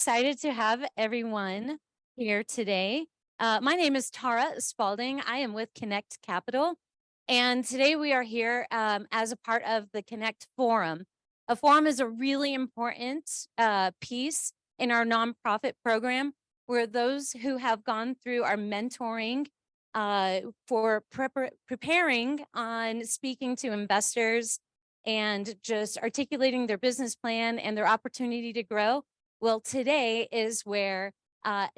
Excited to have everyone here today. My name is Tara Spalding. I am with Kinect Capital. And today we are here as a part of the Kinect Forum. A forum is a really important piece in our nonprofit program where those who have gone through our mentoring for preparing on speaking to investors and just articulating their business plan and their opportunity to grow. Well, today is where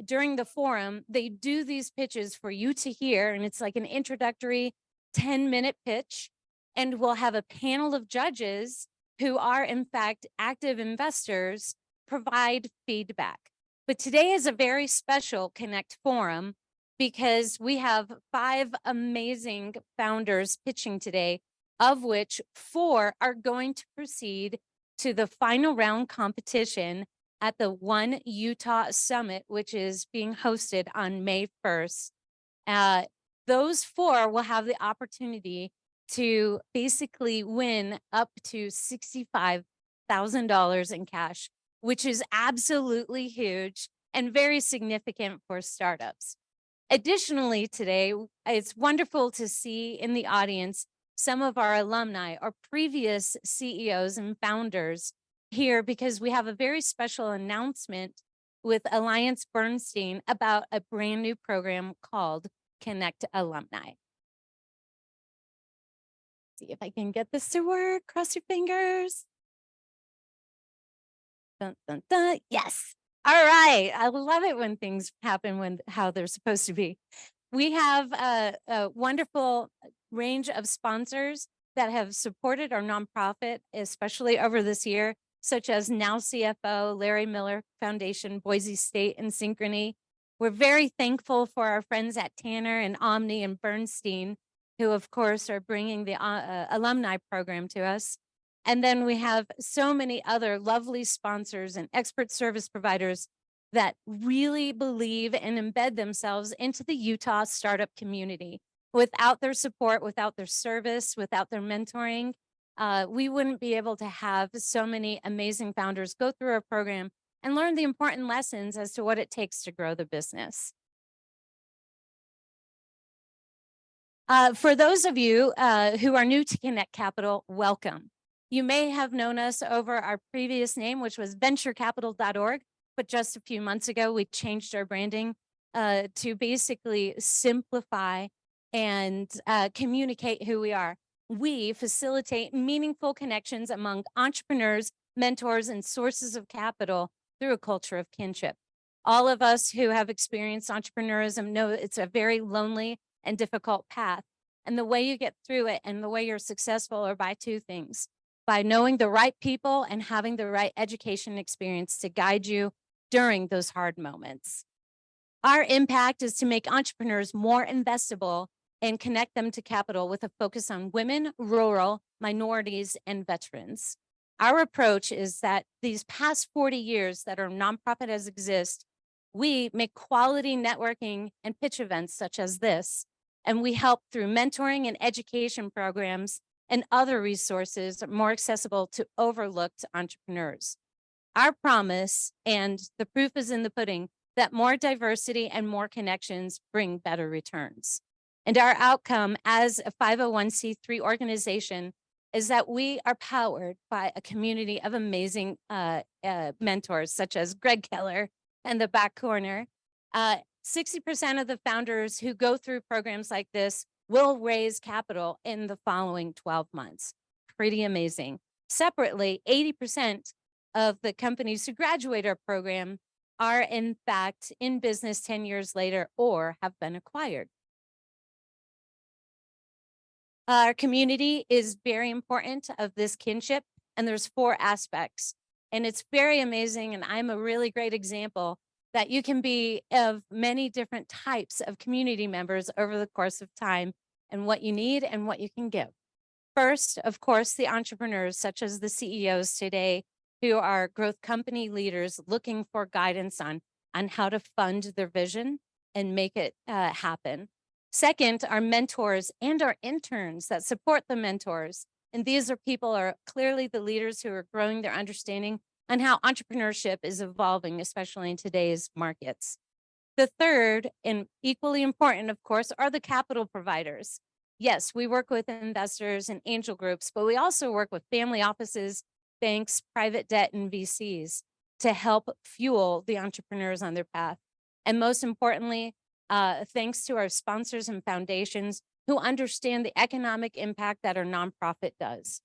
during the forum, they do these pitches for you to hear, and it's like an introductory 10-minute pitch. And we'll have a panel of judges who are, in fact, active investors provide feedback. But today is a very special Connect forum because we have 5 amazing founders pitching today, of which 4 are going to proceed to the final round competition at the One Utah Summit, which is being hosted on May 1st. Those 4 will have the opportunity to basically win up to $65,000 in cash, which is absolutely huge and very significant for startups. Additionally, today, it's wonderful to see in the audience some of our alumni or previous CEOs and founders here because we have a very special announcement with Alliance Bernstein about a brand new program called Connect Alumni. See if I can get this to work. Cross your fingers. Dun, dun, dun. Yes. All right. I love it when things happen how they're supposed to be. We have a wonderful range of sponsors that have supported our nonprofit, especially over this year, such as Now CFO, Larry Miller Foundation, Boise State, and Synchrony. We're very thankful for our friends at Tanner and Omni and Bernstein, who of course are bringing the alumni program to us. And then we have so many other lovely sponsors and expert service providers that really believe and embed themselves into the Utah startup community. Without their support, without their service, without their mentoring, we wouldn't be able to have so many amazing founders go through our program and learn the important lessons as to what it takes to grow the business. For those of you who are new to Kinect Capital, welcome. You may have known us over our previous name, which was venturecapital.org, but just a few months ago, we changed our branding to basically simplify and communicate who we are. We facilitate meaningful connections among entrepreneurs, mentors, and sources of capital through a culture of kinship. All of us who have experienced entrepreneurism know it's a very lonely and difficult path. And the way you get through it and the way you're successful are by 2 things: by knowing the right people and having the right education experience to guide you during those hard moments. Our impact is to make entrepreneurs more investable and connect them to capital with a focus on women, rural, minorities, and veterans. Our approach is that these past 40 years that our nonprofit has existed, we make quality networking and pitch events such as this, and we help through mentoring and education programs and other resources more accessible to overlooked entrepreneurs. Our promise, and the proof is in the pudding, that more diversity and more connections bring better returns. And our outcome as a 501c3 organization is that we are powered by a community of amazing mentors, such as Greg Keller in the back corner. 60% of the founders who go through programs like this will raise capital in the following 12 months. Pretty amazing. Separately, 80% of the companies who graduate our program are in fact in business 10 years later or have been acquired. Our community is very important of this kinship, and there's 4 aspects. And it's very amazing, and I'm a really great example that you can be of many different types of community members over the course of time and what you need and what you can give. First, of course, the entrepreneurs, such as the CEOs today, who are growth company leaders looking for guidance on how to fund their vision and make it happen. Second, our mentors and our interns that support the mentors. And these are people are clearly the leaders who are growing their understanding on how entrepreneurship is evolving, especially in today's markets. The third, and equally important, of course, are the capital providers. Yes, we work with investors and angel groups, but we also work with family offices, banks, private debt, and VCs to help fuel the entrepreneurs on their path. And most importantly, thanks to our sponsors and foundations who understand the economic impact that our nonprofit does.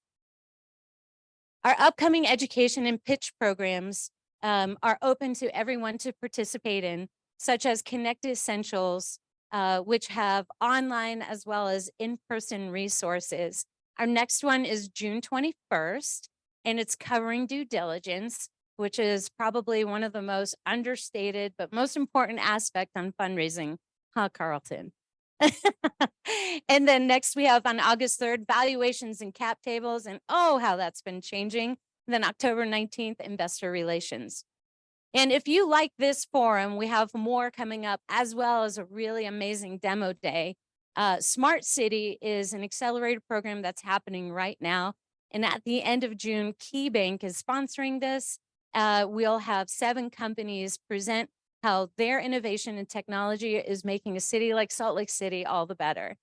Our upcoming education and pitch programs are open to everyone to participate in, such as Kinect Essentials, which have online as well as in-person resources. Our next one is June 21st, and it's covering due diligence, which is probably one of the most understated but most important aspect on fundraising, huh, Carlton? And then next we have on August 3rd, valuations and cap tables, and oh, how that's been changing. And then October 19th, investor relations. And if you like this forum, we have more coming up, as well as a really amazing demo day. Smart City is an accelerated program that's happening right now. And at the end of June, KeyBank is sponsoring this. We'll have 7 companies present how their innovation and technology is making a city like Salt Lake City all the better.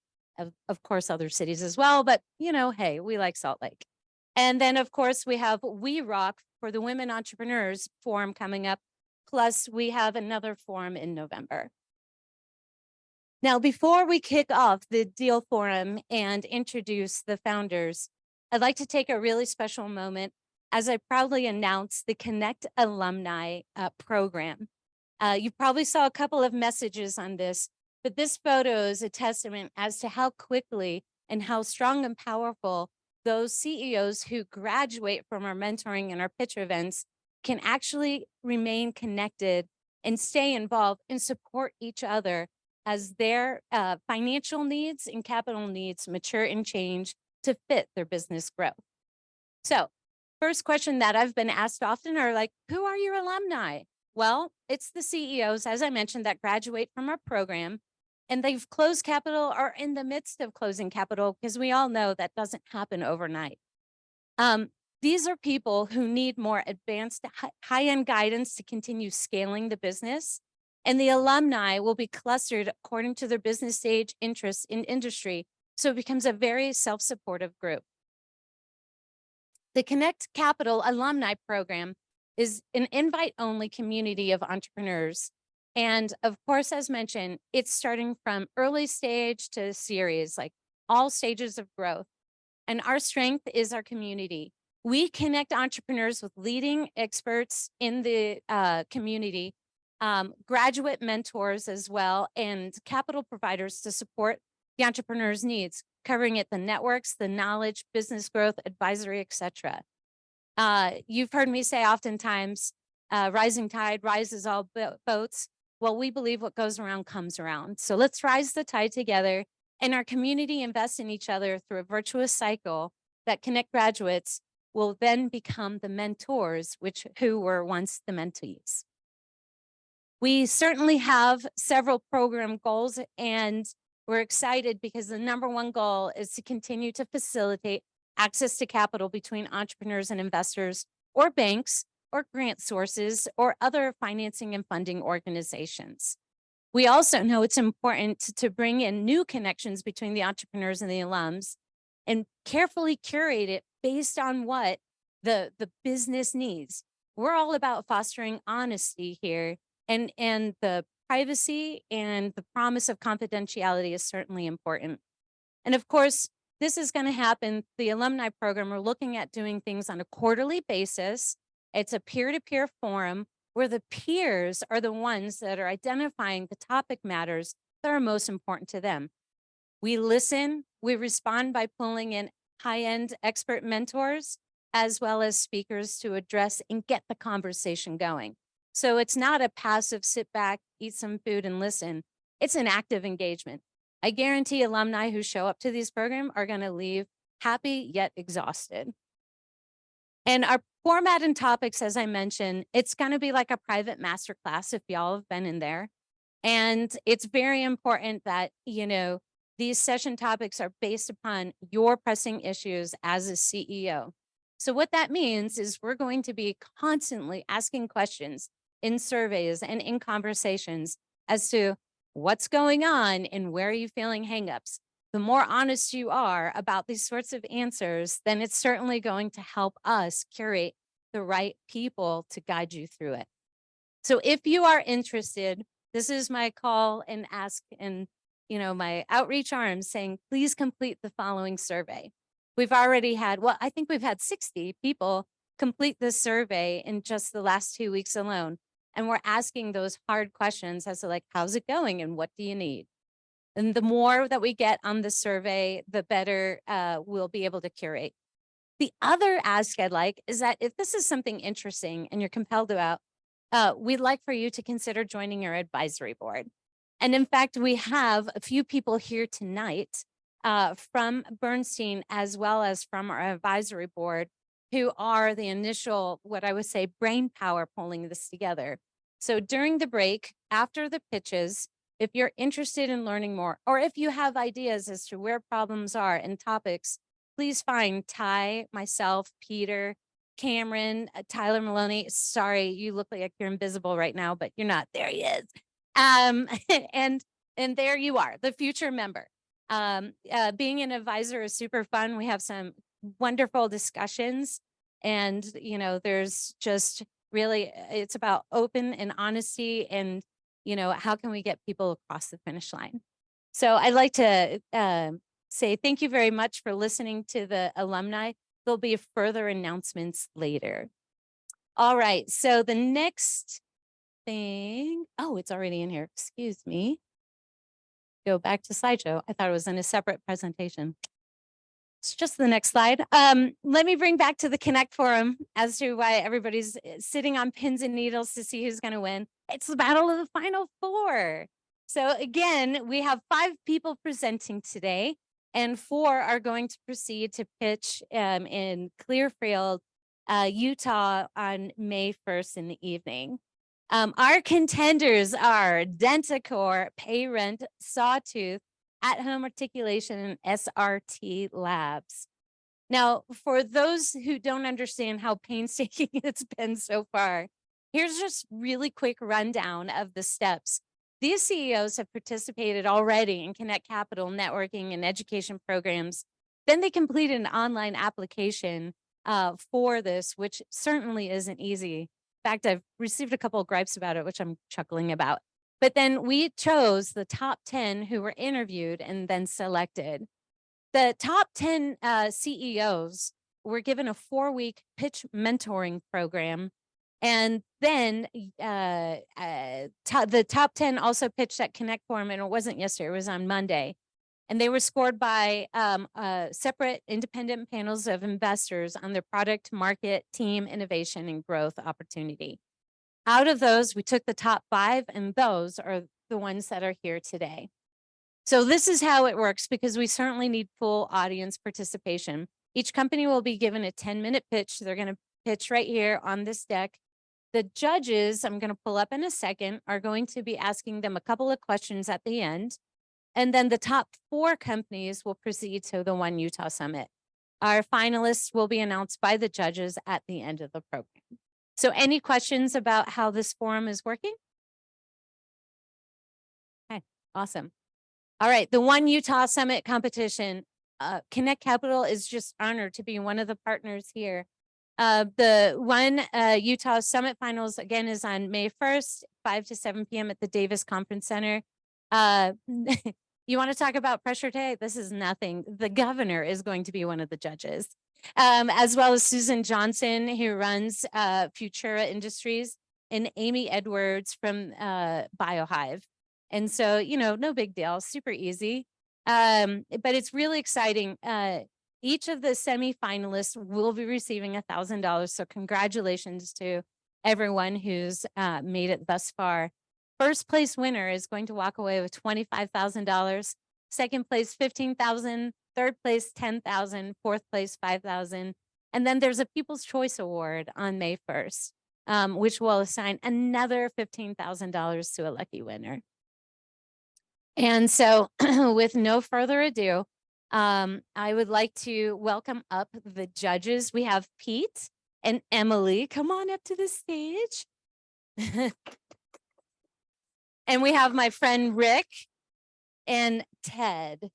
Of course, other cities as well, but hey, we like Salt Lake. And then, of course, we have We Rock for the Women Entrepreneurs Forum coming up. Plus, we have another forum in November. Now, before we kick off the Deal Forum and introduce the founders, I'd like to take a really special moment as I proudly announce the Kinect Alumni program. You probably saw a couple of messages on this, but this photo is a testament as to how quickly and how strong and powerful those CEOs who graduate from our mentoring and our pitch events can actually remain connected and stay involved and support each other as their financial needs and capital needs mature and change to fit their business growth. So, first question that I've been asked often are like, who are your alumni? Well, it's the CEOs, as I mentioned, that graduate from our program, and they've closed capital or in the midst of closing capital, because we all know that doesn't happen overnight. These are people who need more advanced high-end guidance to continue scaling the business, and the alumni will be clustered according to their business stage, interests, in industry, so it becomes a very self-supportive group. The Kinect Capital Alumni Program is an invite-only community of entrepreneurs. And of course, as mentioned, it's starting from early stage to series, like all stages of growth. And our strength is our community. We connect entrepreneurs with leading experts in the community, graduate mentors as well, and capital providers to support the entrepreneur's needs, covering the networks, the knowledge, business growth, advisory, etc. You've heard me say oftentimes, rising tide rises all boats. Well, we believe what goes around comes around. So let's rise the tide together, and our community invest in each other through a virtuous cycle that Kinect graduates will then become the mentors, who were once the mentees. We certainly have several program goals, and we're excited because the #1 goal is to continue to facilitate access to capital between entrepreneurs and investors, or banks, or grant sources, or other financing and funding organizations. We also know it's important to bring in new connections between the entrepreneurs and the alums and carefully curate it based on what the business needs. We're all about fostering honesty here, and the privacy and the promise of confidentiality is certainly important. And of course, this is going to happen. The alumni program, we're looking at doing things on a quarterly basis. It's a peer-to-peer forum where the peers are the ones that are identifying the topic matters that are most important to them. We listen, we respond by pulling in high-end expert mentors, as well as speakers to address and get the conversation going. So it's not a passive sit back, eat some food and listen. It's an active engagement. I guarantee alumni who show up to these programs are going to leave happy yet exhausted. And our format and topics, as I mentioned, it's going to be like a private masterclass if y'all have been in there. And it's very important that, these session topics are based upon your pressing issues as a CEO. So what that means is we're going to be constantly asking questions in surveys and in conversations as to what's going on and where are you feeling hangups. The more honest you are about these sorts of answers, then it's certainly going to help us curate the right people to guide you through it. So if you are interested, this is my call and ask and my outreach arms saying, please complete the following survey. We've already had, well, I think we've had 60 people complete this survey in just the last 2 weeks alone. And we're asking those hard questions as to like, how's it going and what do you need? And the more that we get on the survey, the better we'll be able to curate. The other ask I'd like is that if this is something interesting and you're compelled about, we'd like for you to consider joining our advisory board. And in fact, we have a few people here tonight from Bernstein as well as from our advisory board who are the initial, what I would say, brain power pulling this together. So during the break, after the pitches, if you're interested in learning more, or if you have ideas as to where problems are and topics, please find Ty, myself, Peter, Cameron, Tyler Maloney. Sorry, you look like you're invisible right now, but you're not. There he is. And there you are, the future member. Being an advisor is super fun. We have some wonderful discussions, and there's just really it's about open and honesty, and how can we get people across the finish line. So I'd like to say thank you very much for listening to the alumni. There'll be further announcements later. All right, so the next thing, oh, it's already in here, excuse me. Go back to slideshow. I thought it was in a separate presentation. It's just the next slide. Let me bring back to the Kinect forum as to why everybody's sitting on pins and needles to see who's gonna win. It's the battle of the final four. So again, we have 5 people presenting today, and 4 are going to proceed to pitch in Clearfield, Utah on May 1st in the evening. Our contenders are Dentacore, Pay Rent, Sawtooth, At-Home Articulation, and SRT Labs. Now, for those who don't understand how painstaking it's been so far, here's just really quick rundown of the steps. These CEOs have participated already in Kinect Capital networking and education programs. Then they completed an online application for this, which certainly isn't easy. In fact, I've received a couple of gripes about it, which I'm chuckling about. But then we chose the top 10 who were interviewed and then selected. The top 10 CEOs were given a 4-week pitch mentoring program. And then the top 10 also pitched at Kinect Forum, and it wasn't yesterday, it was on Monday. And they were scored by separate independent panels of investors on their product, market, team, innovation, and growth opportunity. Out of those, we took the top 5, and those are the ones that are here today. So this is how it works, because we certainly need full audience participation. Each company will be given a 10-minute pitch. They're going to pitch right here on this deck. The judges, I'm going to pull up in a second, are going to be asking them a couple of questions at the end. And then the top 4 companies will proceed to the One Utah Summit. Our finalists will be announced by the judges at the end of the program. So any questions about how this forum is working? Okay, awesome. All right, the One Utah Summit competition. Kinect Capital is just honored to be one of the partners here. The One Utah Summit Finals, again, is on May 1st, 5 to 7 p.m. at the Davis Conference Center. You want to talk about pressure today? This is nothing. The governor is going to be one of the judges, as well as Susan Johnson, who runs Futura Industries, and Amy Edwards from BioHive. And so, no big deal, super easy. But it's really exciting. Each of the semifinalists will be receiving $1,000. So congratulations to everyone who's made it thus far. First place winner is going to walk away with $25,000. Second place, $15,000. Third place, $10,000. Fourth place, $5,000. And then there's a People's Choice Award on May 1st, which will assign another $15,000 to a lucky winner. And so with no further ado, I would like to welcome up the judges. We have Pete and Emily. Come on up to the stage. And we have my friend Rick and Ted.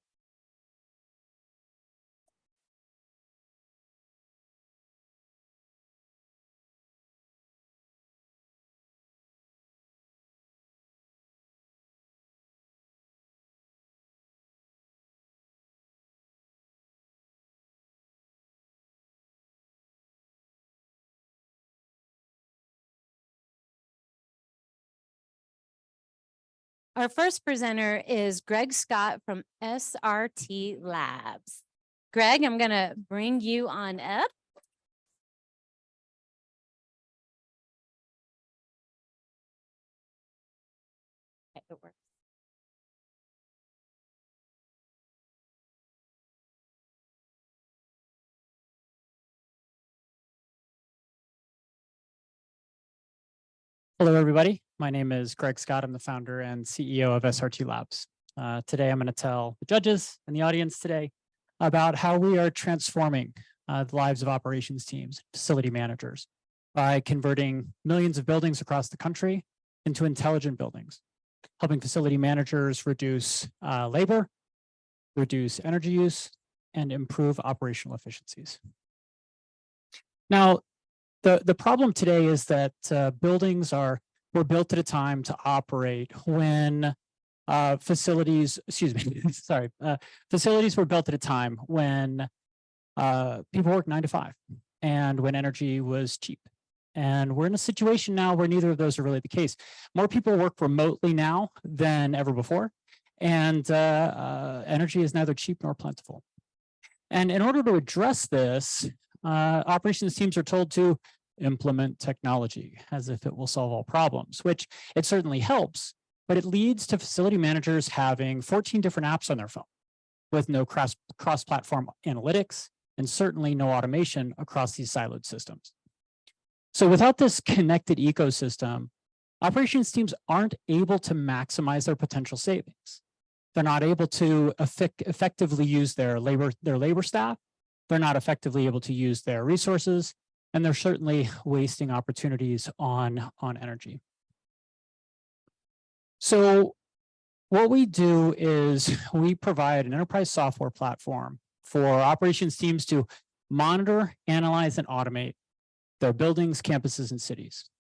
Our first presenter is Greg Scott from SRT Labs. Greg, I'm going to bring you on up. Okay, it works. Hello, everybody. My name is Greg Scott. I'm the founder and CEO of SRT Labs. Today, I'm going to tell the judges and the audience today about how we are transforming the lives of operations teams, facility managers, by converting millions of buildings across the country into intelligent buildings, helping facility managers reduce labor, reduce energy use, and improve operational efficiencies. Now, the problem today is that buildings were built at a time to operate when facilities were built at a time when people worked 9 to 5 and when energy was cheap. And we're in a situation now where neither of those are really the case. More people work remotely now than ever before, and energy is neither cheap nor plentiful. And in order to address this, operations teams are told to implement technology as if it will solve all problems, which it certainly helps, but it leads to facility managers having 14 different apps on their phone with no cross-platform analytics and certainly no automation across these siloed systems. So without this connected ecosystem, operations teams aren't able to maximize their potential savings. They're not able to effectively use their labor staff. They're not effectively able to use their resources, and they're certainly wasting opportunities on energy. So what we do is we provide an enterprise software platform for operations teams to monitor, analyze, and automate their buildings, campuses, and cities.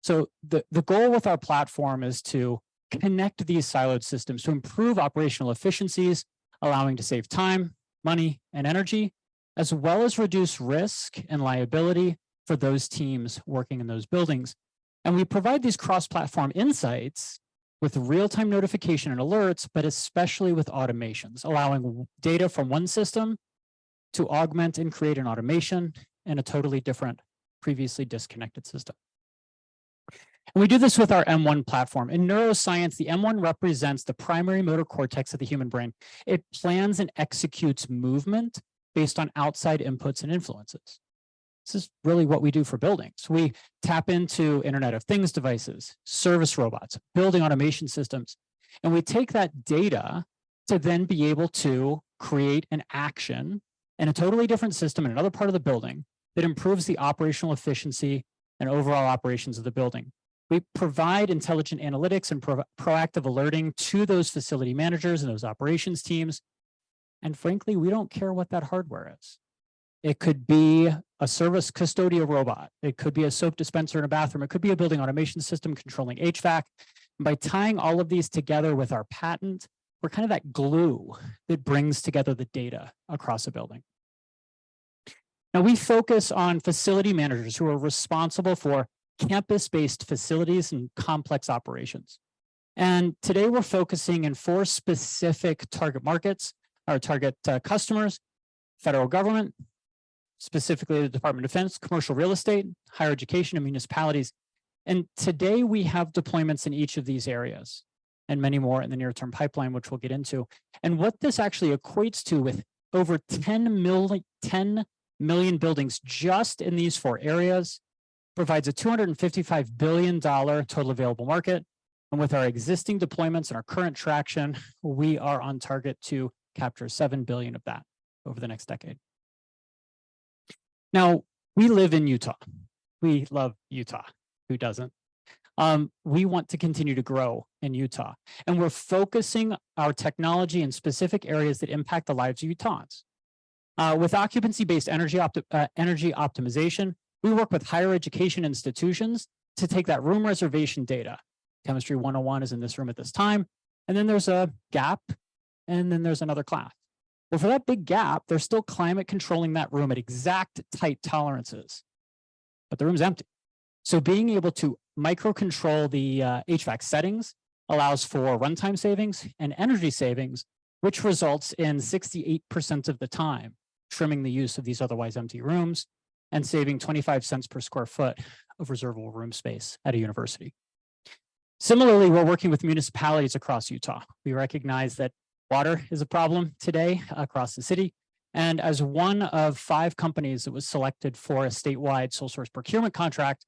So the goal with our platform is to connect these siloed systems to improve operational efficiencies, allowing to save time, money, and energy, as well as reduce risk and liability for those teams working in those buildings. And we provide these cross-platform insights with real-time notification and alerts, but especially with automations, allowing data from one system to augment and create an automation in a totally different, previously disconnected system. And we do this with our M1 platform. In neuroscience, the M1 represents the primary motor cortex of the human brain. It plans and executes movement based on outside inputs and influences. This is really what we do for buildings. We tap into Internet of Things devices, service robots, building automation systems, and we take that data to then be able to create an action in a totally different system in another part of the building that improves the operational efficiency and overall operations of the building. We provide intelligent analytics and proactive alerting to those facility managers and those operations teams. And frankly, we don't care what that hardware is. It could be a service custodial robot. It could be a soap dispenser in a bathroom. It could be a building automation system controlling HVAC. And by tying all of these together with our patent, we're kind of that glue that brings together the data across a building. Now, we focus on facility managers who are responsible for campus-based facilities and complex operations. And today we're focusing in 4 specific target markets, our target customers: federal government, specifically the Department of Defense, commercial real estate, higher education, and municipalities. And today we have deployments in each of these areas and many more in the near-term pipeline, which we'll get into. And what this actually equates to, with over 10 million buildings just in these 4 areas, provides a $255 billion total available market. And with our existing deployments and our current traction, we are on target to capture 7 billion of that over the next decade. Now, we live in Utah. We love Utah. Who doesn't? We want to continue to grow in Utah, and we're focusing our technology in specific areas that impact the lives of Utahns. With occupancy-based energy optimization, we work with higher education institutions to take that room reservation data. Chemistry 101 is in this room at this time, and then there's a gap, and then there's another class. Well, for that big gap, they're still climate controlling that room at exact tight tolerances, but the room's empty. So being able to micro-control the HVAC settings allows for runtime savings and energy savings, which results in 68% of the time trimming the use of these otherwise empty rooms and saving 25 cents per square foot of reservable room space at a university. Similarly, we're working with municipalities across Utah. We recognize that water is a problem today across the city. And as one of 5 companies that was selected for a statewide sole source procurement contract,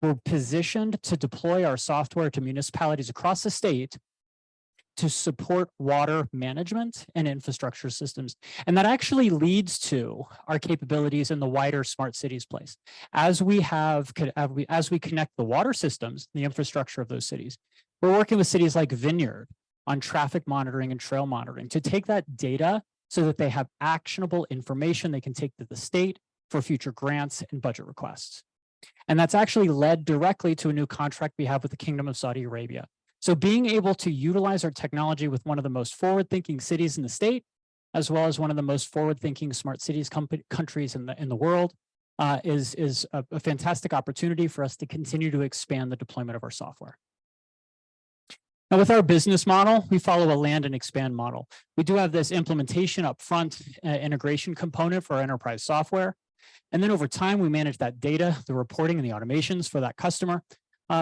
we're positioned to deploy our software to municipalities across the state to support water management and infrastructure systems. And that actually leads to our capabilities in the wider smart cities place. As we connect the water systems, the infrastructure of those cities, we're working with cities like Vineyard on traffic monitoring and trail monitoring to take that data so that they have actionable information they can take to the state for future grants and budget requests. And that's actually led directly to a new contract we have with the Kingdom of Saudi Arabia. So being able to utilize our technology with one of the most forward-thinking cities in the state, as well as one of the most forward-thinking smart cities countries in the world, is a fantastic opportunity for us to continue to expand the deployment of our software. Now, with our business model, we follow a land and expand model. We do have this implementation upfront integration component for our enterprise software. And then over time, we manage that data, the reporting and the automations for that customer,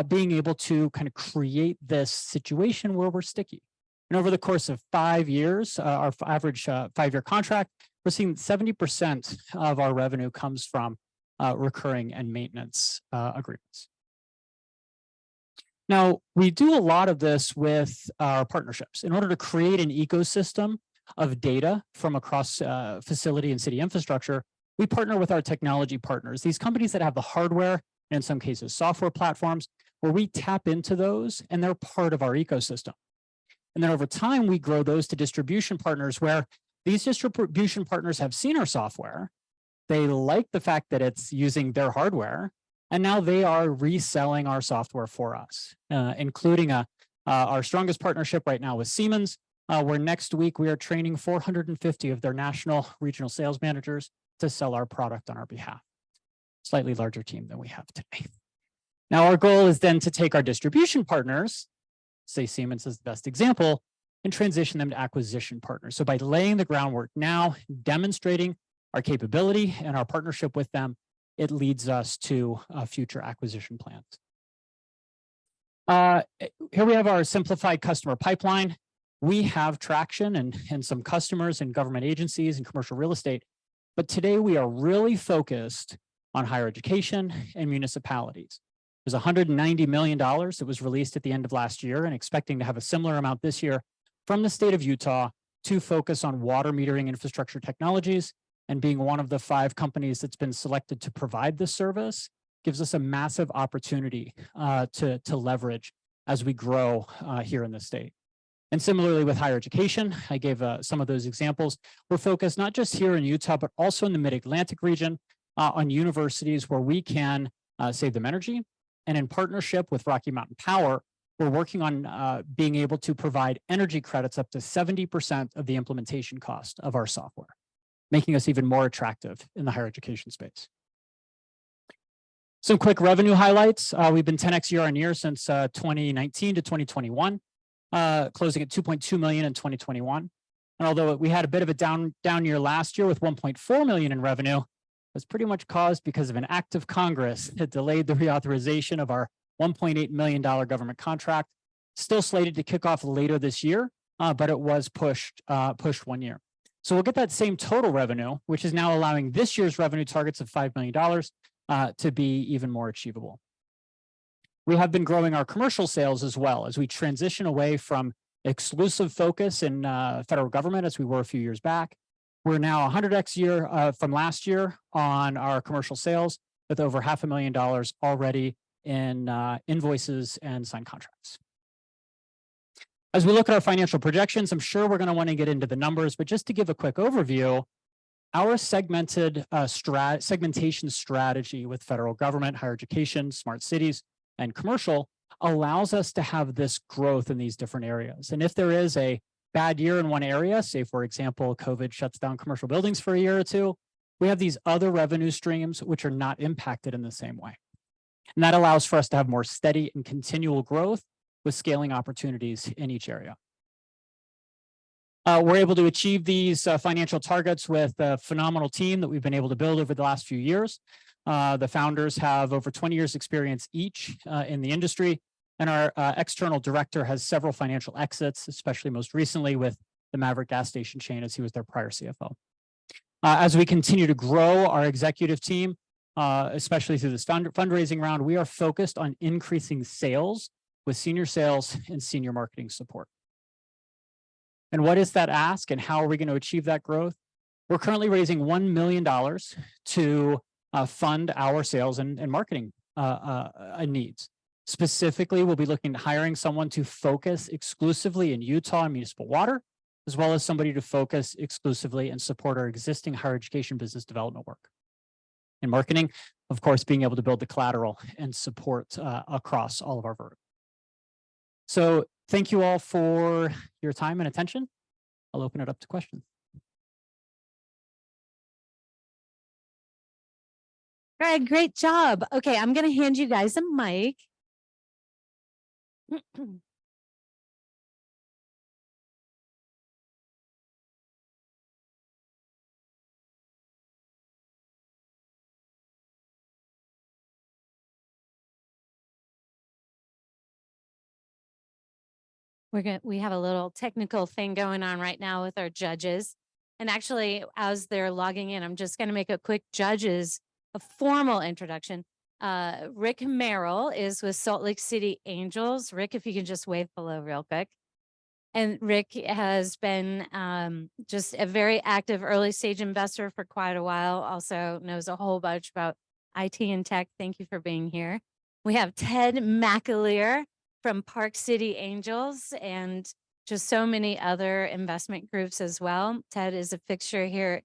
being able to kind of create this situation where we're sticky. And over the course of 5 years, our average 5-year contract, we're seeing 70% of our revenue comes from recurring and maintenance agreements. Now, we do a lot of this with our partnerships in order to create an ecosystem of data from across facility and city infrastructure. We partner with our technology partners, these companies that have the hardware, and in some cases, software platforms, where we tap into those and they're part of our ecosystem. And then over time, we grow those to distribution partners where these distribution partners have seen our software. They like the fact that it's using their hardware, and now they are reselling our software for us, including our strongest partnership right now with Siemens, where next week we are training 450 of their national regional sales managers to sell our product on our behalf. Slightly larger team than we have today. Now, our goal is then to take our distribution partners, say Siemens is the best example, and transition them to acquisition partners. So by laying the groundwork now, demonstrating our capability and our partnership with them, it leads us to future acquisition plans. Here we have our simplified customer pipeline. We have traction and some customers in government agencies and commercial real estate, but today we are really focused on higher education and municipalities. There's $190 million that was released at the end of last year and expecting to have a similar amount this year from the state of Utah to focus on water metering infrastructure technologies, and being one of the 5 companies that's been selected to provide this service gives us a massive opportunity to leverage as we grow here in the state. And similarly with higher education, I gave some of those examples. We're focused not just here in Utah, but also in the Mid-Atlantic region on universities where we can save them energy. And in partnership with Rocky Mountain Power, we're working on being able to provide energy credits up to 70% of the implementation cost of our software, making us even more attractive in the higher education space. Some quick revenue highlights. We've been 10x year on year since 2019 to 2021, closing at 2.2 million in 2021. And although we had a bit of a down year last year with 1.4 million in revenue, was pretty much caused because of an act of Congress that delayed the reauthorization of our $1.8 million government contract, still slated to kick off later this year, but it was pushed 1 year. So we'll get that same total revenue, which is now allowing this year's revenue targets of $5 million to be even more achievable. We have been growing our commercial sales as well as we transition away from exclusive focus in federal government as we were a few years back. We're now 100x year from last year on our commercial sales, with over $500,000 already in invoices and signed contracts. As we look at our financial projections, I'm sure we're going to want to get into the numbers, but just to give a quick overview, our segmentation strategy with federal government, higher education, smart cities, and commercial allows us to have this growth in these different areas. And if there is a bad year in one area, say, for example, COVID shuts down commercial buildings for a year or two, we have these other revenue streams which are not impacted in the same way. And that allows for us to have more steady and continual growth with scaling opportunities in each area. We're able to achieve these financial targets with a phenomenal team that we've been able to build over the last few years. The founders have over 20 years experience each in the industry, and our external director has several financial exits, especially most recently with the Maverick gas station chain, as he was their prior CFO. As we continue to grow our executive team, especially through this fundraising round, we are focused on increasing sales with senior sales and senior marketing support. And what is that ask, and how are we going to achieve that growth? We're currently raising $1 million to fund our sales and marketing needs. Specifically, we'll be looking at hiring someone to focus exclusively in Utah and municipal water, as well as somebody to focus exclusively and support our existing higher education business development work. In marketing, of course, being able to build the collateral and support across all of our verticals. So thank you all for your time and attention. I'll open it up to questions. Greg, great job. Okay, I'm going to hand you guys a mic. We have a little technical thing going on right now with our judges. And actually, as they're logging in, I'm just going to make a quick a formal introduction. Rick Merrill is with Salt Lake City Angels. Rick, if you can just wave hello real quick. And Rick has been just a very active early stage investor for quite a while, also knows a whole bunch about IT and tech. Thank you for being here. We have Ted McAleer from Park City Angels and just so many other investment groups as well. Ted is a fixture here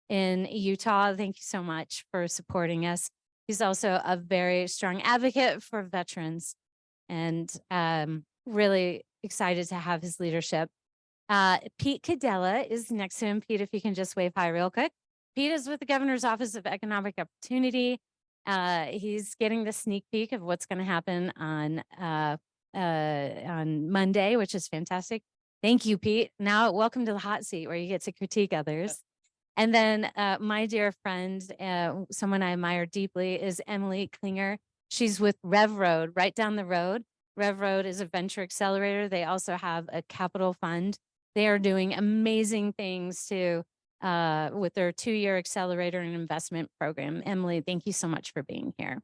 in Utah. Thank you so much for supporting us. He's also a very strong advocate for veterans, and really excited to have his leadership. Pete Cadella is next to him. Pete, if you can just wave hi real quick. Pete is with the Governor's Office of Economic Opportunity. He's getting the sneak peek of what's going to happen on Monday, which is fantastic. Thank you, Pete. Now, welcome to the hot seat where you get to critique others. And then my dear friend, someone I admire deeply, is Emily Klinger. She's with RevRoad, right down the road. RevRoad is a venture accelerator. They also have a capital fund. They are doing amazing things too with their 2-year accelerator and investment program. Emily, thank you so much for being here.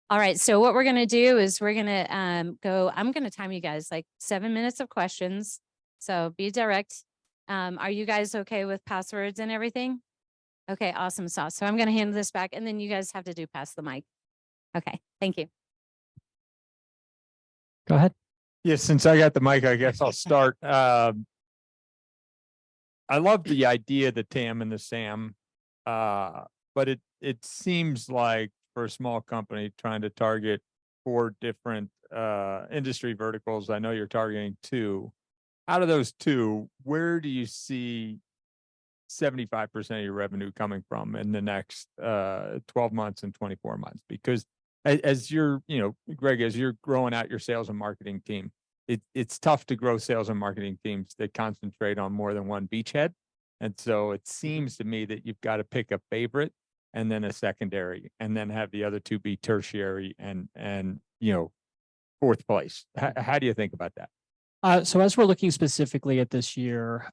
All right, so what we're going to do is we're going to I'm going to time you guys like 7 minutes of questions. So be direct. Are you guys okay with passwords and everything? Okay, awesome sauce. So I'm going to hand this back, and then you guys have to do pass the mic. Okay, thank you. Go ahead. Yes, since I got the mic, I guess I'll start. I love the idea, the TAM and the SAM, but it seems like for a small company trying to target 4 different industry verticals, I know you're targeting 2. Out of those 2, where do you see 75% of your revenue coming from in the next 12 months and 24 months? Because as you're, Greg, as you're growing out your sales and marketing team, it's tough to grow sales and marketing teams that concentrate on more than one beachhead. And so it seems to me that you've got to pick a favorite and then a secondary, and then have the other 2 be tertiary and 4th place. How do you think about that? So as we're looking specifically at this year,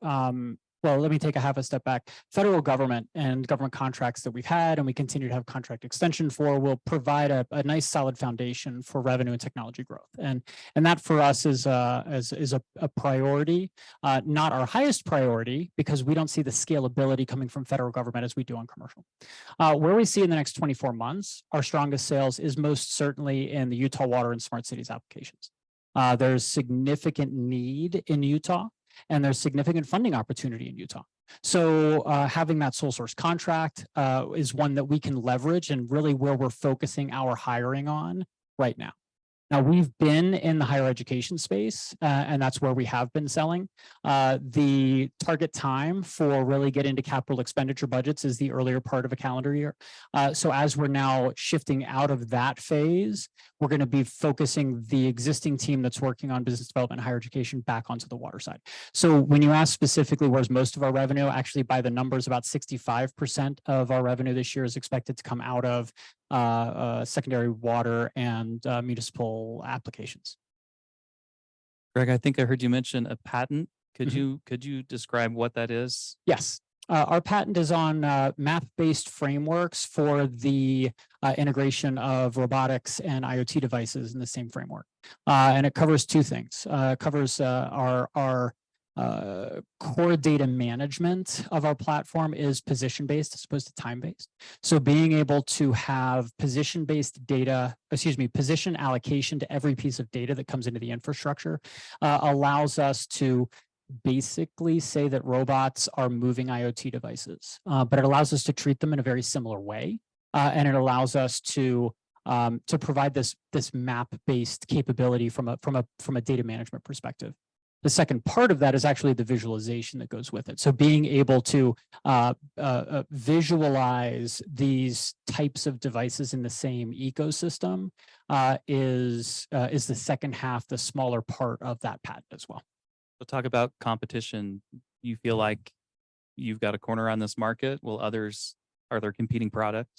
well, let me take a half a step back. Federal government and government contracts that we've had and we continue to have contract extension for will provide a nice solid foundation for revenue and technology growth. And that for us is a priority, not our highest priority, because we don't see the scalability coming from federal government as we do on commercial. Where we see in the next 24 months, our strongest sales is most certainly in the Utah water and smart cities applications. There's significant need in Utah, and there's significant funding opportunity in Utah. So having that sole source contract is one that we can leverage and really where we're focusing our hiring on right now. Now, we've been in the higher education space, and that's where we have been selling. The target time for really getting into capital expenditure budgets is the earlier part of a calendar year. So as we're now shifting out of that phase, we're going to be focusing the existing team that's working on business development and higher education back onto the water side. So when you ask specifically where's most of our revenue, actually by the numbers, about 65% of our revenue this year is expected to come out of secondary water and municipal applications. Greg, I think I heard you mention a patent. Could Mhm. you describe what that is? Yes. Our patent is on map-based frameworks for the integration of robotics and IoT devices in the same framework. And it covers two things. It covers our core data management of our platform is position-based as opposed to time-based. So being able to have position-based data, position allocation to every piece of data that comes into the infrastructure allows us to basically say that robots are moving IoT devices, but it allows us to treat them in a very similar way. And it allows us to provide this map-based capability from a data management perspective. The second part of that is actually the visualization that goes with it. So being able to visualize these types of devices in the same ecosystem is the second half, the smaller part of that patent as well. We'll talk about competition. You feel like you've got a corner on this market? Are there competing products?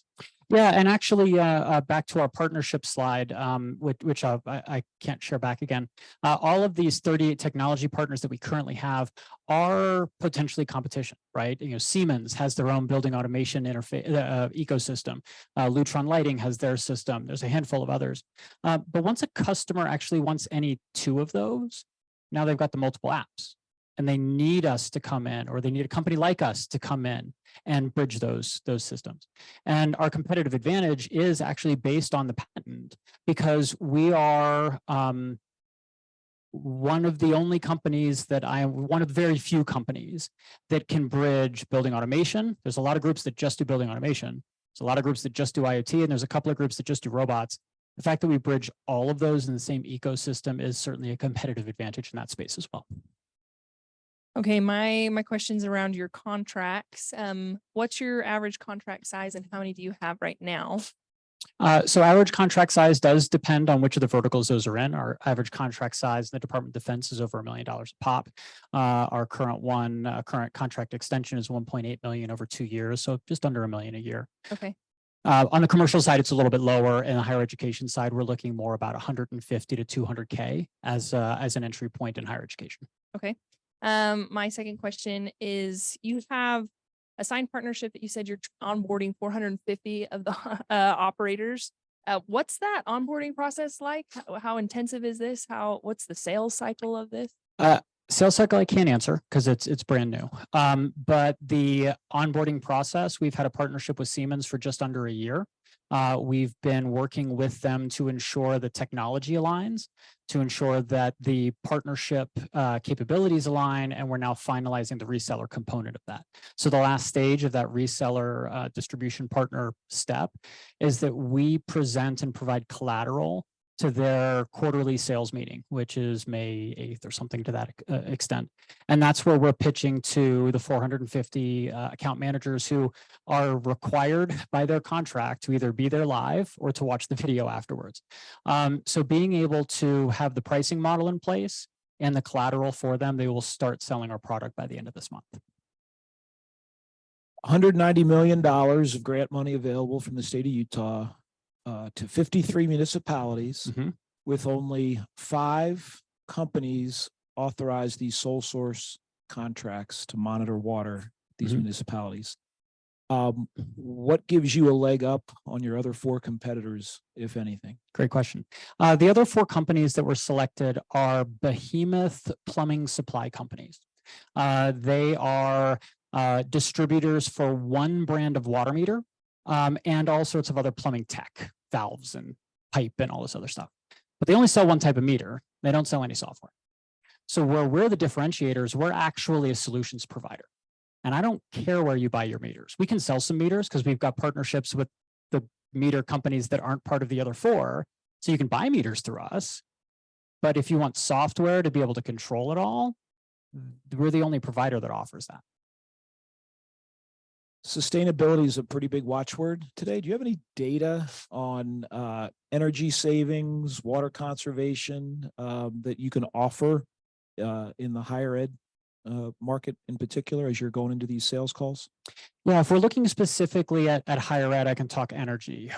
Yeah, and actually, back to our partnership slide, which I can't share back again. All of these 38 technology partners that we currently have are potentially competition, right? You know, Siemens has their own building automation interface ecosystem. Lutron Lighting has their system. There's a handful of others. But once a customer actually wants any two of those, now they've got the multiple apps. And they need us to come in, or they need a company like us to come in and bridge those systems. And our competitive advantage is actually based on the patent, because we are one of the only companies one of the very few companies that can bridge building automation. There's a lot of groups that just do building automation. There's a lot of groups that just do IoT, and there's a couple of groups that just do robots. The fact that we bridge all of those in the same ecosystem is certainly a competitive advantage in that space as well. Okay, my question's around your contracts. What's your average contract size and how many do you have right now? So average contract size does depend on which of the verticals those are in. Our average contract size in the Department of Defense is over $1 million a pop. Our current contract extension is 1.8 million over 2 years, so just under $1 million a year. Okay. On the commercial side, it's a little bit lower. In the higher education side, we're looking more about 150 to 200K as an entry point in higher education. Okay. My second question is, you have a signed partnership that you said you're onboarding 450 of the operators. What's that onboarding process like? How intensive is this? What's the sales cycle of this? Sales cycle I can't answer because it's brand new. But the onboarding process, we've had a partnership with Siemens for just under a year. We've been working with them to ensure the technology aligns, to ensure that the partnership capabilities align, and we're now finalizing the reseller component of that. So the last stage of that reseller distribution partner step is that we present and provide collateral to their quarterly sales meeting, which is May 8th or something to that extent. And that's where we're pitching to the 450 account managers who are required by their contract to either be there live or to watch the video afterwards. So being able to have the pricing model in place and the collateral for them, they will start selling our product by the end of this month. $190 million of grant money available from the state of Utah to 53 municipalities, with only 5 companies authorized these sole source contracts to monitor water, these Mhm. municipalities. What gives you a leg up on your other 4 competitors, if anything? Great question. The other 4 companies that were selected are behemoth plumbing supply companies. They are distributors for one brand of water meter and all sorts of other plumbing tech, valves and pipe and all this other stuff. But they only sell one type of meter. They don't sell any software. So where we're the differentiators, we're actually a solutions provider. And I don't care where you buy your meters. We can sell some meters because we've got partnerships with the meter companies that aren't part of the other 4. So you can buy meters through us. But if you want software to be able to control it all, we're the only provider that offers that. Sustainability is a pretty big watchword today. Do you have any data on energy savings, water conservation that you can offer in the higher ed market in particular as you're going into these sales calls? Yeah, if we're looking specifically at higher ed, I can talk energy.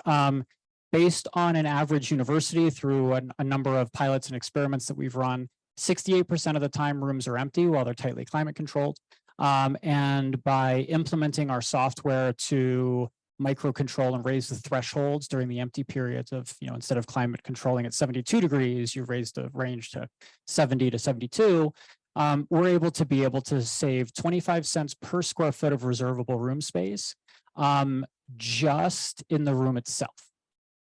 Based on an average university through a number of pilots and experiments that we've run, 68% of the time rooms are empty while they're tightly climate controlled. And by implementing our software to micro control and raise the thresholds during the empty periods of, instead of climate controlling at 72 degrees, you've raised the range to 70 to 72. We're able to save 25 cents per square foot of reservable room space just in the room itself.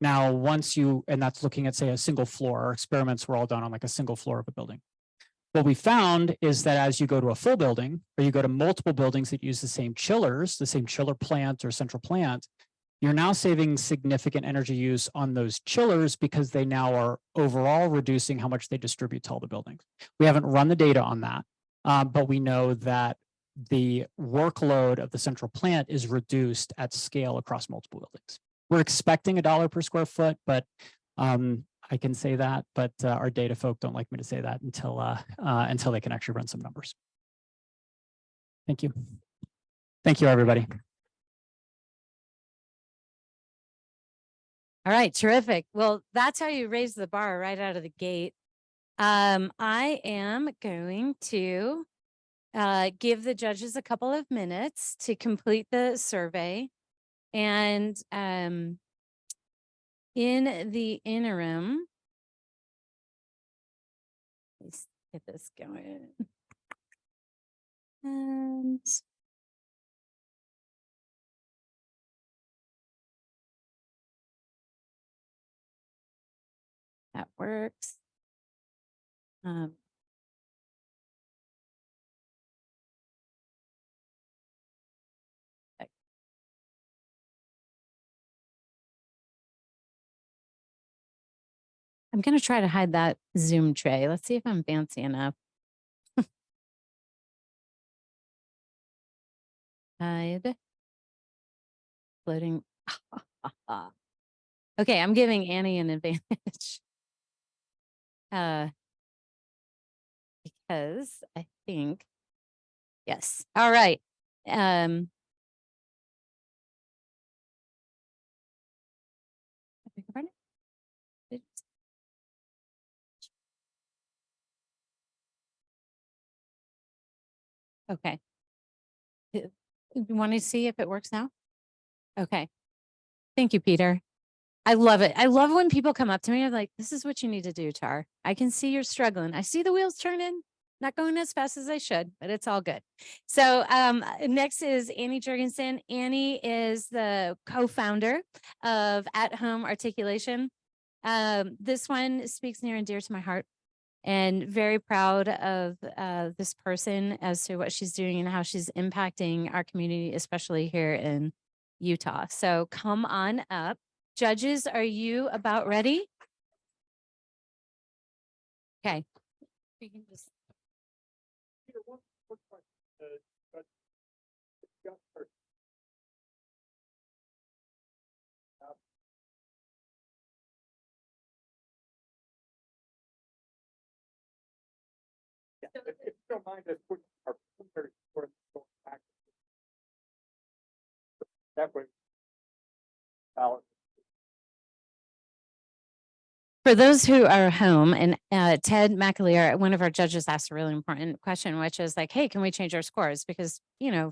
Now, and that's looking at, say, a single floor. Our experiments were all done on like a single floor of a building. What we found is that as you go to a full building, or you go to multiple buildings that use the same chillers, the same chiller plant or central plant, you're now saving significant energy use on those chillers because they now are overall reducing how much they distribute to all the buildings. We haven't run the data on that, but we know that the workload of the central plant is reduced at scale across multiple buildings. We're expecting $1 per square foot, but I can say that, but our data folk don't like me to say that until they can actually run some numbers. Thank you. Thank you, everybody. All right, terrific. Well, that's how you raise the bar right out of the gate. I am going to give the judges a couple of minutes to complete the survey. And in the interim, let's get this going. And that works. I'm going to try to hide that Zoom tray. Let's see if I'm fancy enough. Hide. Floating. Okay, I'm giving Annie an advantage. Because I think, yes. All right. I beg your pardon? Okay. You want to see if it works now? Okay. Thank you, Peter. I love it. I love when people come up to me and like, this is what you need to do, Tar. I can see you're struggling. I see the wheels turning, not going as fast as I should, but it's all good. So next is Annie Jurgensen. Annie is the co-founder of At Home Articulation. This one speaks near and dear to my heart, and very proud of this person as to what she's doing and how she's impacting our community, especially here in Utah. So come on up. Judges, are you about ready? Okay. We can just... If you don't mind us putting our preliminary report back. That way. For those who are home, and Ted McAleer, one of our judges, asked a really important question, which is like, hey, can we change our scores? Because,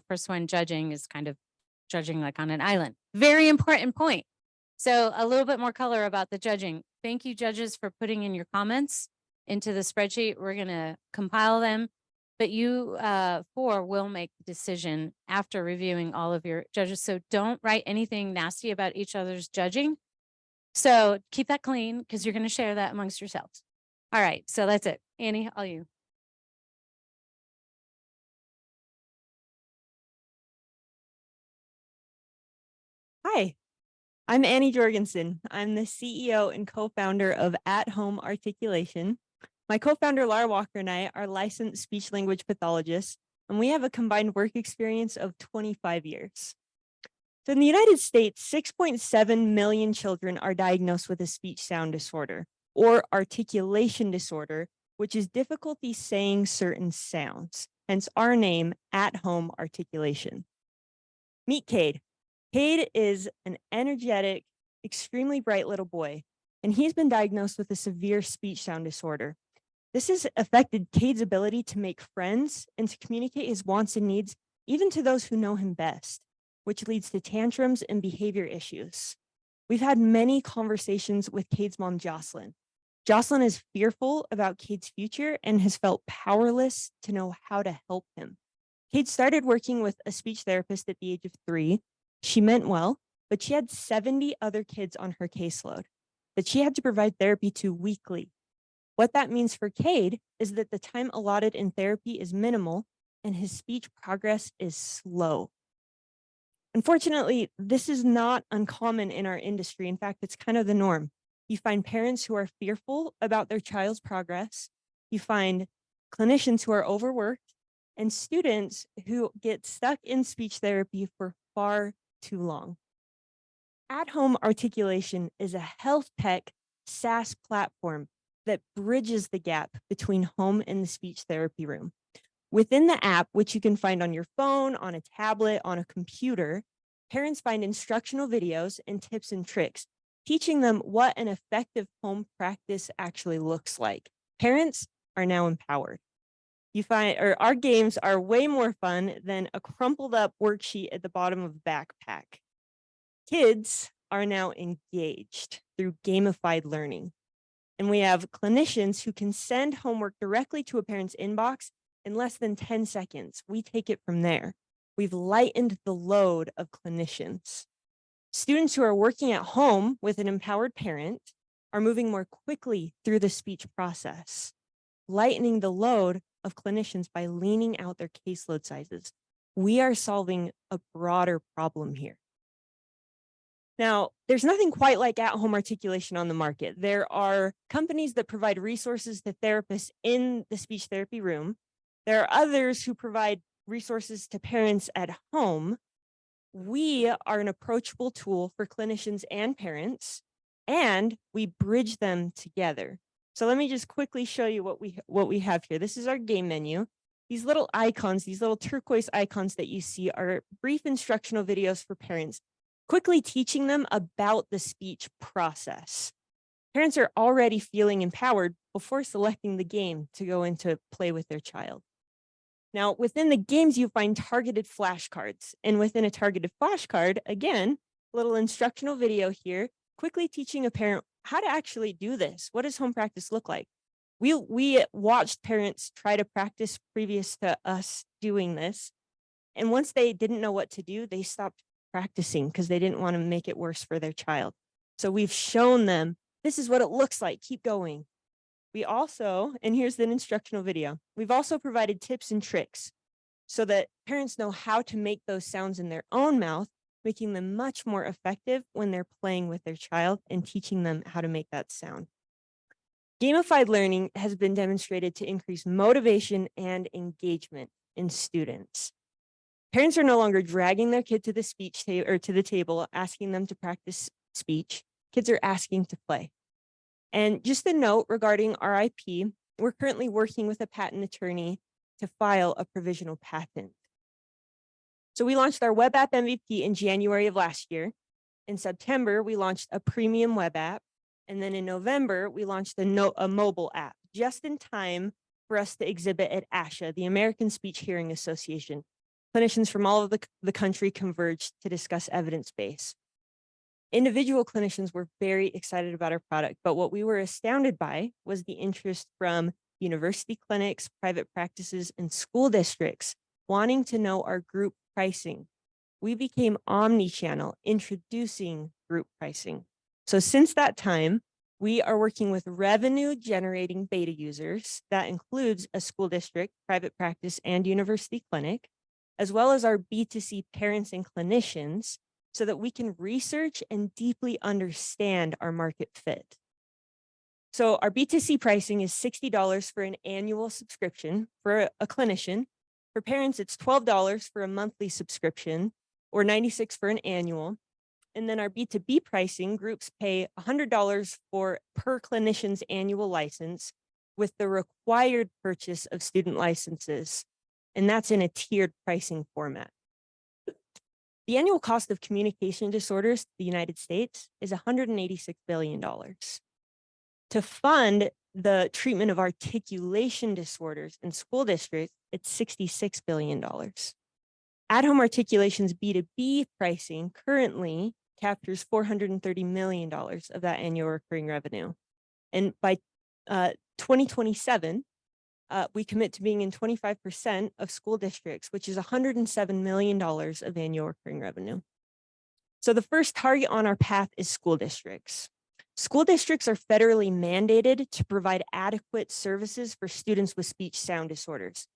first one judging is kind of judging like on an island. Very important point. So a little bit more color about the judging. Thank you, judges, for putting in your comments into the spreadsheet. We're going to compile them, but you four will make the decision after reviewing all of your judges. So don't write anything nasty about each other's judging. So keep that clean because you're going to share that amongst yourselves. All right. So that's it. Annie, all you. Hi, I'm Annie Jorgensen. I'm the CEO and co-founder of At Home Articulation. My co-founder Laura Walker and I are licensed speech language pathologists, and we have a combined work experience of 25 years. So in the United States, 6.7 million children are diagnosed with a speech sound disorder or articulation disorder, which is difficulty saying certain sounds, hence our name, At Home Articulation. Meet Cade. Cade is an energetic, extremely bright little boy, and he's been diagnosed with a severe speech sound disorder. This has affected Cade's ability to make friends and to communicate his wants and needs, even to those who know him best, which leads to tantrums and behavior issues. We've had many conversations with Cade's mom, Jocelyn. Jocelyn is fearful about Cade's future and has felt powerless to know how to help him. Cade started working with a speech therapist at the age of 3. She meant well, but she had 70 other kids on her caseload that she had to provide therapy to weekly. What that means for Cade is that the time allotted in therapy is minimal and his speech progress is slow. Unfortunately, this is not uncommon in our industry. In fact, it's kind of the norm. You find parents who are fearful about their child's progress. You find clinicians who are overworked and students who get stuck in speech therapy for far too long. At Home Articulation is a health tech SaaS platform that bridges the gap between home and the speech therapy room. Within the app, which you can find on your phone, on a tablet, on a computer, parents find instructional videos and tips and tricks, teaching them what an effective home practice actually looks like. Parents are now empowered. Our games are way more fun than a crumpled up worksheet at the bottom of a backpack. Kids are now engaged through gamified learning. And we have clinicians who can send homework directly to a parent's inbox in less than 10 seconds. We take it from there. We've lightened the load of clinicians. Students who are working at home with an empowered parent are moving more quickly through the speech process, lightening the load of clinicians by leaning out their caseload sizes. We are solving a broader problem here. Now, there's nothing quite like at-home articulation on the market. There are companies that provide resources to therapists in the speech therapy room. There are others who provide resources to parents at home. We are an approachable tool for clinicians and parents, and we bridge them together. So let me just quickly show you what we have here. This is our game menu. These little icons, these little turquoise icons that you see are brief instructional videos for parents, quickly teaching them about the speech process. Parents are already feeling empowered before selecting the game to go into play with their child. Now, within the games, you find targeted flashcards. And within a targeted flashcard, again, little instructional video here, quickly teaching a parent how to actually do this. What does home practice look like? We watched parents try to practice previous to us doing this. And once they didn't know what to do, they stopped practicing because they didn't want to make it worse for their child. So we've shown them, this is what it looks like, keep going. We also, and here's an instructional video, we've also provided tips and tricks so that parents know how to make those sounds in their own mouth, making them much more effective when they're playing with their child and teaching them how to make that sound. Gamified learning has been demonstrated to increase motivation and engagement in students. Parents are no longer dragging their kid to the speech or to the table, asking them to practice speech. Kids are asking to play. And just a note regarding our IP, we're currently working with a patent attorney to file a provisional patent. So we launched our web app MVP in January of last year. In September, we launched a premium web app. And then in November, we launched a mobile app just in time for us to exhibit at ASHA, the American Speech Hearing Association. Clinicians from all over the country converged to discuss evidence base. Individual clinicians were very excited about our product, but what we were astounded by was the interest from university clinics, private practices, and school districts wanting to know our group pricing. We became omni-channel, introducing group pricing. So since that time, we are working with revenue generating beta users. That includes a school district, private practice, and university clinic, as well as our B2C parents and clinicians, so that we can research and deeply understand our market fit. So our B2C pricing is $60 for an annual subscription for a clinician. For parents, it's $12 for a monthly subscription or $96 for an annual. And then our B2B pricing, groups pay $100 for per clinician's annual license with the required purchase of student licenses. And that's in a tiered pricing format. The annual cost of communication disorders in the United States is $186 billion. To fund the treatment of articulation disorders in school districts, it's $66 billion. At-home articulation's B2B pricing currently captures $430 million of that annual recurring revenue. And by 2027, we commit to being in 25% of school districts, which is $107 million of annual recurring revenue. So the first target on our path is school districts. School districts are federally mandated to provide adequate services for students with speech sound disorders,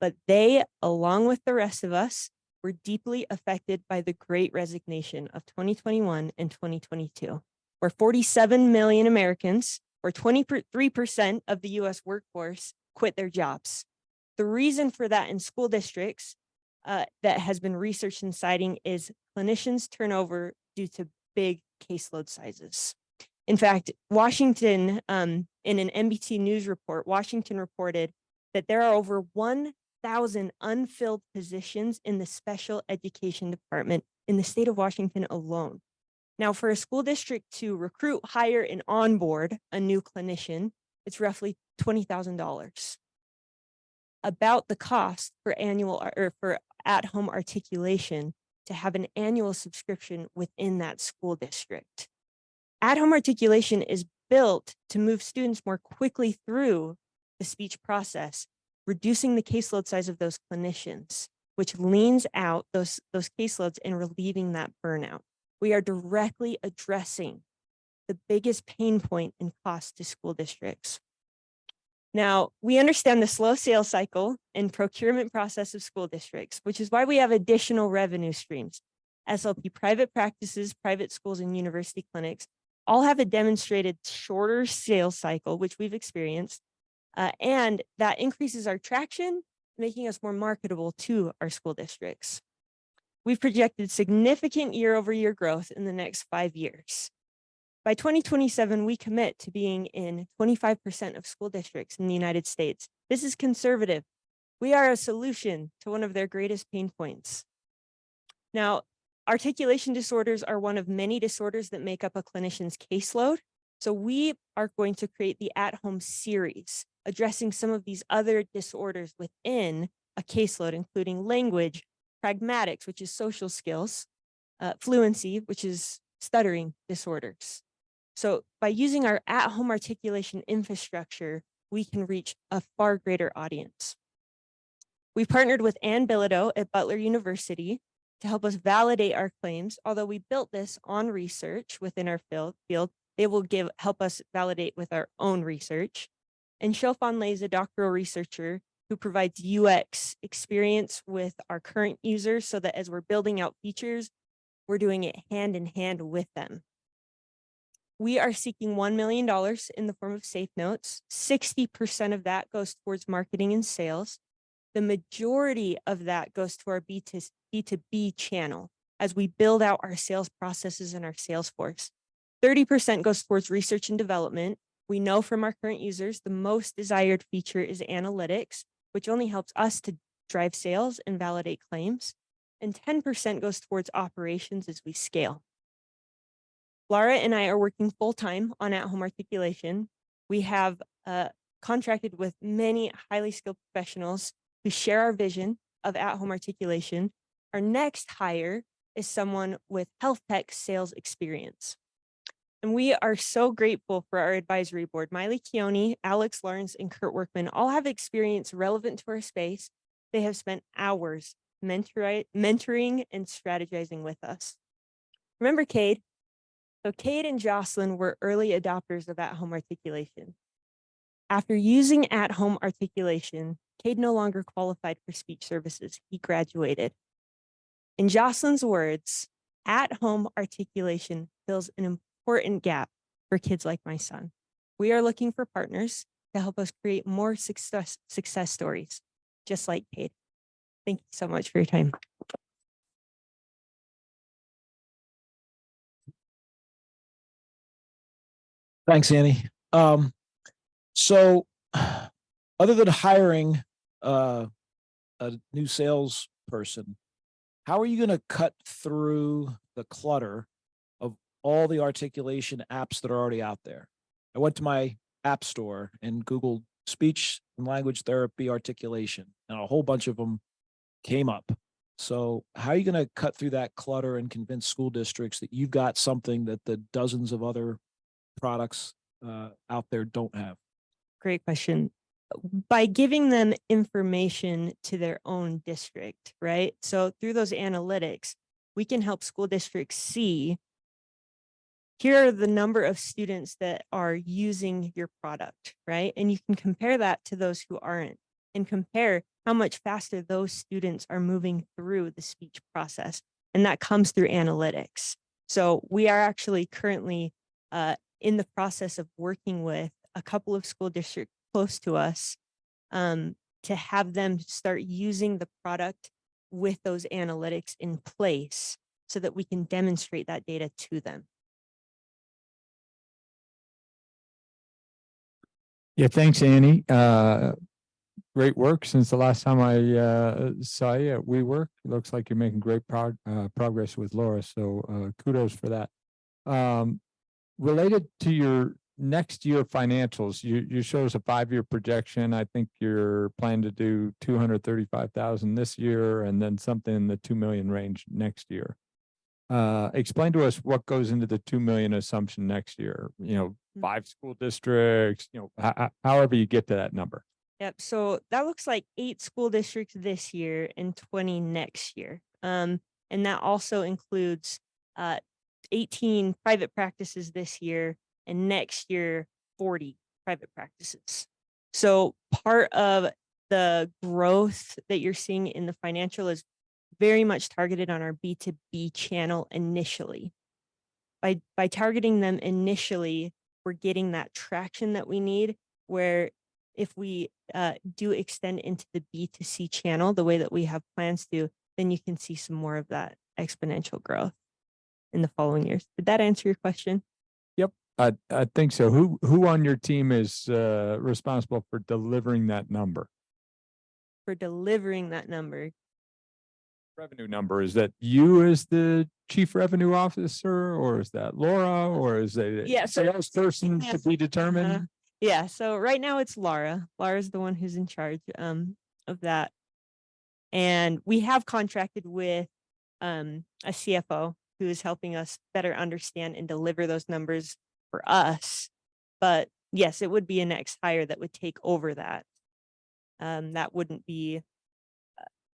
but they, along with the rest of us, were deeply affected by the Great Resignation of 2021 and 2022, where 47 million Americans, or 23% of the US workforce, quit their jobs. The reason for that in school districts that has been researched and citing is clinicians turnover due to big caseload sizes. In fact, Washington, in an NBC News report, Washington reported that there are over 1,000 unfilled positions in the special education department in the state of Washington alone. Now, for a school district to recruit, hire, and onboard a new clinician, it's roughly $20,000. About the cost for annual or for at-home articulation to have an annual subscription within that school district. At-home articulation is built to move students more quickly through the speech process, reducing the caseload size of those clinicians, which leans out those caseloads and relieving that burnout. We are directly addressing the biggest pain point in cost to school districts. Now, we understand the slow sales cycle and procurement process of school districts, which is why we have additional revenue streams. SLP private practices, private schools, and university clinics all have a demonstrated shorter sales cycle, which we've experienced, and that increases our traction, making us more marketable to our school districts. We've projected significant year-over-year growth in the next 5 years. By 2027, we commit to being in 25% of school districts in the United States. This is conservative. We are a solution to one of their greatest pain points. Now, articulation disorders are one of many disorders that make up a clinician's caseload. So we are going to create the at-home series, addressing some of these other disorders within a caseload, including language, pragmatics, which is social skills, fluency, which is stuttering disorders. So by using our at-home articulation infrastructure, we can reach a far greater audience. We've partnered with Ann Bilodeau at Butler University to help us validate our claims. Although we built this on research within our field, they will help us validate with our own research. And Shofan Lay is a doctoral researcher who provides UX experience with our current users so that as we're building out features, we're doing it hand in hand with them. We are seeking $1 million in the form of safe notes. 60% of that goes towards marketing and sales. The majority of that goes to our B2B channel as we build out our sales processes and our sales force. 30% goes towards research and development. We know from our current users, the most desired feature is analytics, which only helps us to drive sales and validate claims. And 10% goes towards operations as we scale. Laura and I are working full-time on at-home articulation. We have contracted with many highly skilled professionals who share our vision of at-home articulation. Our next hire is someone with health tech sales experience. And we are so grateful for our advisory board. Miley Keone, Alex Lawrence, and Kurt Workman all have experience relevant to our space. They have spent hours mentoring and strategizing with us. Remember Cade? So Cade and Jocelyn were early adopters of at-home articulation. After using at-home articulation, Cade no longer qualified for speech services. He graduated. In Jocelyn's words, at-home articulation fills an important gap for kids like my son. We are looking for partners to help us create more success stories, just like Cade. Thank you so much for your time. Thanks, Annie. So other than hiring a new salesperson, how are you going to cut through the clutter of all the articulation apps that are already out there? I went to my app store and Googled speech and language therapy articulation, and a whole bunch of them came up. So how are you going to cut through that clutter and convince school districts that you've got something that the dozens of other products out there don't have? Great question. By giving them information to their own district, right? So through those analytics, we can help school districts see, here are the number of students that are using your product, right? And you can compare that to those who aren't, and compare how much faster those students are moving through the speech process. And that comes through analytics. So we are actually currently in the process of working with a couple of school districts close to us to have them start using the product with those analytics in place so that we can demonstrate that data to them. Yeah, thanks, Annie. Great work since the last time I saw you at WeWork. It looks like you're making great progress with Laura, so kudos for that. Related to your next year financials, you show us a 5-year projection. I think you're planning to do 235,000 this year and then something in the 2 million range next year. Explain to us what goes into the 2 million assumption next year. 5 school districts, however you get to that number. Yep. So that looks like 8 school districts this year and 20 next year. And that also includes 18 private practices this year, and next year 40 private practices. So part of the growth that you're seeing in the financial is very much targeted on our B2B channel initially. By targeting them initially, we're getting that traction that we need, where if we do extend into the B2C channel the way that we have plans to, then you can see some more of that exponential growth in the following years. Did that answer your question? Yep, I think so. Who on your team is responsible for delivering that number? For delivering that number. Revenue number, is that you as the chief revenue officer, or is that Laura, or is it a salesperson to be determined? Yeah, so right now it's Laura. Laura's the one who's in charge of that. And we have contracted with a CFO who is helping us better understand and deliver those numbers for us. But yes, it would be a next hire that would take over that. That wouldn't be,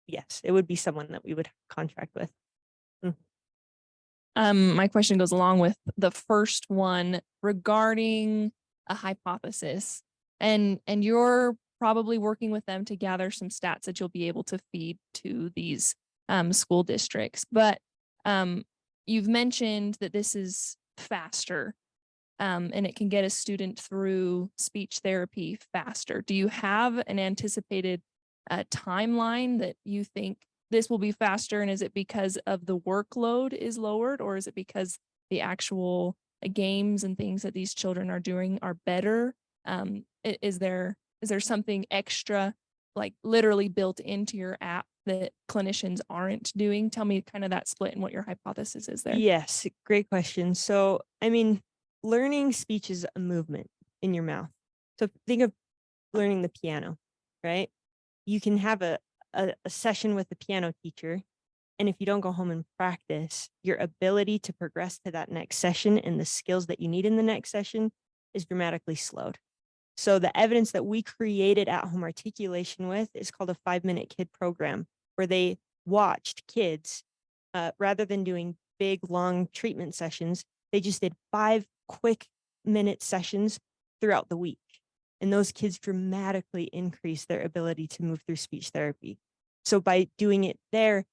yes, it would be someone that we would contract with. My question goes along with the first one regarding a hypothesis, and you're probably working with them to gather some stats that you'll be able to feed to these school districts. But you've mentioned that this is faster and it can get a student through speech therapy faster. Do you have an anticipated timeline that you think this will be faster? And is it because of the workload is lowered, or is it because the actual games and things that these children are doing are better? Is there something extra, like literally built into your app that clinicians aren't doing? Tell me kind of that split and what your hypothesis is there. Yes, great question. So, I mean, learning speech is a movement in your mouth. So think of learning the piano, right? You can have a session with the piano teacher, and if you don't go home and practice, your ability to progress to that next session and the skills that you need in the next session is dramatically slowed. So the evidence that we created at home articulation with is called a 5-minute kid program, where they watched kids rather than doing big, long treatment sessions. They just did 5 quick minute sessions throughout the week. And those kids dramatically increased their ability to move through speech therapy. So by doing it there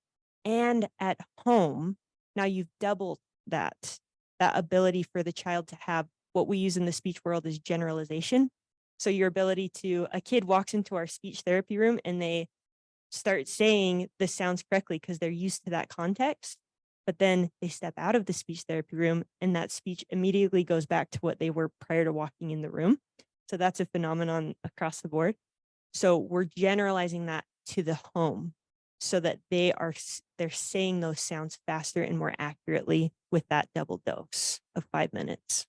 and at home, now you've doubled that ability for the child to have what we use in the speech world is generalization. So your ability to, a kid walks into our speech therapy room and they start saying the sounds correctly because they're used to that context. But then they step out of the speech therapy room and that speech immediately goes back to what they were prior to walking in the room. So that's a phenomenon across the board. So we're generalizing that to the home so that they're saying those sounds faster and more accurately with that double dose of 5 minutes.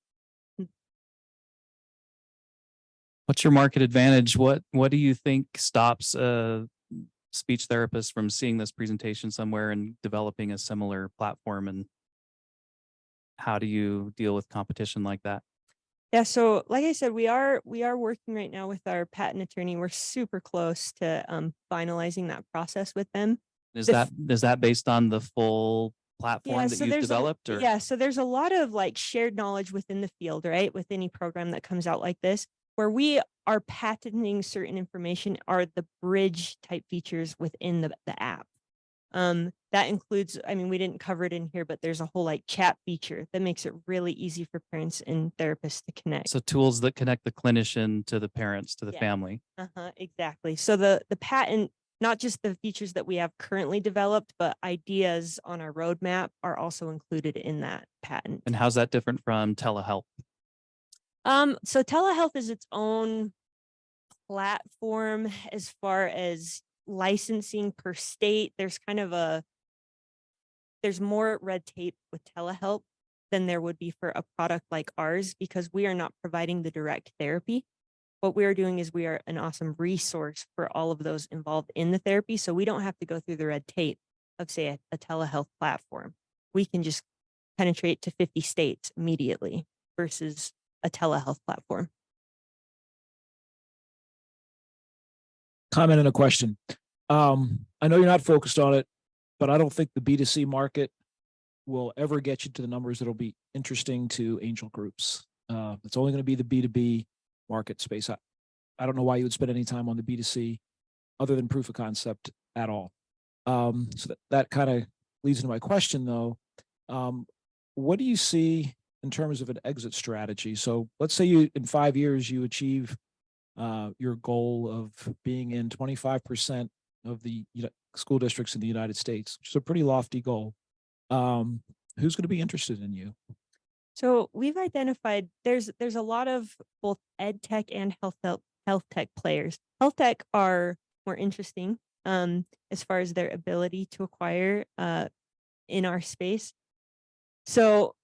What's your market advantage? What do you think stops a speech therapist from seeing this presentation somewhere and developing a similar platform? And how do you deal with competition like that? Yeah, so like I said, we are working right now with our patent attorney. We're super close to finalizing that process with them. Is The that based on the full platform that you've developed? Or? Yeah, so there's a lot of like shared knowledge within the field, right? With any program that comes out like this, where we are patenting certain information are the bridge type features within the app. That includes, I mean, we didn't cover it in here, but there's a whole like chat feature that makes it really easy for parents and therapists to connect. So tools that connect the clinician to the parents, to the family. Exactly. So the patent, not just the features that we have currently developed, but ideas on our roadmap are also included in that patent. And how's that different from telehealth? So telehealth is its own platform as far as licensing per state. There's more red tape with telehealth than there would be for a product like ours because we are not providing the direct therapy. What we are doing is we are an awesome resource for all of those involved in the therapy. So we don't have to go through the red tape of, say, a telehealth platform. We can just penetrate to 50 states immediately versus a telehealth platform. Comment and a question. I know you're not focused on it, but I don't think the B2C market will ever get you to the numbers that'll be interesting to angel groups. It's only going to be the B2B market space. I don't know why you would spend any time on the B2C other than proof of concept at all. So that kind of leads into my question though. What do you see in terms of an exit strategy? So let's say you, in 5 years, you achieve your goal of being in 25% of the school districts in the United States, which is a pretty lofty goal. Who's going to be interested in you? So we've identified there's a lot of both ed tech and health tech players. Health tech are more interesting as far as their ability to acquire in our space. So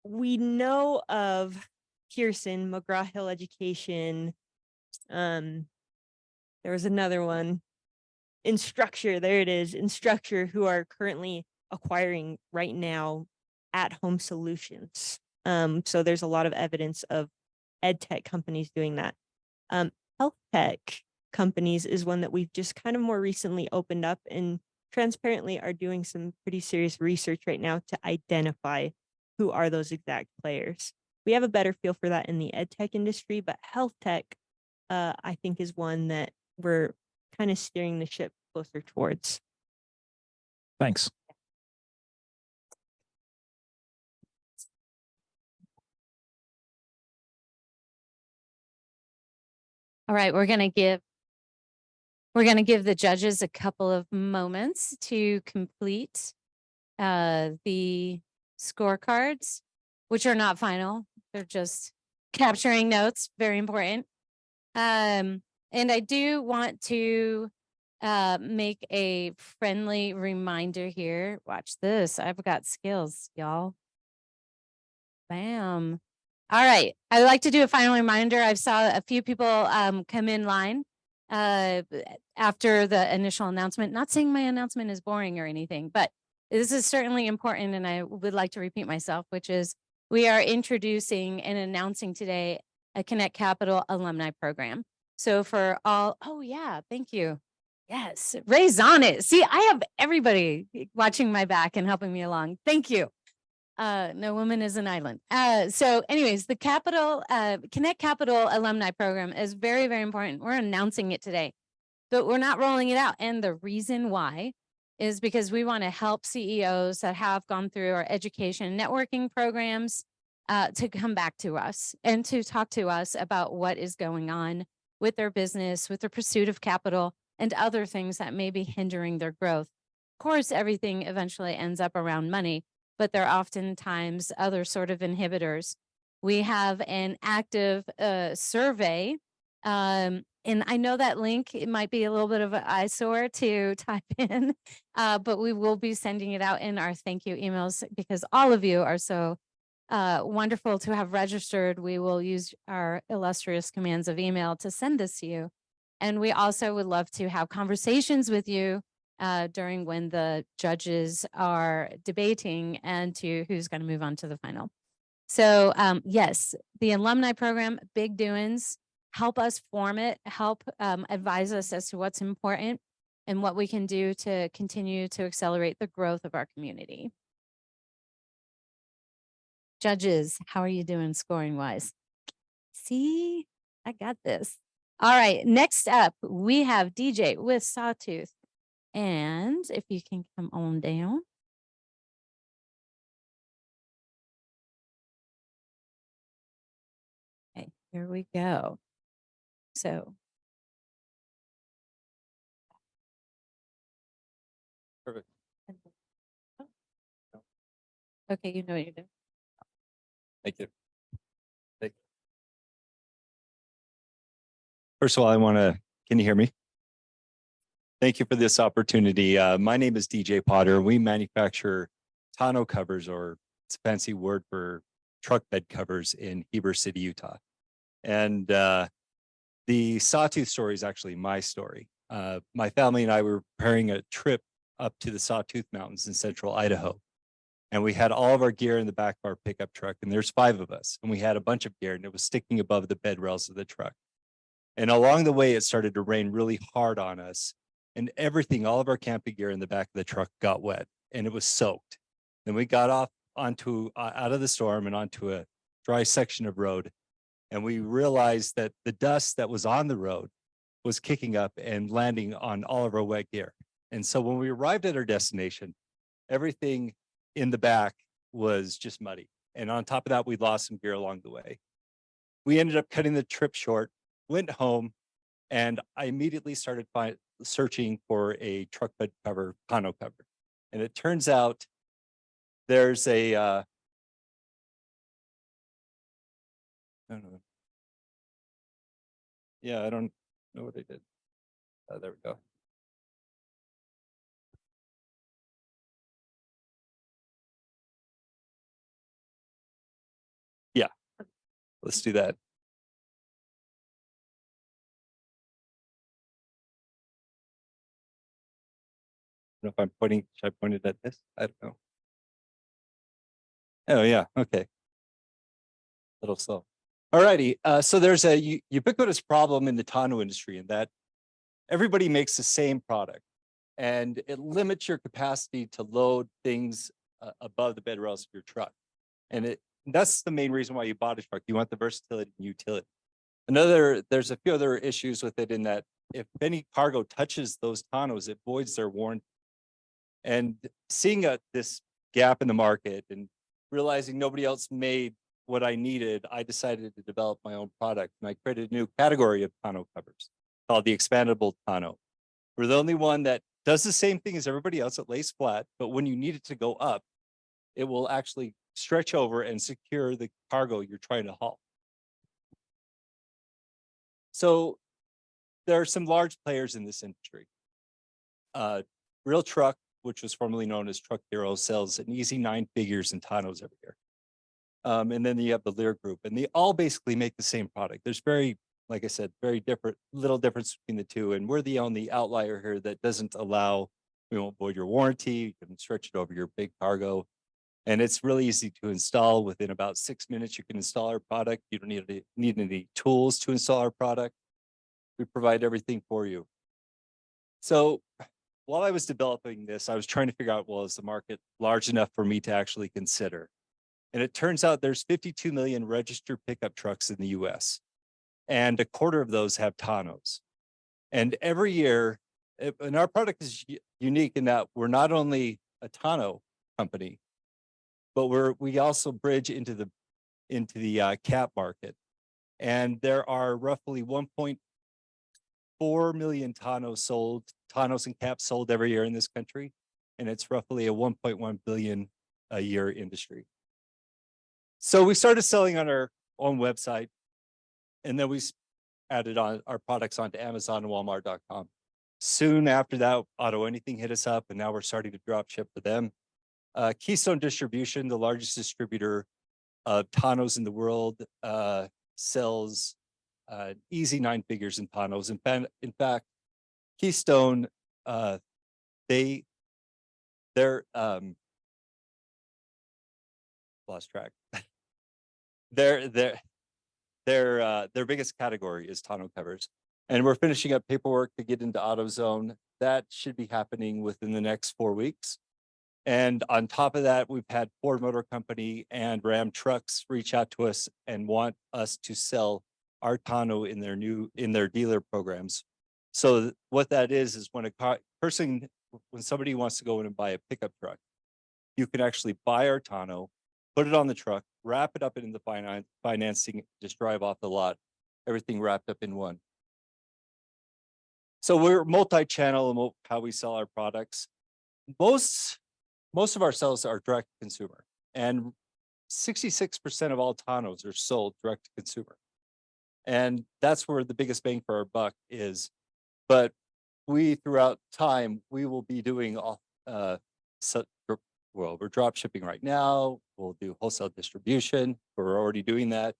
we know of Pearson, McGraw-Hill Education. There was another one, Instructure. There it is, Instructure, who are currently acquiring right now at-home solutions. So there's a lot of evidence of ed tech companies doing that. Health tech companies is one that we've just kind of more recently opened up and transparently are doing some pretty serious research right now to identify who are those exact players. We have a better feel for that in the ed tech industry, but health tech, I think, is one that we're kind of steering the ship closer towards. Thanks. All right, we're going to give the judges a couple of moments to complete the scorecards, which are not final. They're just capturing notes, very important. And I do want to make a friendly reminder here. Watch this. I've got skills, y'all. Bam. All right. I'd like to do a final reminder. I've saw a few people come in line after the initial announcement. Not saying my announcement is boring or anything, but this is certainly important, and I would like to repeat myself, which is we are introducing and announcing today a Kinect Capital alumni program. So for all, oh yeah, thank you. Yes, Ray's on it. See, I have everybody watching my back and helping me along. Thank you. No woman is an island. So anyways, the Kinect Capital alumni program is very, very important. We're announcing it today, but we're not rolling it out. And the reason why is because we want to help CEOs that have gone through our education networking programs to come back to us and to talk to us about what is going on with their business, with their pursuit of capital, and other things that may be hindering their growth. Of course, everything eventually ends up around money, but there are oftentimes other sort of inhibitors. We have an active survey. And I know that link, it might be a little bit of an eyesore to type in, but we will be sending it out in our thank you emails because all of you are so wonderful to have registered. We will use our illustrious commands of email to send this to you. And we also would love to have conversations with you during when the judges are debating and to who's going to move on to the final. So yes, the alumni program, big doings, help us form it, help advise us as to what's important and what we can do to continue to accelerate the growth of our community. Judges, how are you doing scoring wise? See, I got this. All right, next up, we have DJ with Sawtooth. And if you can come on down. Okay, here we go. So. Perfect. Okay, you know what you're doing. Thank you. First of all, can you hear me? Thank you for this opportunity. My name is DJ Potter. We manufacture tonneau covers, or it's a fancy word for truck bed covers in Heber City, Utah. And the Sawtooth story is actually my story. My family and I were preparing a trip up to the Sawtooth Mountains in central Idaho. And we had all of our gear in the back of our pickup truck, and there's 5 of us. And we had a bunch of gear, and it was sticking above the bed rails of the truck. And along the way, it started to rain really hard on us. And everything, all of our camping gear in the back of the truck got wet, and it was soaked. Then we got off onto out of the storm and onto a dry section of road. And we realized that the dust that was on the road was kicking up and landing on all of our wet gear. And so when we arrived at our destination, everything in the back was just muddy. And on top of that, we lost some gear along the way. We ended up cutting the trip short, went home, and I immediately started searching for a truck bed cover, tonneau cover. And it turns out there's a, I don't know. Yeah, I don't know what I did. There we go. Yeah, let's do that. I don't know if I'm pointing, should I point it at this? I don't know. Oh yeah, okay. A little slow. All righty, so there's a ubiquitous problem in the tonneau industry in that everybody makes the same product, and it limits your capacity to load things above the bed rails of your truck. And that's the main reason why you bought a truck. You want the versatility and utility. There's a few other issues with it in that if any cargo touches those tonneaus, it voids their warranty. And seeing this gap in the market and realizing nobody else made what I needed, I decided to develop my own product. And I created a new category of tonneau covers called the expandable tonneau. We're the only one that does the same thing as everybody else. It lays flat, but when you need it to go up, it will actually stretch over and secure the cargo you're trying to haul. So there are some large players in this industry. Real Truck, which was formerly known as Truck Hero, sells an easy 9 figures in tonneaus every year. And then you have the Lear Group, and they all basically make the same product. There's like I said, little difference between the two. And we're the only outlier here that doesn't allow, we won't void your warranty. You can stretch it over your big cargo. And it's really easy to install. Within about 6 minutes, you can install our product. You don't need any tools to install our product. We provide everything for you. So while I was developing this, I was trying to figure out, well, is the market large enough for me to actually consider? And it turns out there's 52 million registered pickup trucks in the US, and a quarter of those have tonneaus. And every year, and our product is unique in that we're not only a tonneau company, but we also bridge into the cap market. And there are roughly 1.4 million tonneaus and caps sold every year in this country. And it's roughly a 1.1 billion a year industry. So we started selling on our own website, and then we added on our products onto Amazon and Walmart.com. Soon after that, Auto Anything hit us up, and now we're starting to drop ship for them. Keystone Distribution, the largest distributor of tonneaus in the world, sells easy 9 figures in tonneaus. In fact, Keystone, they're lost track. Their biggest category is tonneau covers, and we're finishing up paperwork to get into AutoZone. That should be happening within the next 4 weeks. And on top of that, we've had Ford Motor Company and Ram Trucks reach out to us and want us to sell our tonneau in their dealer programs. So what that is when when somebody wants to go in and buy a pickup truck, you can actually buy our tonneau, put it on the truck, wrap it up in the financing, just drive off the lot, everything wrapped up in one. So we're multi-channel in how we sell our products. Most of our sales are direct to consumer, and 66% of all tonneaus are sold direct to consumer. And that's where the biggest bang for our buck is. But throughout time, we will be doing we're drop shipping right now. We'll do wholesale distribution. We're already doing that.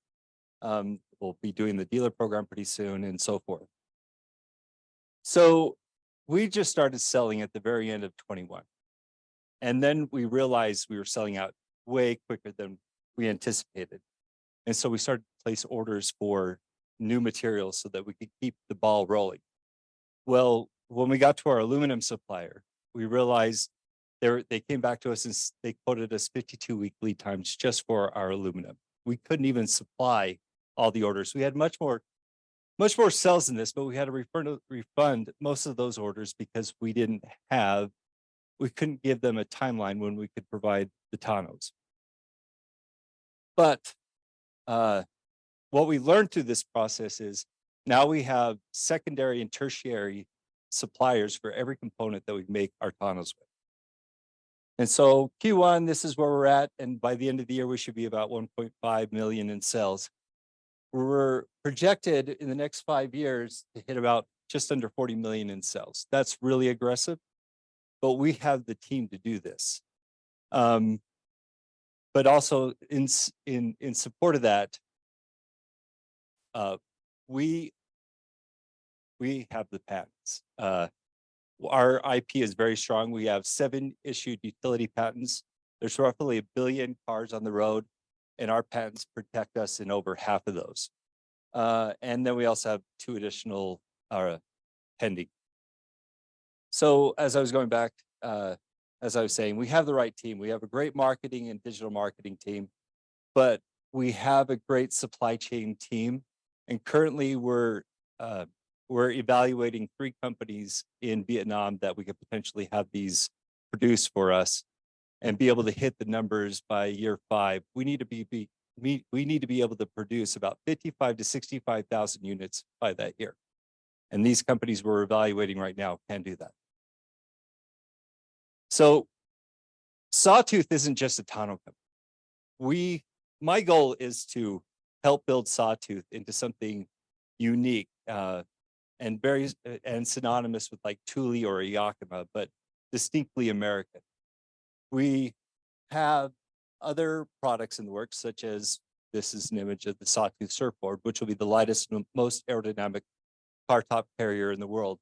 We'll be doing the dealer program pretty soon, and so forth. So we just started selling at the very end of 21. And then we realized we were selling out way quicker than we anticipated. And so we started to place orders for new materials so that we could keep the ball rolling. Well, when we got to our aluminum supplier, we realized they came back to us and they quoted us 52-week lead times just for our aluminum. We couldn't even supply all the orders. We had much more sales in this, but we had to refund most of those orders because we couldn't give them a timeline when we could provide the tonneaus. But what we learned through this process is now we have secondary and tertiary suppliers for every component that we make our tonneaus with. And so Q1, this is where we're at. And by the end of the year, we should be about 1.5 million in sales. We're projected in the next 5 years to hit about just under 40 million in sales. That's really aggressive, but we have the team to do this. But also in support of that, we have the patents. Our IP is very strong. We have 7 issued utility patents. There's roughly 1 billion cars on the road, and our patents protect us in over half of those. And then we also have 2 additional pending. So as I was going back, as I was saying, we have the right team. We have a great marketing and digital marketing team, but we have a great supply chain team. And currently we're evaluating 3 companies in Vietnam that we could potentially have these produced for us and be able to hit the numbers by year 5. We need to be able to produce about 55 to 65,000 units by that year. And these companies we're evaluating right now can do that. So Sawtooth isn't just a tonneau company. My goal is to help build Sawtooth into something unique and and synonymous with like Thule or Yakima, but distinctly American. We have other products in the works, such as this is an image of the Sawtooth surfboard, which will be the lightest and most aerodynamic car top carrier in the world.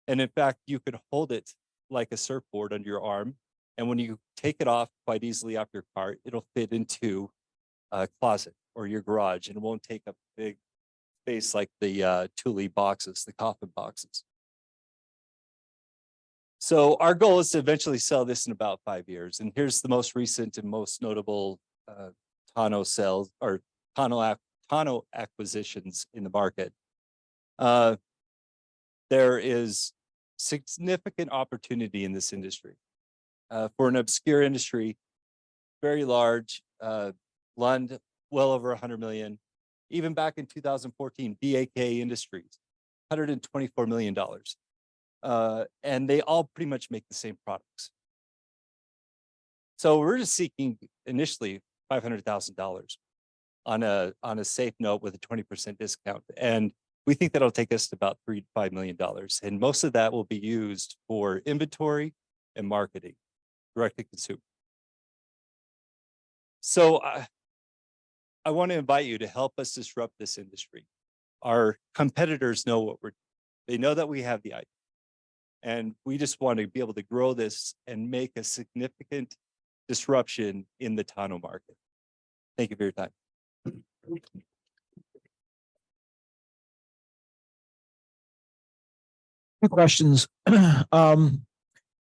And in fact, you could hold it like a surfboard under your arm. And when you take it off quite easily off your car, it'll fit into a closet or your garage, and it won't take up big space like the Thule boxes, the coffin boxes. So our goal is to eventually sell this in about 5 years. And here's the most recent and most notable tonneau sales or tonneau acquisitions in the market. There is significant opportunity in this industry. For an obscure industry, very large, Lund, well over 100 million. Even back in 2014, BAK Industries, $124 million. And they all pretty much make the same products. So we're just seeking initially $500,000 on a safe note with a 20% discount. And we think that'll take us to about $3 to $5 million. And most of that will be used for inventory and marketing, direct to consumer. So I want to invite you to help us disrupt this industry. Our competitors know they know that we have the idea. And we just want to be able to grow this and make a significant disruption in the tonneau market. Thank you for your time. Two questions.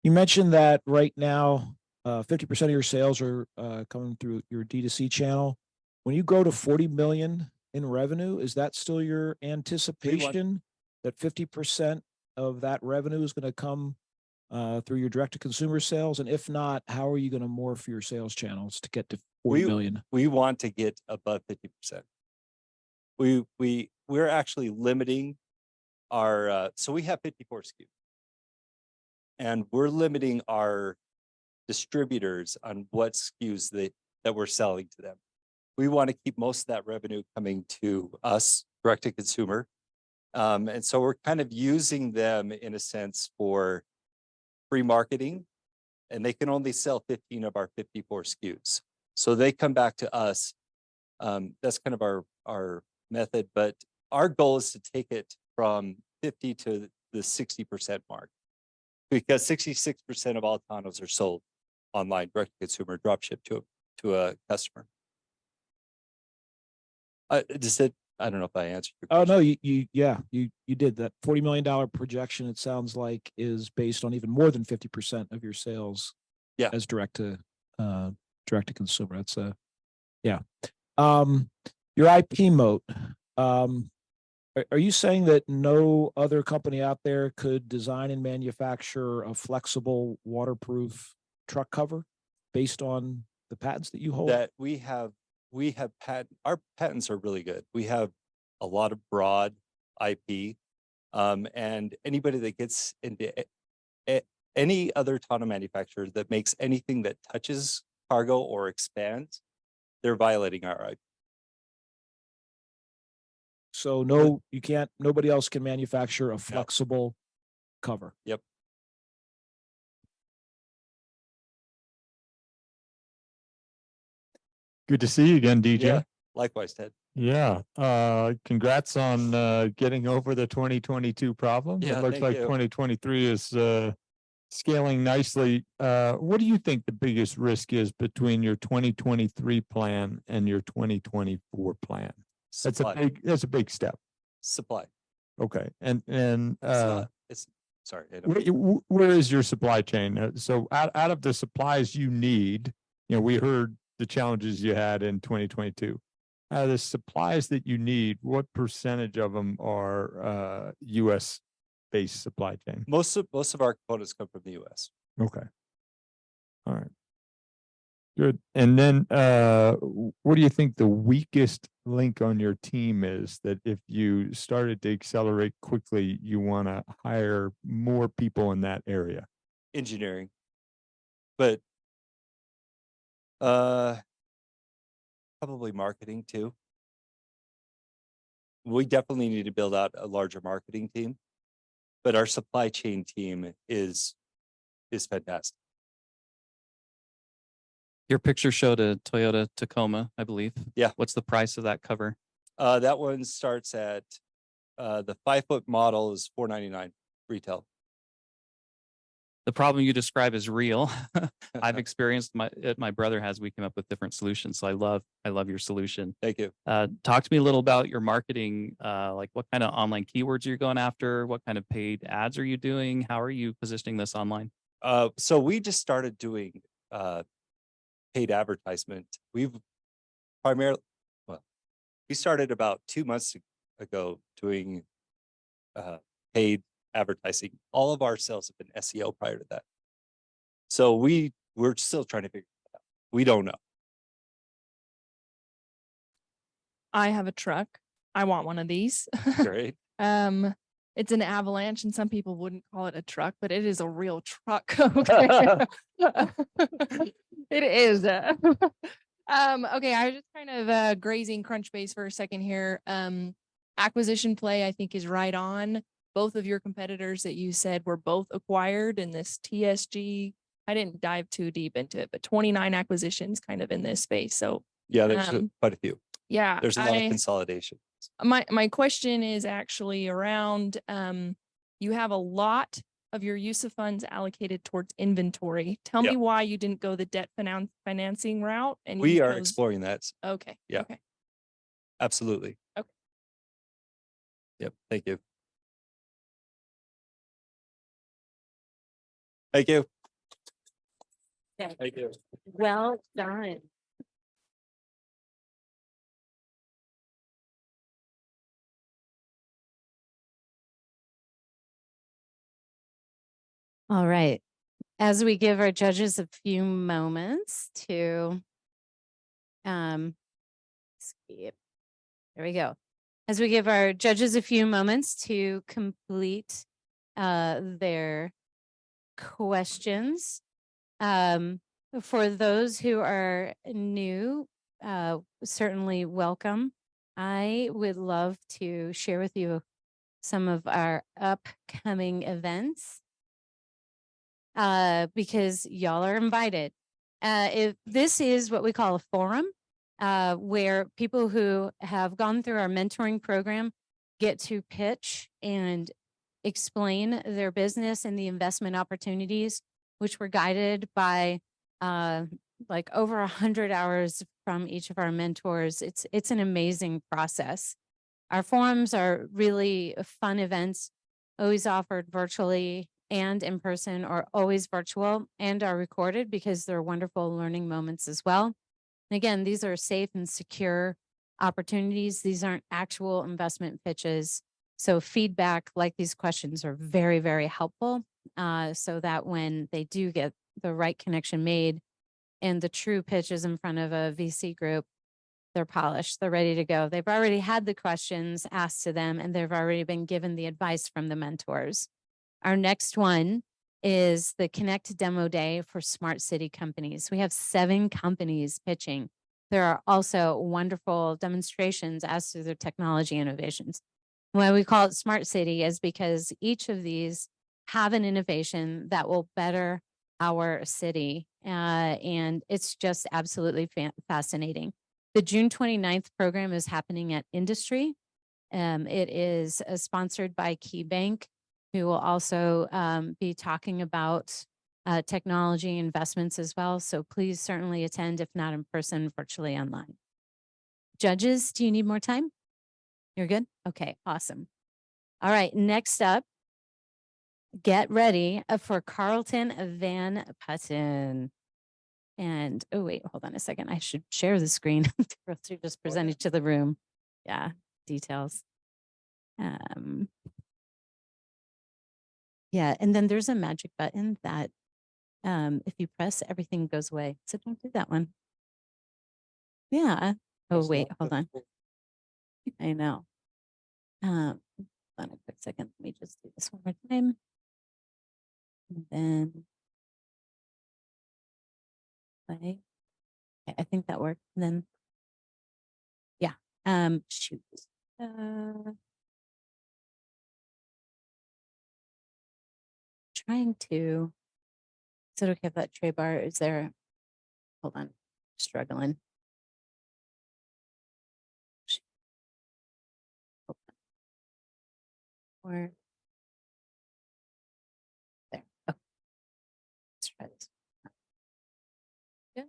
You mentioned that right now, 50% of your sales are coming through your D2C channel. When you go to 40 million in revenue, is that still your anticipation that 50% of that revenue is going to come through your direct to consumer sales? And if not, how are you going to morph your sales channels to get to 40 million? We want to get above 50%. We're actually limiting our, so we have 54 SKUs. And we're limiting our distributors on what SKUs that we're selling to them. We want to keep most of that revenue coming to us, direct to consumer. And so we're kind of using them in a sense for free marketing, and they can only sell 15 of our 54 SKUs. So they come back to us. That's kind of our method, but our goal is to take it from 50 to the 60% mark, because 66% of all tonneaus are sold online, direct to consumer, drop ship to a customer. I don't know if I answered your question. Oh no, you did that. $40 million projection, it sounds like, is based on even more than 50% of your sales. Yeah. As direct to consumer. That's yeah. Your IP moat. Are you saying that no other company out there could design and manufacture a flexible, waterproof truck cover based on the patents that you hold? That we have our patents are really good. We have a lot of broad IP, and anybody that gets into any other tonneau manufacturer that makes anything that touches cargo or expands, they're violating our IP. So nobody else can manufacture a flexible cover. Yep. Good to see you again, DJ. Yeah, likewise, Ted. Yeah. Congrats on getting over the 2022 problem. Yeah, it looks thank like you. 2023 is scaling nicely. What do you think the biggest risk is between your 2023 plan and your 2024 plan? Supply. That's a big step. Supply. Okay. And It's sorry. I don't- where is your supply chain? So out of the supplies you need, we heard the challenges you had in 2022. Out of the supplies that you need, what percentage of them are U.S. based supply chain? Most of our components come from the U.S. Okay. All right. Good. And then what do you think the weakest link on your team is, that if you started to accelerate quickly, you want to hire more people in that area? Engineering, but probably marketing too. We definitely need to build out a larger marketing team. but our supply chain team is fantastic. Your picture showed a Toyota Tacoma, I believe. Yeah. What's the price of that cover? That one starts at the 5-foot model is $499 retail. The problem you describe is real. I've experienced my brother has. We came up with different solutions. So I love your solution. Thank you. Talk to me a little about your marketing. Like what kind of online keywords you're going after? What kind of paid ads are you doing? How are you positioning this online? So we just started doing paid advertisement. We've primarily, well, we started about 2 months ago doing paid advertising. All of our sales have been SEO prior to that. So we're still trying to figure it out. We don't know. I have a truck. I want one of these. Great. It's an Avalanche, and some people wouldn't call it a truck, but it is a real truck. Okay. It is. Okay, I was just kind of grazing Crunchbase for a second here. Acquisition play, I think, is right on. Both of your competitors that you said were both acquired in this TSG. I didn't dive too deep into it, but 29 acquisitions kind of in this space. So Yeah, there's quite a few. yeah, There's a lot of consolidation. my question is actually around you have a lot of your use of funds allocated towards inventory. Tell me why you didn't go the debt financing route. And We you are chose- exploring that. Okay. Yeah. Okay. Absolutely. Okay. Yep. Thank you. Thank you. Okay. Thank you. Well done. All right. As we give our judges a few moments to skip. There we go. As we give our judges a few moments to complete their questions. For those who are new, certainly welcome. I would love to share with you some of our upcoming events because y'all are invited. If this is what we call a forum, where people who have gone through our mentoring program get to pitch and explain their business and the investment opportunities, which were guided by like over 100 hours from each of our mentors. It's an amazing process. Our forums are really fun events, always offered virtually and in person, or always virtual, and are recorded because they're wonderful learning moments as well. And again, these are safe and secure opportunities. These aren't actual investment pitches. So feedback like these questions are very, very helpful so that when they do get the right connection made and the true pitch is in front of a VC group, they're polished, they're ready to go. They've already had the questions asked to them and they've already been given the advice from the mentors. Our next one is the Kinect Demo Day for smart city companies. We have 7 companies pitching. There are also wonderful demonstrations as to their technology innovations. Why we call it Smart City is because each of these have an innovation that will better our city. And it's just absolutely fascinating. The June 29th program is happening at Industry. It is sponsored by KeyBank, who will also be talking about technology investments as well. So please certainly attend, if not in person, virtually online. Judges, do you need more time? You're good? Okay, awesome. All right, next up, get ready for Carlton Van Putten. And, oh wait, hold on a second. I should share the screen to just present it to the room. Yeah, details. Yeah, and then there's a magic button that if you press, everything goes away. So don't do that one. Yeah. Oh, wait, hold on. I know. Hold on a quick second. Let me just do this one more time. And then play. Okay, I think that worked. And then, yeah. Shoot. trying to, is it okay if that tray bar is there? Hold on, struggling. Hold on. Or there. Okay. Let's try this. Yeah.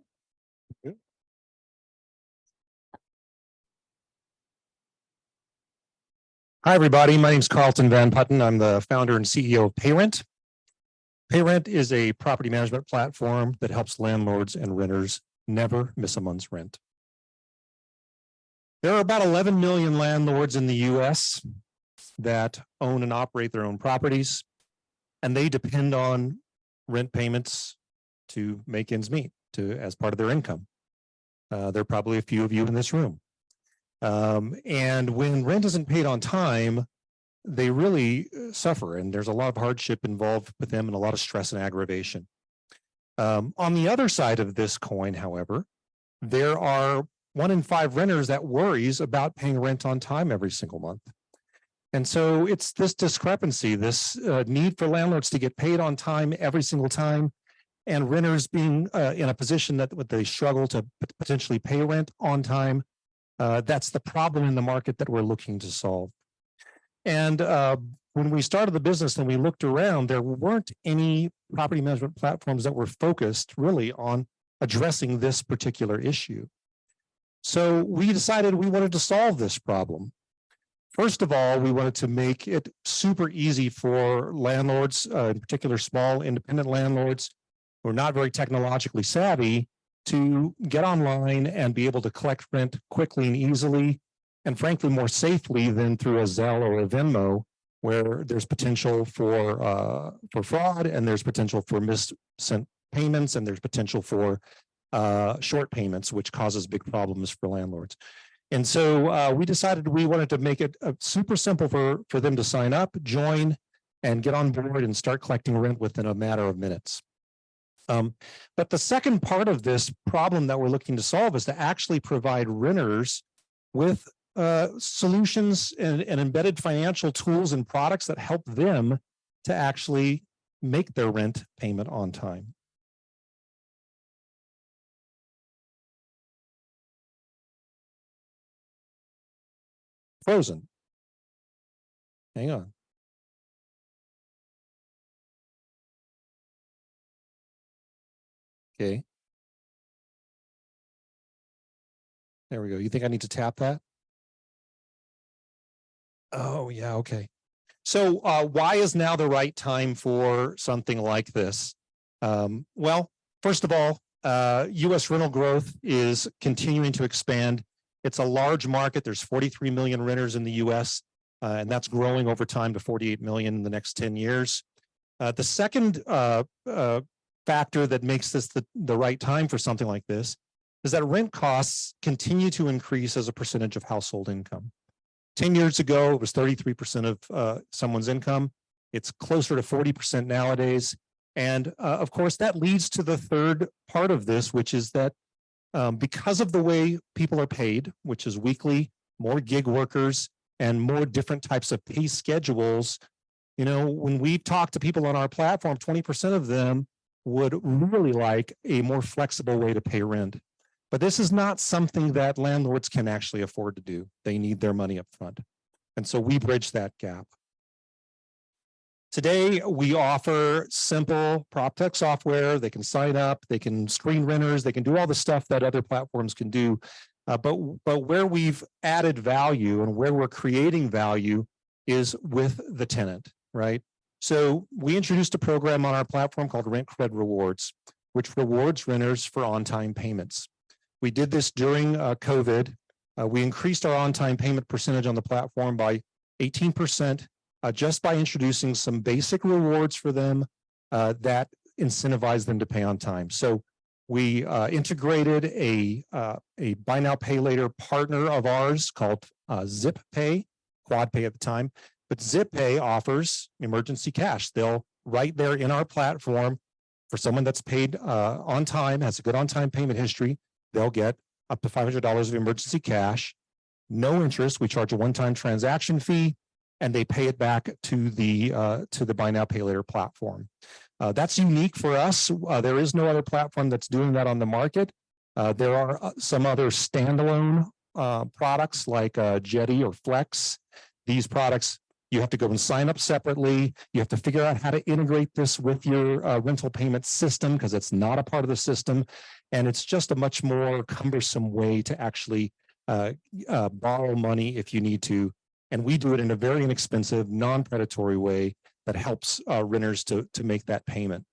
Hi, everybody. My name is Carlton Van Putten. I'm the founder and CEO of PayRent. PayRent is a property management platform that helps landlords and renters never miss a month's rent. There are about 11 million landlords in the US that own and operate their own properties, and they depend on rent payments to make ends meet as part of their income. There are probably a few of you in this room. And when rent isn't paid on time, they really suffer, and there's a lot of hardship involved with them and a lot of stress and aggravation. On the other side of this coin, however, there are 1 in 5 renters that worries about paying rent on time every single month. And so it's this discrepancy, this need for landlords to get paid on time every single time, and renters being in a position that they struggle to potentially pay rent on time. That's the problem in the market that we're looking to solve. And when we started the business and we looked around, there weren't any property management platforms that were focused really on addressing this particular issue. So we decided we wanted to solve this problem. First of all, we wanted to make it super easy for landlords, in particular small independent landlords who are not very technologically savvy, to get online and be able to collect rent quickly and easily, and frankly, more safely than through a Zelle or a Venmo, where there's potential for fraud, and there's potential for missent payments, and there's potential for short payments, which causes big problems for landlords. And so we decided we wanted to make it super simple for them to sign up, join, and get on board and start collecting rent within a matter of minutes. But the second part of this problem that we're looking to solve is to actually provide renters with solutions and embedded financial tools and products that help them to actually make their rent payment on time. Frozen. Hang on. Okay. There we go. You think I need to tap that? Oh, yeah. Okay. So why is now the right time for something like this? Well, first of all, US rental growth is continuing to expand. It's a large market. There's 43 million renters in the US, and that's growing over time to 48 million in the next 10 years. The second factor that makes this the right time for something like this is that rent costs continue to increase as a percentage of household income. 10 years ago, it was 33% of someone's income. It's closer to 40% nowadays. And of course, that leads to the third part of this, which is that because of the way people are paid, which is weekly, more gig workers, and more different types of pay schedules, you know, when we talk to people on our platform, 20% of them would really like a more flexible way to pay rent. But this is not something that landlords can actually afford to do. They need their money up front. And so we bridge that gap. Today, we offer simple PropTech software. They can sign up, they can screen renters, they can do all the stuff that other platforms can do. But where we've added value and where we're creating value is with the tenant, right? So we introduced a program on our platform called Rent Cred Rewards, which rewards renters for on-time payments. We did this during COVID. We increased our on-time payment percentage on the platform by 18%, just by introducing some basic rewards for them that incentivize them to pay on time. So we integrated a buy now, pay later partner of ours called ZipPay, QuadPay at the time. But ZipPay offers emergency cash. They'll right there in our platform, for someone that's paid on time, has a good on-time payment history, they'll get up to $500 of emergency cash, no interest. We charge a one-time transaction fee, and they pay it back to the buy now, pay later platform. That's unique for us. There is no other platform that's doing that on the market. There are some other standalone products like Jetty or Flex. These products, you have to go and sign up separately. You have to figure out how to integrate this with your rental payment system because it's not a part of the system. And it's just a much more cumbersome way to actually borrow money if you need to. And we do it in a very inexpensive, non-predatory way that helps renters to make that payment.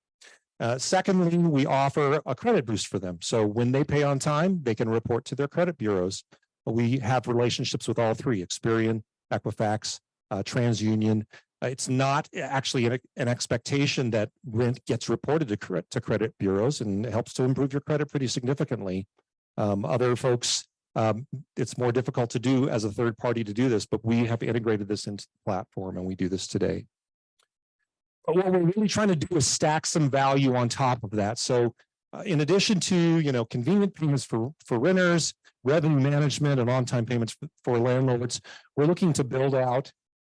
Secondly, we offer a credit boost for them. So when they pay on time, they can report to their credit bureaus. We have relationships with all three, Experian, Equifax, TransUnion. It's not actually an expectation that rent gets reported to credit bureaus, and it helps to improve your credit pretty significantly. Other folks, it's more difficult to do as a third party to do this, but we have integrated this into the platform and we do this today. But what we're really trying to do is stack some value on top of that. So in addition to, convenient payments for renters, revenue management and on-time payments for landlords, we're looking to build out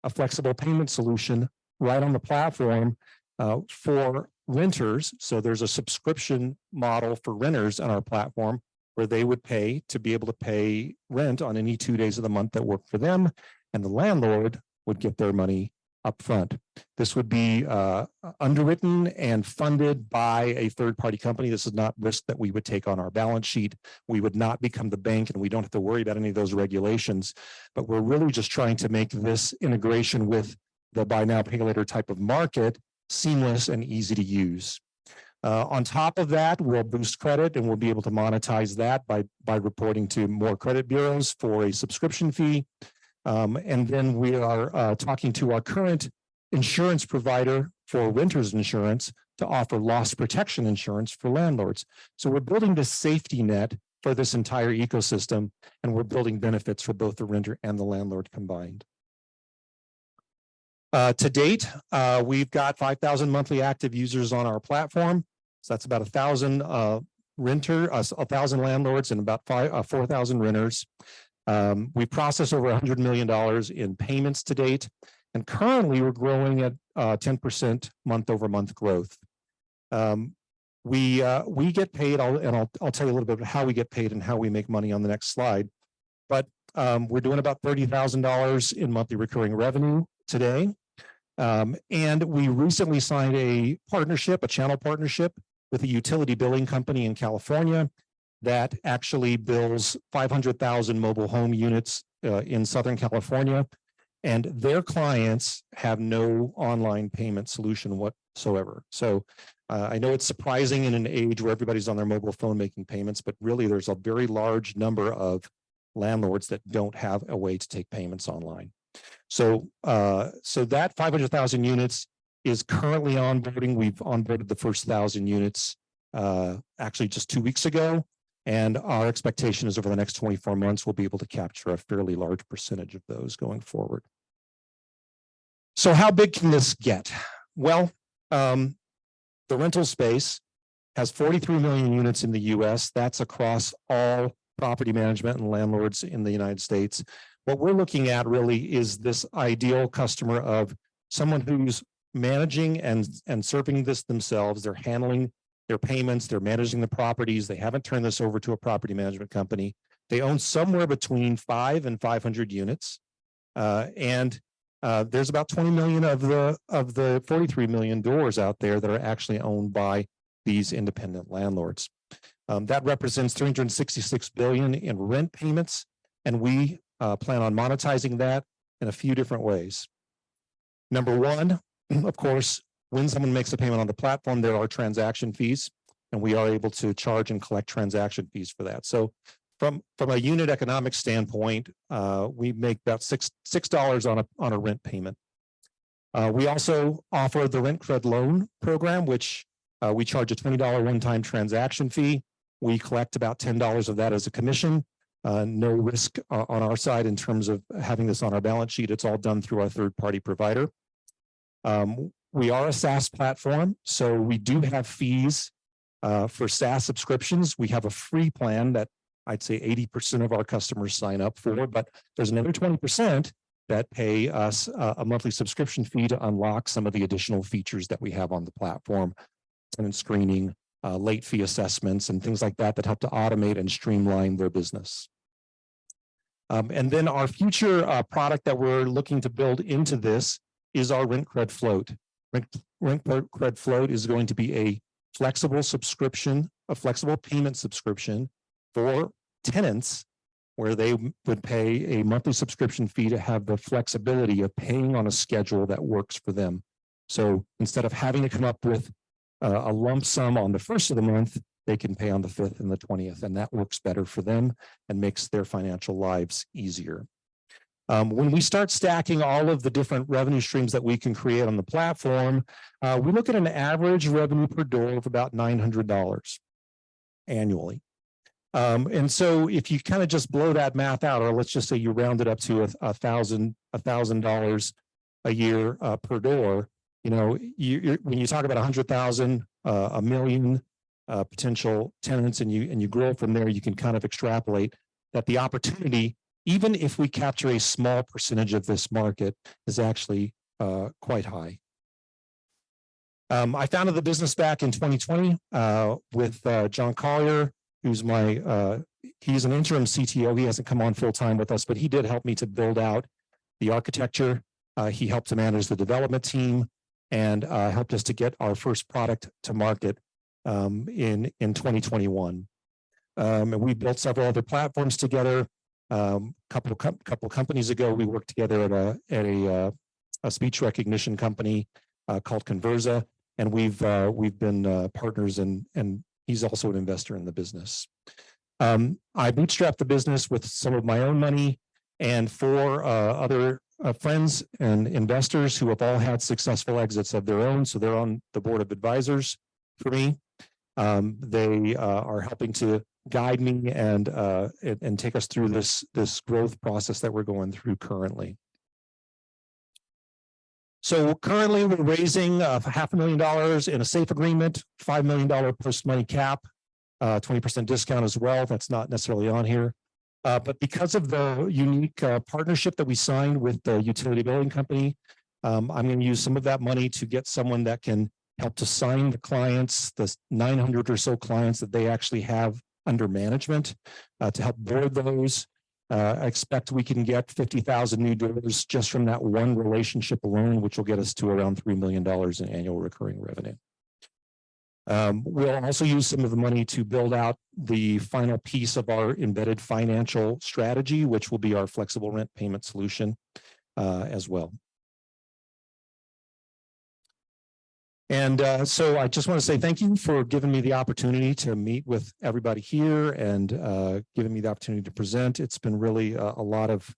a flexible payment solution right on the platform for renters. So there's a subscription model for renters on our platform where they would pay to be able to pay rent on any 2 days of the month that work for them, and the landlord would get their money upfront. This would be underwritten and funded by a third-party company. This is not risk that we would take on our balance sheet. We would not become the bank, and we don't have to worry about any of those regulations. But we're really just trying to make this integration with the buy now, pay later type of market seamless and easy to use. On top of that, we'll boost credit, and we'll be able to monetize that by reporting to more credit bureaus for a subscription fee. And then we are talking to our current insurance provider for renters insurance to offer loss protection insurance for landlords. So we're building this safety net for this entire ecosystem, and we're building benefits for both the renter and the landlord combined. To date, we've got 5,000 monthly active users on our platform. So that's about 1,000 1,000 landlords and about 4,000 renters. We processed over $100 million in payments to date, and currently we're growing at 10% month-over-month growth. We get paid, I'll tell you a little bit about how we get paid and how we make money on the next slide. But we're doing about $30,000 in monthly recurring revenue today. And we recently signed a channel partnership with a utility billing company in California that actually bills 500,000 mobile home units in Southern California. And their clients have no online payment solution whatsoever. So I know it's surprising in an age where everybody's on their mobile phone making payments, but really there's a very large number of landlords that don't have a way to take payments online. So that 500,000 units is currently onboarding. We've onboarded the first 1,000 units actually just 2 weeks ago. And our expectation is over the next 24 months, we'll be able to capture a fairly large percentage of those going forward. So how big can this get? Well, the rental space has 43 million units in the US. That's across all property management and landlords in the United States. What we're looking at really is this ideal customer of someone who's managing and serving this themselves. They're handling their payments, they're managing the properties. They haven't turned this over to a property management company. They own somewhere between 5 and 500 units. And there's about 20 million of the 43 million doors out there that are actually owned by these independent landlords. That represents 366 billion in rent payments, and we plan on monetizing that in a few different ways. Number one, of course, when someone makes a payment on the platform, there are transaction fees, and we are able to charge and collect transaction fees for that. So from a unit economic standpoint, we make about $6 on a rent payment. We also offer the Rent Cred Loan program, which we charge a $20 one-time transaction fee. We collect about $10 of that as a commission. No risk on our side in terms of having this on our balance sheet. It's all done through our third-party provider. We are a SaaS platform, so we do have fees for SaaS subscriptions. We have a free plan that I'd say 80% of our customers sign up for, but there's another 20% that pay us a monthly subscription fee to unlock some of the additional features that we have on the platform, tenant screening, late fee assessments, and things like that that help to automate and streamline their business. And then our future product that we're looking to build into this is our Rent Cred Float. Rent Cred Float is going to be a flexible subscription, a flexible payment subscription for tenants, where they would pay a monthly subscription fee to have the flexibility of paying on a schedule that works for them. So instead of having to come up with a lump sum on the first of the month, they can pay on the 5th and the 20th, and that works better for them and makes their financial lives easier. When we start stacking all of the different revenue streams that we can create on the platform, we look at an average revenue per door of about $900 annually. And so if you kind of just blow that math out, or let's just say you round it up to $1,000 a year per door, you know, when you talk about 100,000, a million potential tenants, and you grow from there, you can kind of extrapolate that the opportunity, even if we capture a small percentage of this market, is actually quite high. I founded the business back in 2020 with John Collier, who's he's an interim CTO. He hasn't come on full time with us, but he did help me to build out the architecture. He helped to manage the development team and helped us to get our first product to market in 2021. And we built several other platforms together. Couple companies ago, we worked together at a speech recognition company called Conversa, and we've been partners, and he's also an investor in the business. I bootstrapped the business with some of my own money and 4 other friends and investors who have all had successful exits of their own. So they're on the board of advisors for me. They are helping to guide me and take us through this growth process that we're going through currently. So currently we're raising $500,000 in a safe agreement, $5 million post-money cap, 20% discount as well. That's not necessarily on here. But because of the unique partnership that we signed with the utility billing company, I'm going to use some of that money to get someone that can help to sign the clients, the 900 or so clients that they actually have under management, to help board those. I expect we can get 50,000 new doors just from that one relationship alone, which will get us to around $3 million in annual recurring revenue. We'll also use some of the money to build out the final piece of our embedded financial strategy, which will be our flexible rent payment solution as well. And so I just want to say thank you for giving me the opportunity to meet with everybody here and giving me the opportunity to present. It's been really a lot of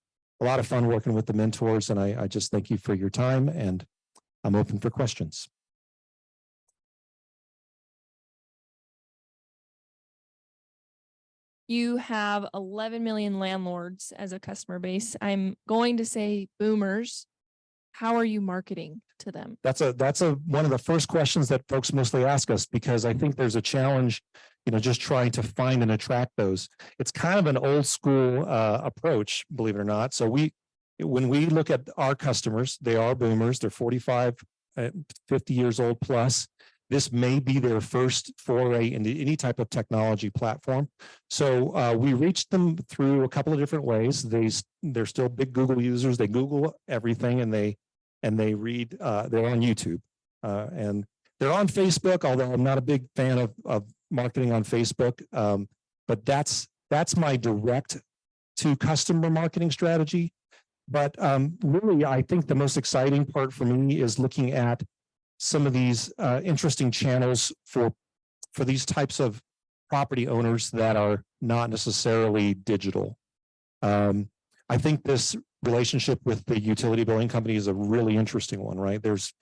fun working with the mentors, and I just thank you for your time, and I'm open for questions. You have 11 million landlords as a customer base. I'm going to say boomers. How are you marketing to them? That's one of the first questions that folks mostly ask us, because I think there's a challenge, just trying to find and attract those. It's kind of an old school approach, believe it or not. So when we look at our customers, they are boomers. They're 45, 50 years old plus. This may be their first foray into any type of technology platform. So we reached them through a couple of different ways. They're still big Google users. They Google everything, and they read. They're on YouTube, and they're on Facebook. Although I'm not a big fan of marketing on Facebook, but that's my direct to customer marketing strategy. But really, I think the most exciting part for me is looking at some of these interesting channels for these types of property owners that are not necessarily digital. I think this relationship with the utility billing company is a really interesting one, right? There's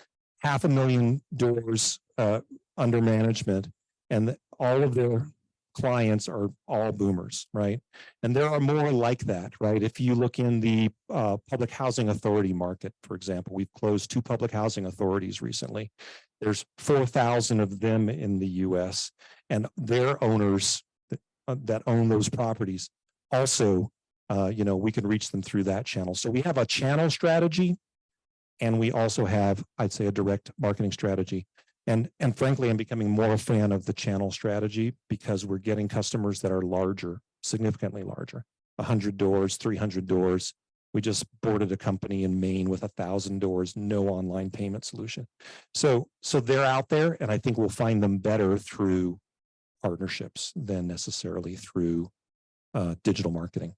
500,000 doors under management, and all of their clients are all boomers, right? And there are more like that, right? If you look in the public housing authority market, for example, we've closed 2 public housing authorities recently. There's 4,000 of them in the US, and their owners that own those properties also we can reach them through that channel. So we have a channel strategy, and we also have, I'd say, a direct marketing strategy. And frankly, I'm becoming more a fan of the channel strategy because we're getting customers that are larger, significantly larger, 100 doors, 300 doors. We just boarded a company in Maine with 1,000 doors, no online payment solution. So they're out there, and I think we'll find them better through partnerships than necessarily through digital marketing.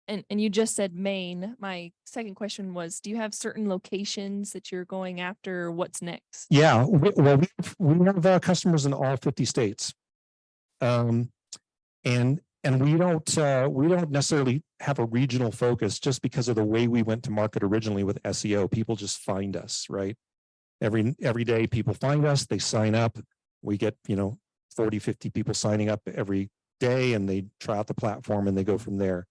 And you just said Maine. My second question was, do you have certain locations that you're going after? What's next? Yeah, we have customers in all 50 states, and we don't necessarily have a regional focus just because of the way we went to market originally with SEO. People just find us, right? Every day people find us, they sign up. We get 40, 50 people signing up every day, and they try out the platform and they go from there.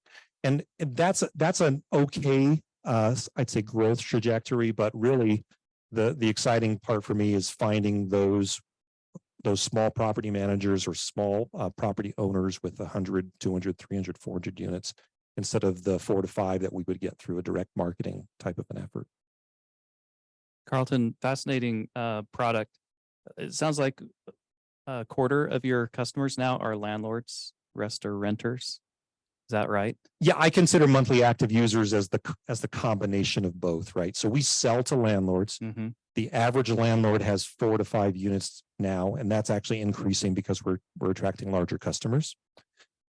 And that's an okay, I'd say, growth trajectory, but really the exciting part for me is finding those small property managers or small property owners with 100, 200, 300, 400 units instead of the 4 to 5 that we would get through a direct marketing type of an effort. Carlton, fascinating product. It sounds like a quarter of your customers now are landlords, rest are renters. Is that right? Yeah, I consider monthly active users as the combination of both, right? So we sell to landlords. Mm-hmm. The average landlord has 4 to 5 units now, and that's actually increasing because we're attracting larger customers.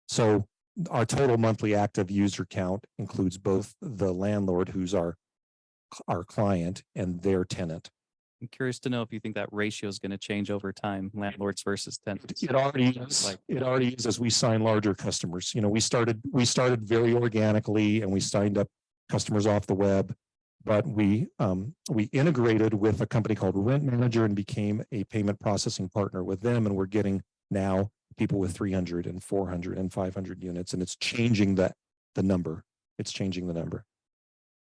So our total monthly active user count includes both the landlord, who's our client, and their tenant. I'm curious to know if you think that ratio is going to change over time, landlords versus tenants. It already is. It already is as we sign larger customers. We started very organically, and we signed up customers off the web, but we integrated with a company called Rent Manager and became a payment processing partner with them. And we're getting now people with 300 and 400 and 500 units, and it's changing the number. It's changing the number.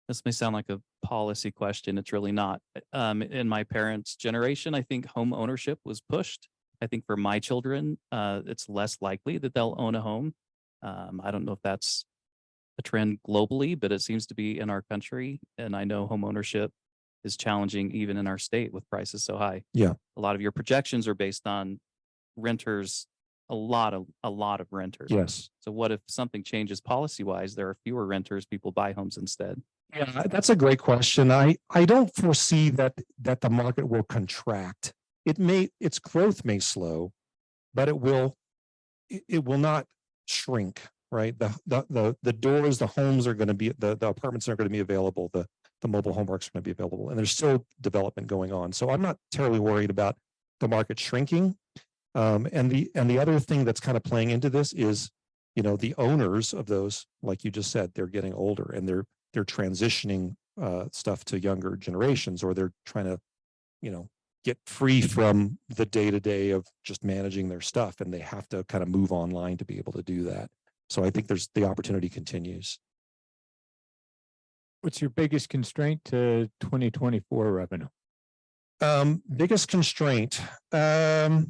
This may sound like a policy question. It's really not. In my parents' generation, I think home ownership was pushed. I think for my children, it's less likely that they'll own a home. I don't know if that's a trend globally, but it seems to be in our country. And I know home ownership is challenging even in our state with prices so high. Yeah. A lot of your projections are based on renters, a lot of renters. Yes. So what if something changes policy-wise? There are fewer renters, people buy homes instead. Yeah, that's a great question. I don't foresee that the market will contract. Its growth may slow, but it will not shrink, right? The doors, the homes are going to be, the apartments are going to be available, the mobile home parks are going to be available, and there's still development going on. So I'm not terribly worried about the market shrinking. And the other thing that's kind of playing into this is, the owners of those, like you just said, they're getting older, and they're transitioning stuff to younger generations, or they're trying to, get free from the day-to-day of just managing their stuff, and they have to kind of move online to be able to do that. So I think the opportunity continues. What's your biggest constraint to 2024 revenue? Biggest constraint. Well,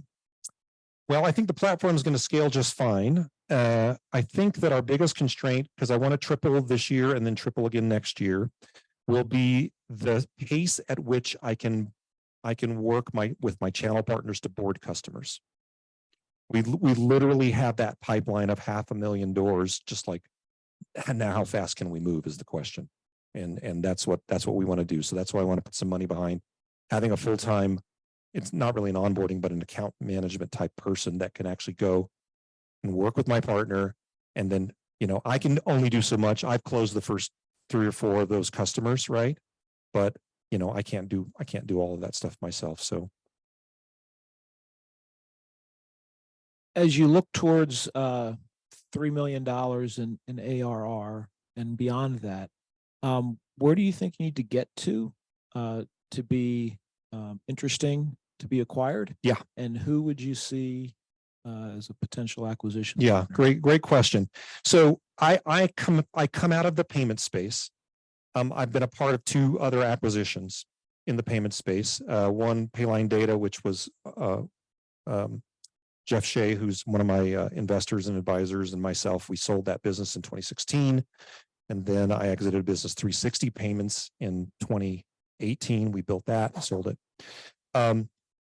I think the platform is going to scale just fine. I think that our biggest constraint, because I want to triple this year and then triple again next year, will be the pace at which I can work with my channel partners to board customers. We literally have that pipeline of 500,000 doors. Just like, now how fast can we move is the question, and that's what we want to do. So that's why I want to put some money behind having a full-time. It's not really an onboarding, but an account management type person that can actually go and work with my partner. And then, I can only do so much. I've closed the first 3 or 4 of those customers, right? But, I can't do all of that stuff myself. So As you look towards $3 million in ARR and beyond that, where do you think you need to get to be interesting to be acquired? Yeah. And who would you see as a potential acquisition? Yeah, partner? great question. So I come out of the payment space. I've been a part of 2 other acquisitions in the payment space. One, Payline Data, which was Jeff Shea, who's one of my investors and advisors, and myself, we sold that business in 2016. And then I exited business 360 Payments in 2018. We built that, sold it.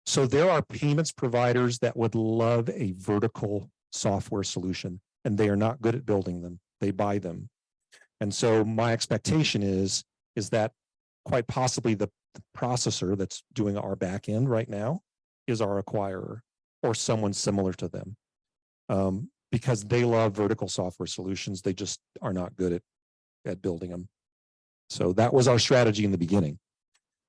So there are payments providers that would love a vertical software solution, and they are not good at building them. They buy them. And so my expectation is that quite possibly the processor that's doing our back end right now is our acquirer or someone similar to them, because they love vertical software solutions. They just are not good at building them. So that was our strategy in the beginning,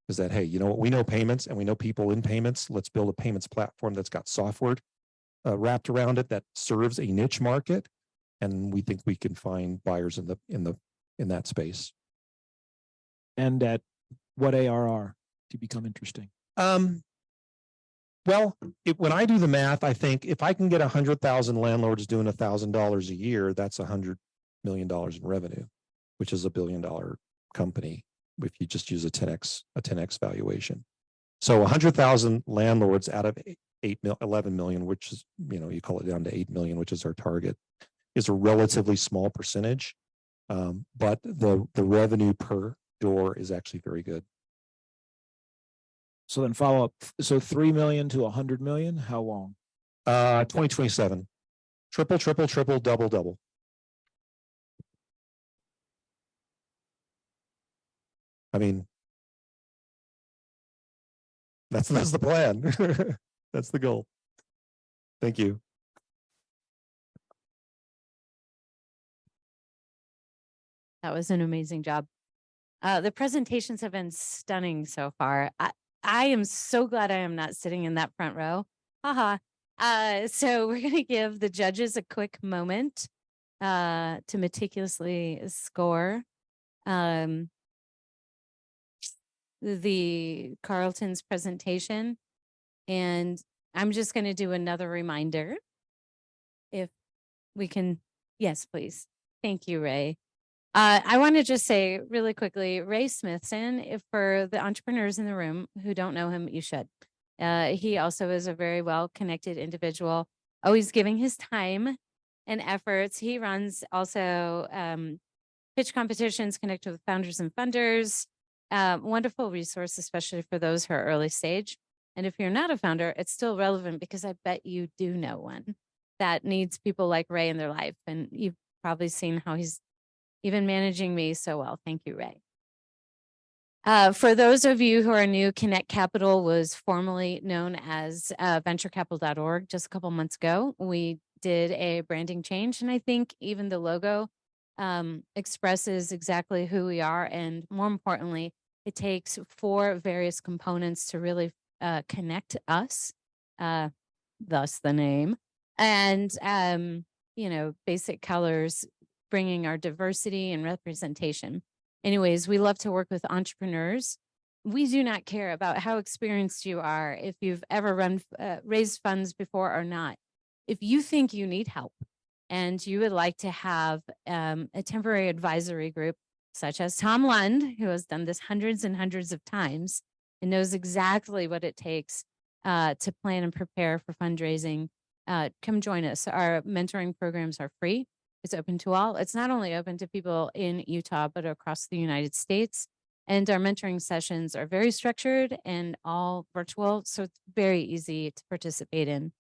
is that, hey, you know what, we know payments and we know people in payments. Let's build a payments platform that's got software wrapped around it that serves a niche market, and we think we can find buyers in that space. And at what ARR to become interesting? Well, when I do the math, I think if I can get 100,000 landlords doing $1,000 a year, that's $100 million in revenue, which is $1 billion company if you just use a 10x valuation. So 100,000 landlords out of 11 million, which is, you call it down to 8 million, which is our target, is a relatively small percentage. But the revenue per door is actually very good. So then follow up. So 3 million to 100 million. How long? 2027. Triple, double, double. I mean, that's the plan. That's the goal. Thank you. That was an amazing job. The presentations have been stunning so far. I am so glad I am not sitting in that front row. Haha. So we're going to give the judges a quick moment to meticulously score the Carlton's presentation. And I'm just going to do another reminder. If we can, yes, please. Thank you, Ray. I want to just say really quickly, Ray Smithson, if for the entrepreneurs in the room who don't know him, you should. He also is a very well-connected individual, always giving his time and efforts. He runs also pitch competitions, connect with founders and funders. Wonderful resource, especially for those who are early stage. And if you're not a founder, it's still relevant because I bet you do know one that needs people like Ray in their life. And you've probably seen how he's even managing me so well. Thank you, Ray. For those of you who are new, Kinect Capital was formerly known as venturecapital.org just a couple months ago. We did a branding change, and I think even the logo expresses exactly who we are. And more importantly, it takes 4 various components to really connect us, thus the name, and basic colors, bringing our diversity and representation. Anyways, we love to work with entrepreneurs. We do not care about how experienced you are, if you've ever raised funds before or not. If you think you need help and you would like to have a temporary advisory group, such as Tom Lund, who has done this hundreds and hundreds of times and knows exactly what it takes to plan and prepare for fundraising, come join us. Our mentoring programs are free. It's open to all. It's not only open to people in Utah, but across the United States. And our mentoring sessions are very structured and all virtual, so it's very easy to participate in.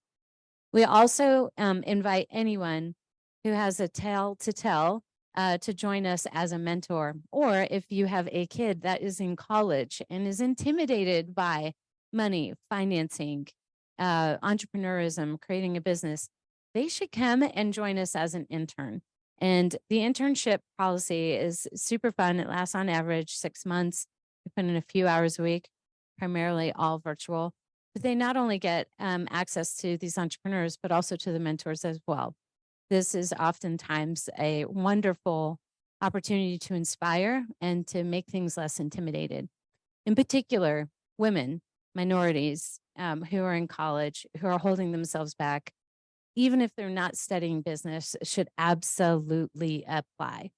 We also invite anyone who has a tale to tell to join us as a mentor. Or if you have a kid that is in college and is intimidated by money, financing, entrepreneurism, creating a business, they should come and join us as an intern. And the internship policy is super fun. It lasts on average 6 months. We put in a few hours a week, primarily all virtual. But they not only get access to these entrepreneurs, but also to the mentors as well. This is oftentimes a wonderful opportunity to inspire and to make things less intimidated. In particular, women, minorities who are in college, who are holding themselves back, even if they're not studying business, should absolutely apply,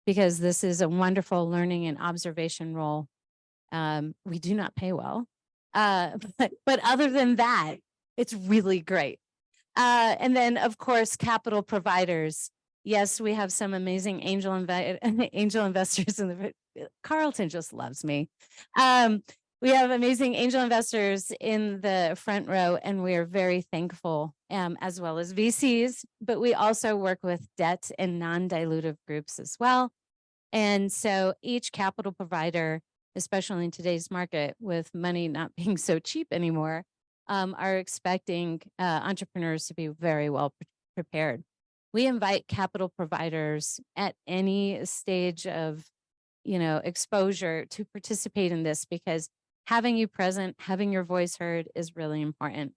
because this is a wonderful learning and observation role. We do not pay well, but other than that, it's really great. And then, of course, capital providers. Yes, we have some amazing angel investors in the, Carlton just loves me. We have amazing angel investors in the front row, and we are very thankful, as well as VCs, but we also work with debt and non-dilutive groups as well. And so each capital provider, especially in today's market with money not being so cheap anymore, are expecting entrepreneurs to be very well prepared. We invite capital providers at any stage of, exposure to participate in this, because having you present, having your voice heard is really important.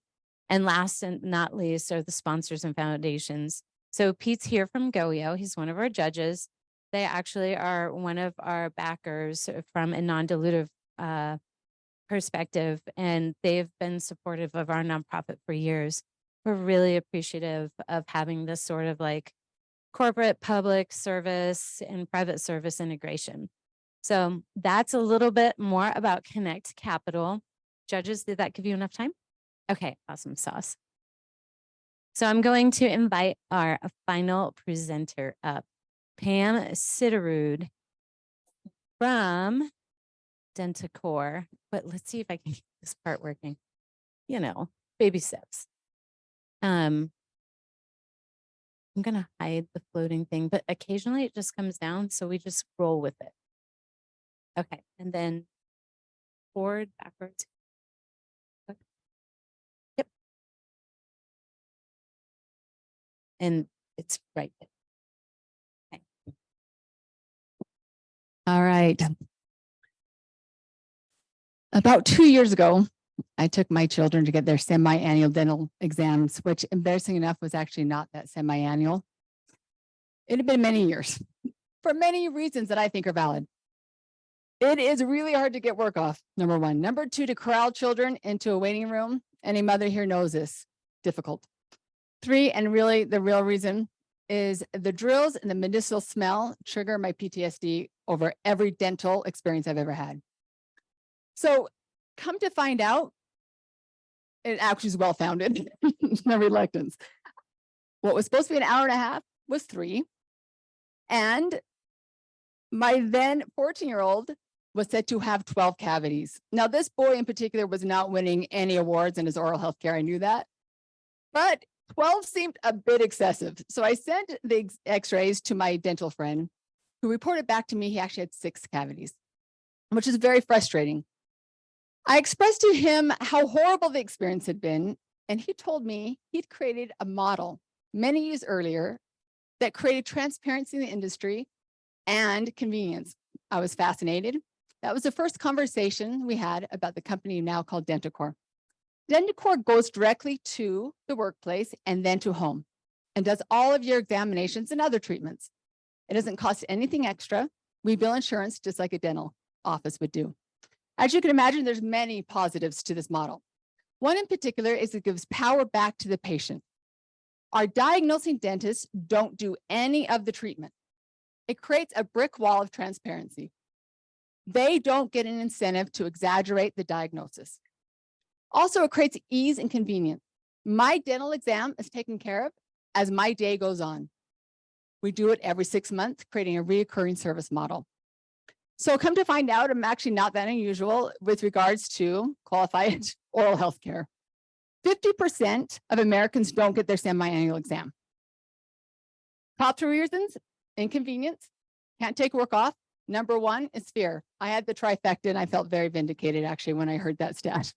And last and not least are the sponsors and foundations. So Pete's here from GoYo. He's one of our judges. They actually are one of our backers from a non-dilutive perspective, and they've been supportive of our nonprofit for years. We're really appreciative of having this sort of like corporate public service and private service integration. So that's a little bit more about Kinect Capital. Judges, did that give you enough time? Okay, awesome sauce. So I'm going to invite our final presenter up, Pam Sitterud from Dentacor. But let's see if I can get this part working. Baby steps. I'm gonna hide the floating thing, but occasionally it just comes down, so we just roll with it. Okay, and then forward, backwards. Yep. And it's right there. Okay. All right. About 2 years ago, I took my children to get their semi-annual dental exams, which embarrassing enough was actually not that semi-annual. It had been many years for many reasons that I think are valid. It is really hard to get work off, number one. Number two, to corral children into a waiting room. Any mother here knows this, difficult. Three, and really the real reason is the drills and the medicinal smell trigger my PTSD over every dental experience I've ever had. So come to find out, it actually is well-founded, no reluctance. What was supposed to be an hour and a half was 3. And my then 14-year-old was said to have 12 cavities. Now, this boy in particular was not winning any awards in his oral health care. I knew that. But 12 seemed a bit excessive. So I sent the x-rays to my dental friend, who reported back to me he actually had 6 cavities, which is very frustrating. I expressed to him how horrible the experience had been, and he told me he'd created a model many years earlier that created transparency in the industry and convenience. I was fascinated. That was the first conversation we had about the company now called Dentacor. Dentacor goes directly to the workplace and then to home and does all of your examinations and other treatments. It doesn't cost anything extra. We bill insurance just like a dental office would do. As you can imagine, there's many positives to this model. One in particular is it gives power back to the patient. Our diagnosing dentists don't do any of the treatment. It creates a brick wall of transparency. They don't get an incentive to exaggerate the diagnosis. Also, it creates ease and convenience. My dental exam is taken care of as my day goes on. We do it every 6 months, creating a recurring service model. So come to find out, I'm actually not that unusual with regards to qualified oral health care. 50% of Americans don't get their semi-annual exam. Top 3 reasons: inconvenience, can't take work off. Number 1 is fear. I had the trifecta and I felt very vindicated actually when I heard that stat.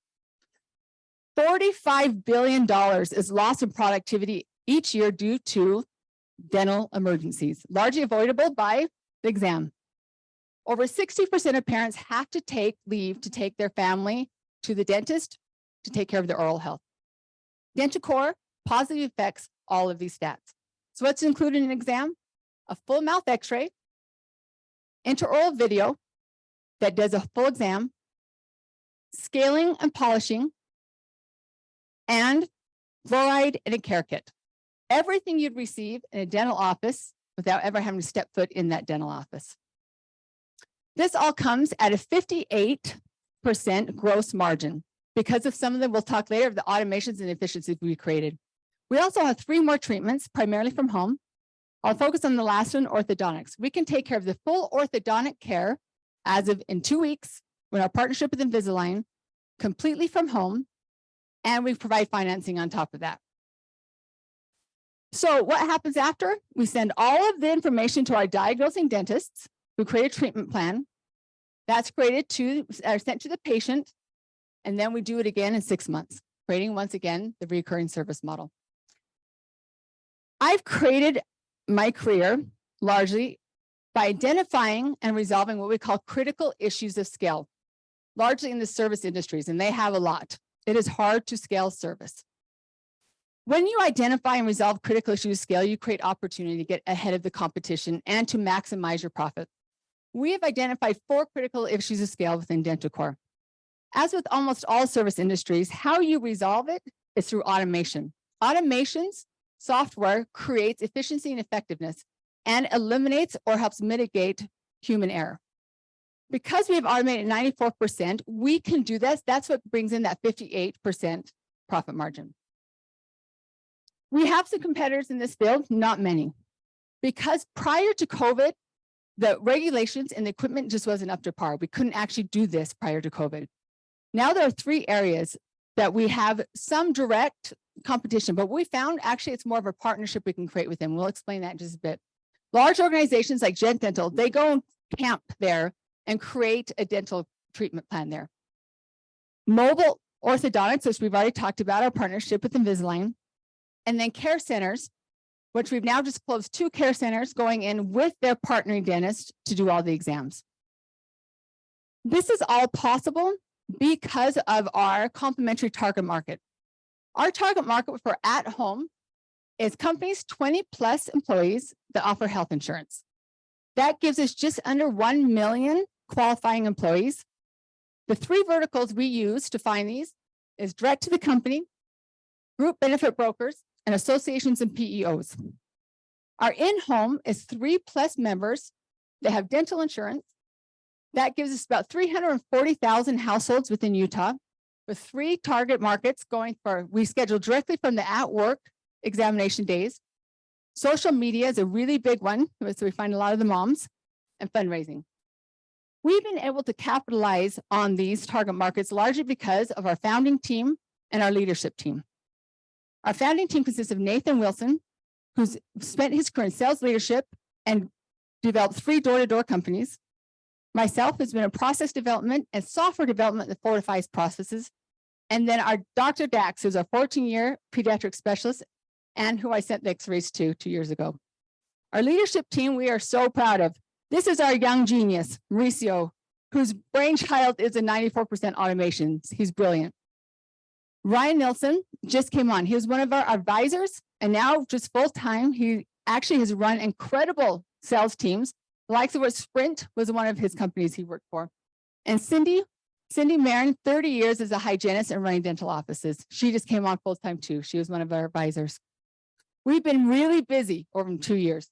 $45 billion is loss in productivity each year due to dental emergencies, largely avoidable by the exam. Over 60% of parents have to take leave to take their family to the dentist to take care of their oral health. Dentacor positively affects all of these stats. So what's included in an exam? A full mouth x-ray, intraoral video that does a full exam, scaling and polishing, and fluoride and a care kit. Everything you'd receive in a dental office without ever having to step foot in that dental office. This all comes at a 58% gross margin because of some of them, we'll talk later, of the automations and efficiencies we created. We also have 3 more treatments, primarily from home. I'll focus on the last one, orthodontics. We can take care of the full orthodontic care as of in 2 weeks with our partnership with Invisalign, completely from home, and we provide financing on top of that. So what happens after? We send all of the information to our diagnosing dentists who create a treatment plan. That's created to, sent to the patient, and then we do it again in 6 months, creating once again the recurring service model. I've created my career largely by identifying and resolving what we call critical issues of scale, largely in the service industries, and they have a lot. It is hard to scale service. When you identify and resolve critical issues of scale, you create opportunity to get ahead of the competition and to maximize your profit. We have identified 4 critical issues of scale within DentaCore. As with almost all service industries, how you resolve it is through automation. Automations software creates efficiency and effectiveness and eliminates or helps mitigate human error. Because we have automated 94%, we can do this. That's what brings in that 58% profit margin. We have some competitors in this field, not many. Because prior to COVID, the regulations and the equipment just wasn't up to par. We couldn't actually do this prior to COVID. Now there are 3 areas that we have some direct competition, but we found actually it's more of a partnership we can create with them. We'll explain that in just a bit. Large organizations like Gent Dental, they go and camp there and create a dental treatment plan there. Mobile orthodontics, which we've already talked about, our partnership with Invisalign, and then care centers, which we've now just closed 2 care centers going in with their partnering dentist to do all the exams. This is all possible because of our complementary target market. Our target market for at home is companies 20+ employees that offer health insurance. That gives us just under 1 million qualifying employees. The 3 verticals we use to find these is direct to the company, group benefit brokers, and associations and PEOs. Our in-home is 3+ members that have dental insurance. That gives us about 340,000 households within Utah, with 3 target markets going for, we schedule directly from the at work examination days. Social media is a really big one, so we find a lot of the moms, and fundraising. We've been able to capitalize on these target markets largely because of our founding team and our leadership team. Our founding team consists of Nathan Wilson, who's spent his career in sales leadership and developed 3 door-to-door companies. Myself has been in process development and software development that fortifies processes. And then our Dr. Dax, who's a 14-year pediatric specialist and who I sent the x-rays to 2 years ago. Our leadership team, we are so proud of. This is our young genius, Mauricio, whose brainchild is a 94% automation. He's brilliant. Ryan Nilsson just came on. He was one of our advisors, and now just full-time, he actually has run incredible sales teams. The likes of what Sprint was one of his companies he worked for. And Cindy Marin, 30 years as a hygienist and running dental offices. She just came on full-time too. She was one of our advisors. We've been really busy over 2 years.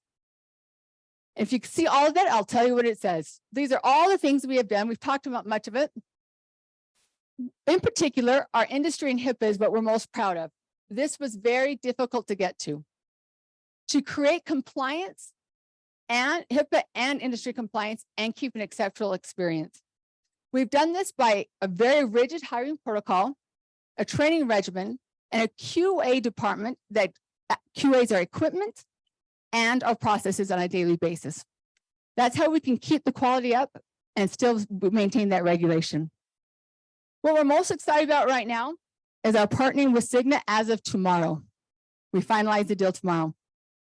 If you can see all of that, I'll tell you what it says. These are all the things we have done. We've talked about much of it. In particular, our industry and HIPAA is what we're most proud of. This was very difficult to get to. To create compliance and HIPAA and industry compliance and keep an exceptional experience. We've done this by a very rigid hiring protocol, a training regimen, and a QA department that QAs our equipment and our processes on a daily basis. That's how we can keep the quality up and still maintain that regulation. What we're most excited about right now is our partnering with Cigna as of tomorrow. We finalized the deal tomorrow.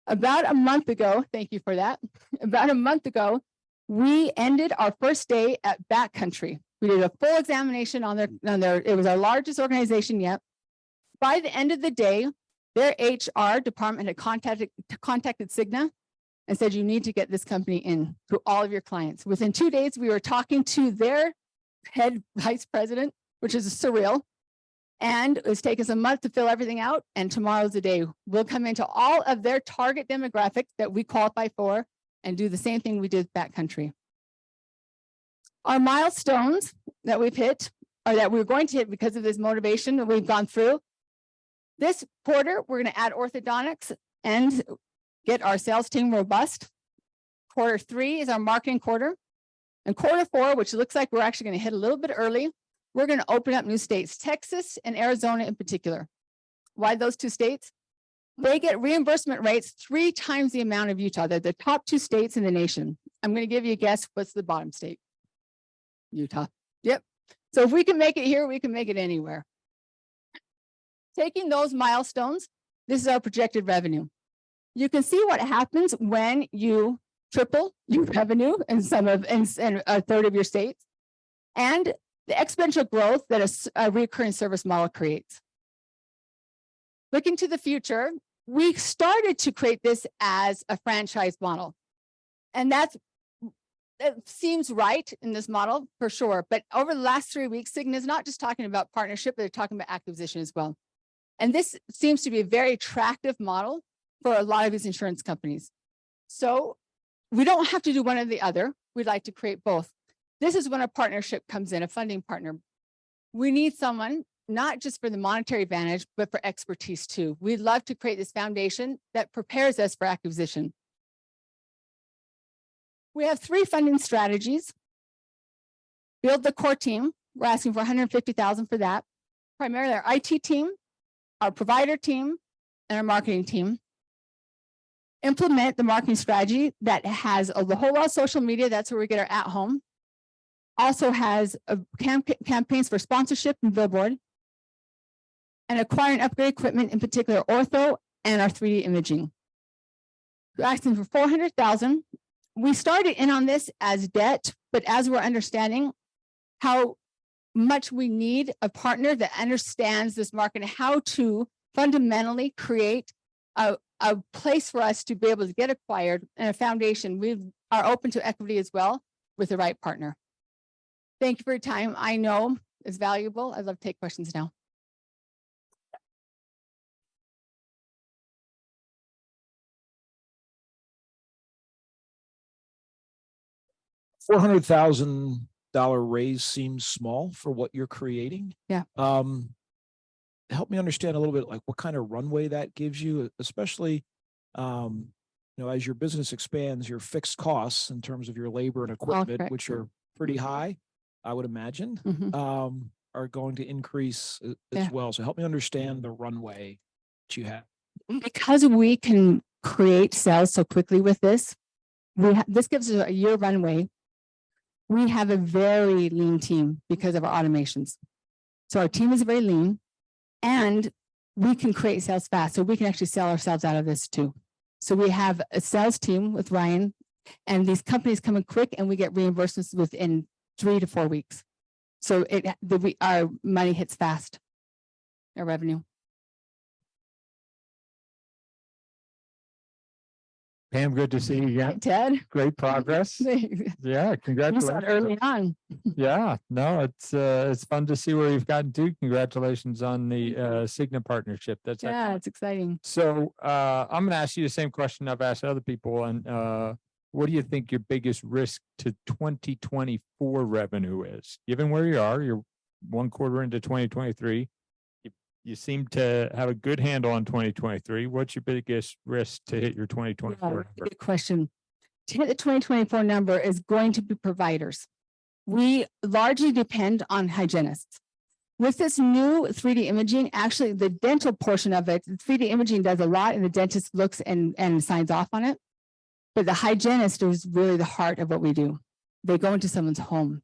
About a month ago, thank you for that. About a month ago, we ended our first day at Backcountry. We did a full examination on their, it was our largest organization yet. By the end of the day, their HR department had contacted Cigna and said, you need to get this company in to all of your clients. Within 2 days, we were talking to their head vice president, which is surreal. And it's taken us a month to fill everything out. And tomorrow's the day. We'll come into all of their target demographics that we qualify for and do the same thing we did Backcountry. Our milestones that we've hit, or that we're going to hit because of this motivation that we've gone through. This quarter, we're going to add orthodontics and get our sales team robust. Quarter 3 is our marketing quarter. And quarter 4, which looks like we're actually going to hit a little bit early, we're going to open up new states, Texas and Arizona in particular. Why those 2 states? They get reimbursement rates 3 times the amount of Utah. They're the top 2 states in the nation. I'm going to give you a guess. What's the bottom state? Utah. Yep. So if we can make it here, we can make it anywhere. Taking those milestones, this is our projected revenue. You can see what happens when you triple your revenue in in a third of your states, and the exponential growth that a recurring service model creates. Looking to the future, we started to create this as a franchise model. And that seems right in this model for sure. But over the last 3 weeks, Cigna is not just talking about partnership, but they're talking about acquisition as well. And this seems to be a very attractive model for a lot of these insurance companies. So we don't have to do one or the other. We'd like to create both. This is when a partnership comes in, a funding partner. We need someone not just for the monetary advantage, but for expertise too. We'd love to create this foundation that prepares us for acquisition. We have 3 funding strategies. Build the core team. We're asking for $150,000 for that. Primarily our IT team, our provider team, and our marketing team. Implement the marketing strategy that has the whole lot of social media. That's where we get our at home. Also has campaigns for sponsorship and billboard. And acquire and upgrade equipment, in particular ortho and our 3D imaging. We're asking for $400,000. We started in on this as debt, but as we're understanding how much we need a partner that understands this market and how to fundamentally create a place for us to be able to get acquired and a foundation, we are open to equity as well with the right partner. Thank you for your time. I know it's valuable. I'd love to take questions now. $400,000 raise seems small for what you're creating. Yeah. Help me understand a little bit like what kind of runway that gives you, especially, as your business expands, your fixed costs in terms of your labor and equipment, correct. which are pretty high, I would imagine, are going to increase as Yeah. well. So help me understand the runway that you have. Because we can create sales so quickly with this, this gives us a year runway. We have a very lean team because of our automations. So our team is very lean and we can create sales fast. So we can actually sell ourselves out of this too. So we have a sales team with Ryan and these companies come in quick and we get reimbursements within 3 to 4 weeks. So our money hits fast, our revenue. Pam, good to see you again. Ted. Great progress. You Yeah, saw it congratulations. early on. Yeah, no, it's fun to see where you've gotten to. Congratulations on the Cigna partnership. That's Yeah, excellent. it's exciting. So I'm going to ask you the same question I've asked other people. And what do you think your biggest risk to 2024 revenue is? Given where you are, you're 1 quarter into 2023. You seem to have a good handle on 2023. What's your biggest risk to hit your 2024 number? Good question. To hit the 2024 number is going to be providers. We largely depend on hygienists. With this new 3D imaging, actually the dental portion of it, 3D imaging does a lot and the dentist looks and signs off on it. But the hygienist is really the heart of what we do. They go into someone's home.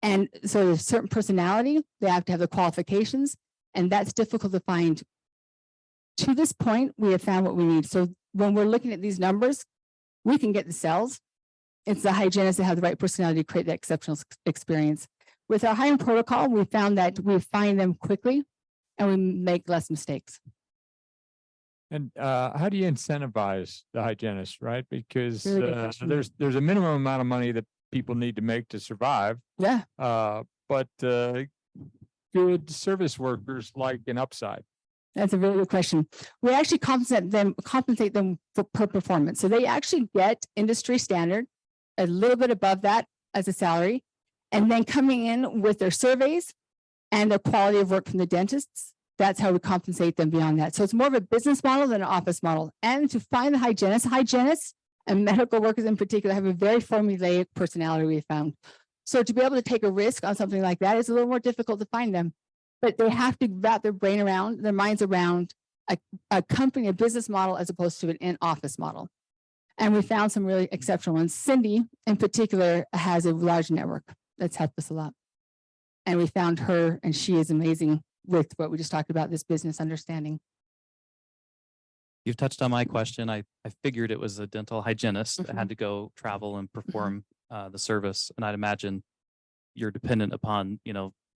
And so there's certain personality, they have to have the qualifications, and that's difficult to find. To this point, we have found what we need. So when we're looking at these numbers, we can get the cells. It's the hygienists that have the right personality to create that exceptional experience. With our hiring protocol, we found that we find them quickly and we make less mistakes. And how do you incentivize the hygienist, right? Because Really good question. there's a minimum amount of money that people need to make to survive. Yeah. But good service workers like an upside. That's a very good question. We actually compensate them for per performance. So they actually get industry standard, a little bit above that as a salary, and then coming in with their surveys and their quality of work from the dentists, That's how we compensate them beyond that. So it's more of a business model than an office model. And to find the hygienists and medical workers in particular have a very formulaic personality we found. So to be able to take a risk on something like that is a little more difficult to find them. But they have to wrap their brain around, their minds around a company, a business model as opposed to an in-office model. And we found some really exceptional ones. Cindy in particular has a large network that's helped us a lot. And we found her and she is amazing with what we just talked about, this business understanding. You've touched on my question. I figured it was a dental hygienist that Mhm. had to go travel and perform the service. And I'd imagine you're dependent upon,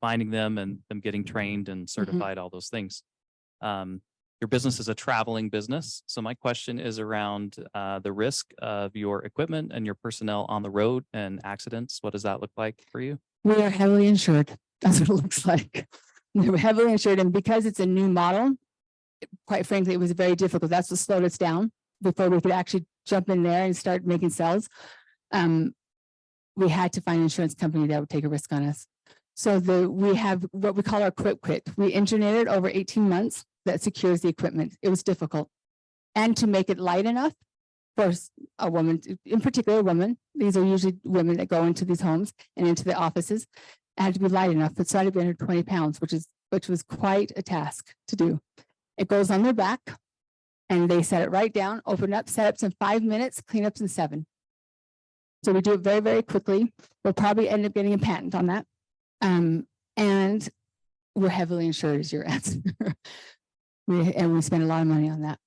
finding them and them getting trained and certified, all those things. Your business is a traveling business. So my question is around the risk of your equipment and your personnel on the road and accidents. What does that look like for you? We are heavily insured. That's what it looks like. We're heavily insured. And because it's a new model, quite frankly, it was very difficult. That's what slowed us down before we could actually jump in there and start making sales. We had to find an insurance company that would take a risk on us. So we have what we call our quick quit. We engineered it over 18 months that secures the equipment. It was difficult. And to make it light enough for a woman, in particular a woman, these are usually women that go into these homes and into the offices, it had to be light enough. It's not to be under 20 pounds, which was quite a task to do. It goes on their back and they set it right down, open up, setups in 5 minutes, cleanups in 7. So we do it very, very quickly. We'll probably end up getting a patent on that. And we're heavily insured is your answer. We spend a lot of money on that.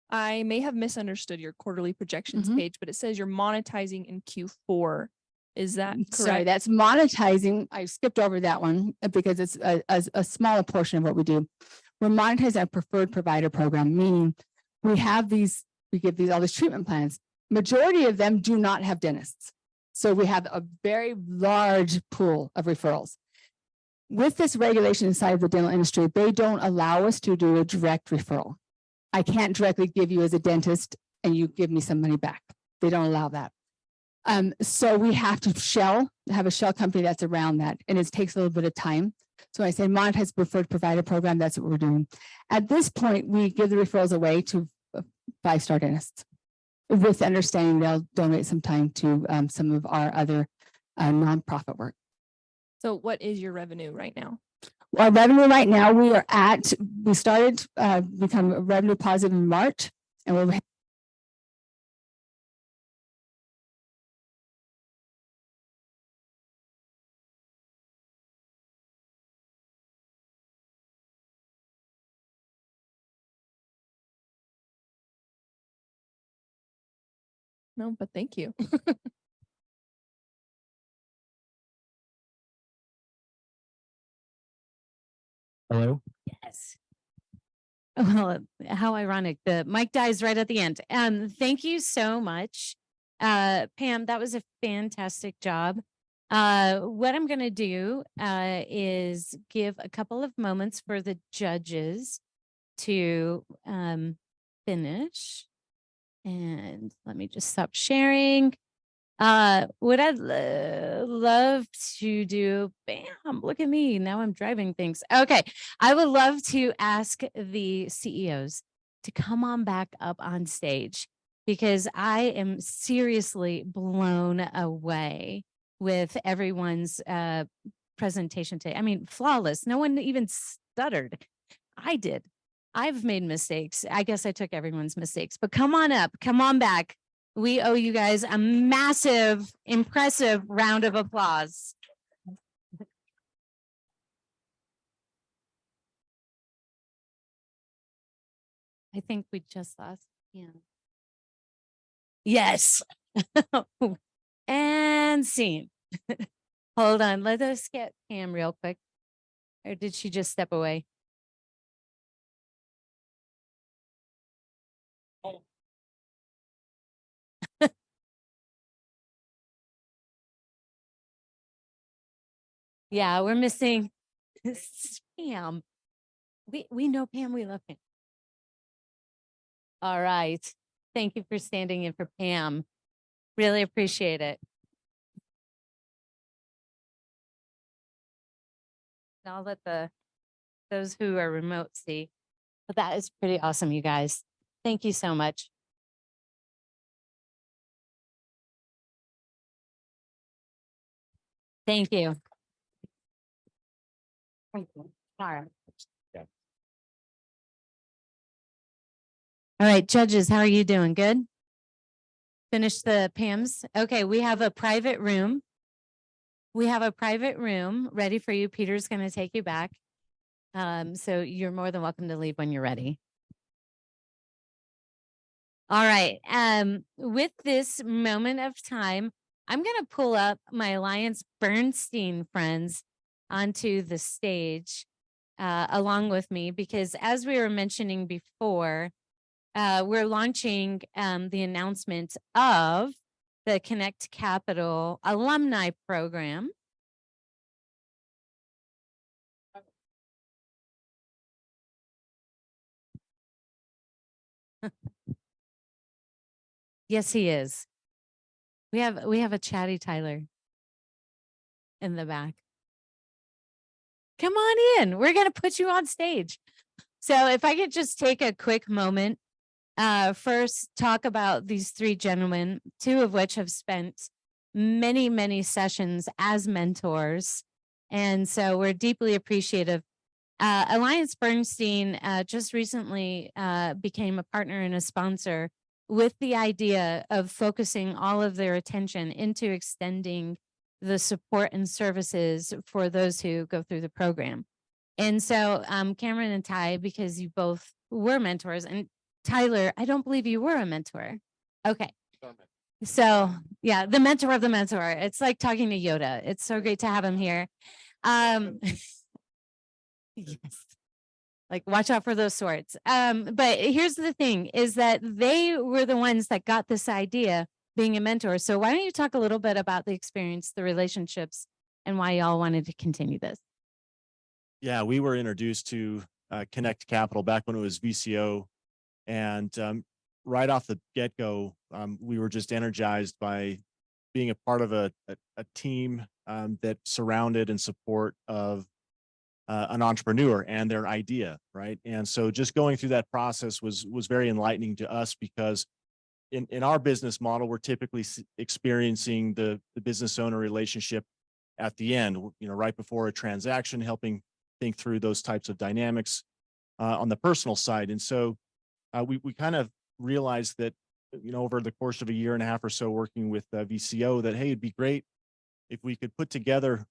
I may have misunderstood your quarterly projections Mhm. page, but it says you're monetizing in Q4. Is that correct? Sorry, that's monetizing. I skipped over that one because it's a smaller portion of what we do. We're monetizing our preferred provider program, meaning we give these all these treatment plans. Majority of them do not have dentists. So we have a very large pool of referrals. With this regulation inside of the dental industry, they don't allow us to do a direct referral. I can't directly give you as a dentist and you give me some money back. They don't allow that. So we have to have a shell company that's around that, and it takes a little bit of time. So I say monetize preferred provider program. That's what we're doing. At this point, we give the referrals away to 5-star dentists with understanding they'll donate some time to some of our other nonprofit work. So what is your revenue right now? Our revenue right now, we started become revenue positive in March, and we're No, but thank you. Hello? Yes. Well, how ironic. The mic dies right at the end. Thank you so much. Pam, that was a fantastic job. What I'm going to do is give a couple of moments for the judges to finish. And let me just stop sharing. What I'd love to do, bam, look at me. Now I'm driving things. Okay. I would love to ask the CEOs to come on back up on stage because I am seriously blown away with everyone's presentation today. I mean, flawless. No one even stuttered. I did. I've made mistakes. I guess I took everyone's mistakes, but come on up, come on back. We owe you guys a massive, impressive round of applause. I think we just lost Pam. Yes. And scene. Hold on. Let us get Pam real quick. Or did she just step away? Yeah, we're missing Pam. We know Pam, we love Pam. All right. Thank you for standing in for Pam. Really appreciate it. I'll let the those who are remote see. But that is pretty awesome, you guys. Thank you so much. Thank you. Thank you. Tara. Yeah. All right, judges, how are you doing? Good? Finish the PAMs? Okay, we have a private room. We have a private room ready for you. Peter's going to take you back. So you're more than welcome to leave when you're ready. All right. With this moment of time, I'm going to pull up my Alliance Bernstein friends onto the stage along with me, because as we were mentioning before, we're launching the announcement of the Kinect Capital Alumni Program. Yes, he is. We have a chatty Tyler in the back. Come on in. We're going to put you on stage. So if I could just take a quick moment, first talk about these three gentlemen, two of which have spent many, many sessions as mentors. And so we're deeply appreciative. Alliance Bernstein just recently became a partner and a sponsor with the idea of focusing all of their attention into extending the support and services for those who go through the program. And so Cameron and Ty, because you both were mentors, and Tyler, I don't believe you were a mentor. Okay. So yeah, the mentor of the mentor. It's like talking to Yoda. It's so great to have him here. Yes. Like, watch out for those swords. But here's the thing is that they were the ones that got this idea, being a mentor. So why don't you talk a little bit about the experience, the relationships, and why y'all wanted to continue this? Yeah, we were introduced to Kinect Capital back when it was VCO. And right off the get-go, we were just energized by being a part of a team that surrounded and support of an entrepreneur and their idea, right? And so just going through that process was very enlightening to us, because in our business model, we're typically experiencing the business owner relationship at the end, right before a transaction, helping think through those types of dynamics on the personal side. And so we kind of realized that, over the course of a year and a half or so working with VCO, that, hey, it'd be great if we could put together,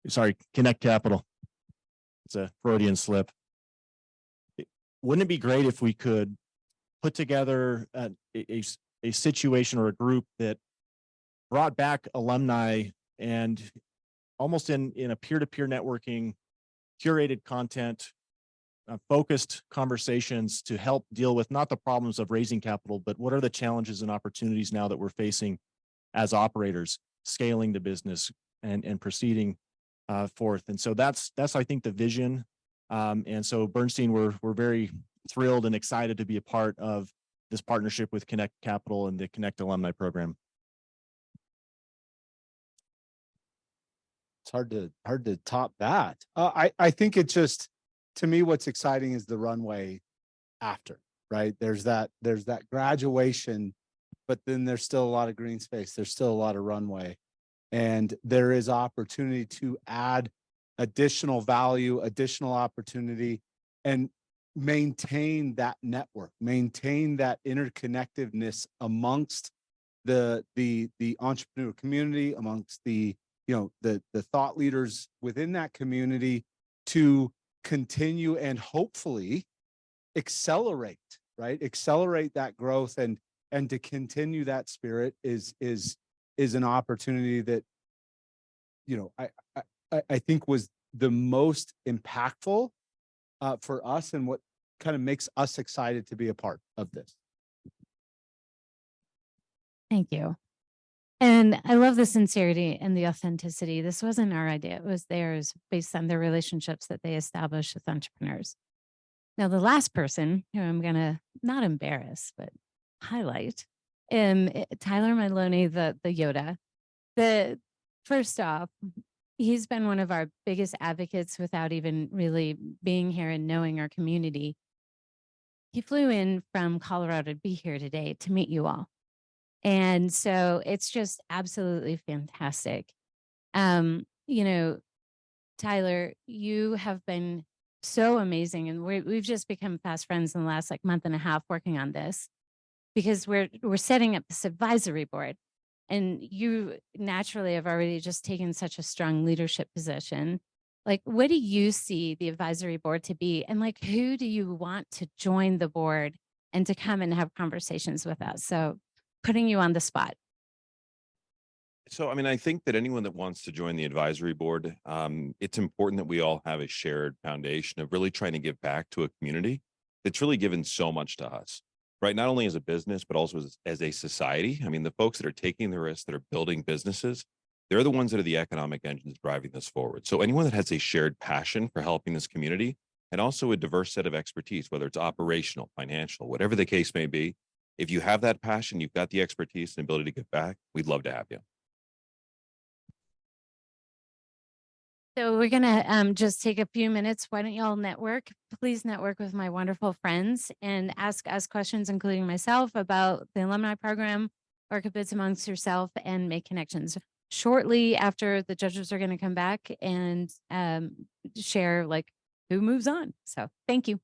Kinect Capital. It's a Freudian slip. Wouldn't it be great if we could put together a situation or a group that brought back alumni and almost in a peer-to-peer networking, curated content, focused conversations to help deal with not the problems of raising capital, but what are the challenges and opportunities now that we're facing as operators, scaling the business and proceeding forth. And so that's I think the vision. And so Bernstein, we're very thrilled and excited to be a part of this partnership with Kinect Capital and the Kinect Alumni Program. It's hard to top that. I think it just, to me, what's exciting is the runway after, right? There's that graduation, but then there's still a lot of green space. There's still a lot of runway, and there is opportunity to add additional value, additional opportunity, and maintain that network, maintain that interconnectedness amongst the entrepreneur community, amongst the thought leaders within that community, to continue and hopefully accelerate that growth, and to continue that spirit is an opportunity that I think was the most impactful for us, and what kind of makes us excited to be a part of this. Thank you. And I love the sincerity and the authenticity. This wasn't our idea. It was theirs, based on their relationships that they established with entrepreneurs. Now, the last person who I'm going to not embarrass, but highlight, Tyler Maloney, the Yoda. First off, he's been one of our biggest advocates without even really being here and knowing our community. He flew in from Colorado to be here today to meet you all. And so it's just absolutely fantastic. You know, Tyler, you have been so amazing, and we've just become fast friends in the last like month and a half working on this, because we're setting up this advisory board, and you naturally have already just taken such a strong leadership position. Like, what do you see the advisory board to be, and like, who do you want to join the board and to come and have conversations with us? So, putting you on the spot. So, I mean, I think that anyone that wants to join the advisory board, it's important that we all have a shared foundation of really trying to give back to a community that's really given so much to us, right? Not only as a business, but also as a society. I mean, the folks that are taking the risks, that are building businesses, they're the ones that are the economic engines driving this forward. So anyone that has a shared passion for helping this community and also a diverse set of expertise, whether it's operational, financial, whatever the case may be, if you have that passion, you've got the expertise and ability to give back, we'd love to have you. So we're gonna just take a few minutes. Why don't y'all network? Please network with my wonderful friends and ask us questions, including myself, about the alumni program, work a bit amongst yourself, and make connections. Shortly after, the judges are going to come back and share like who moves on. So thank you.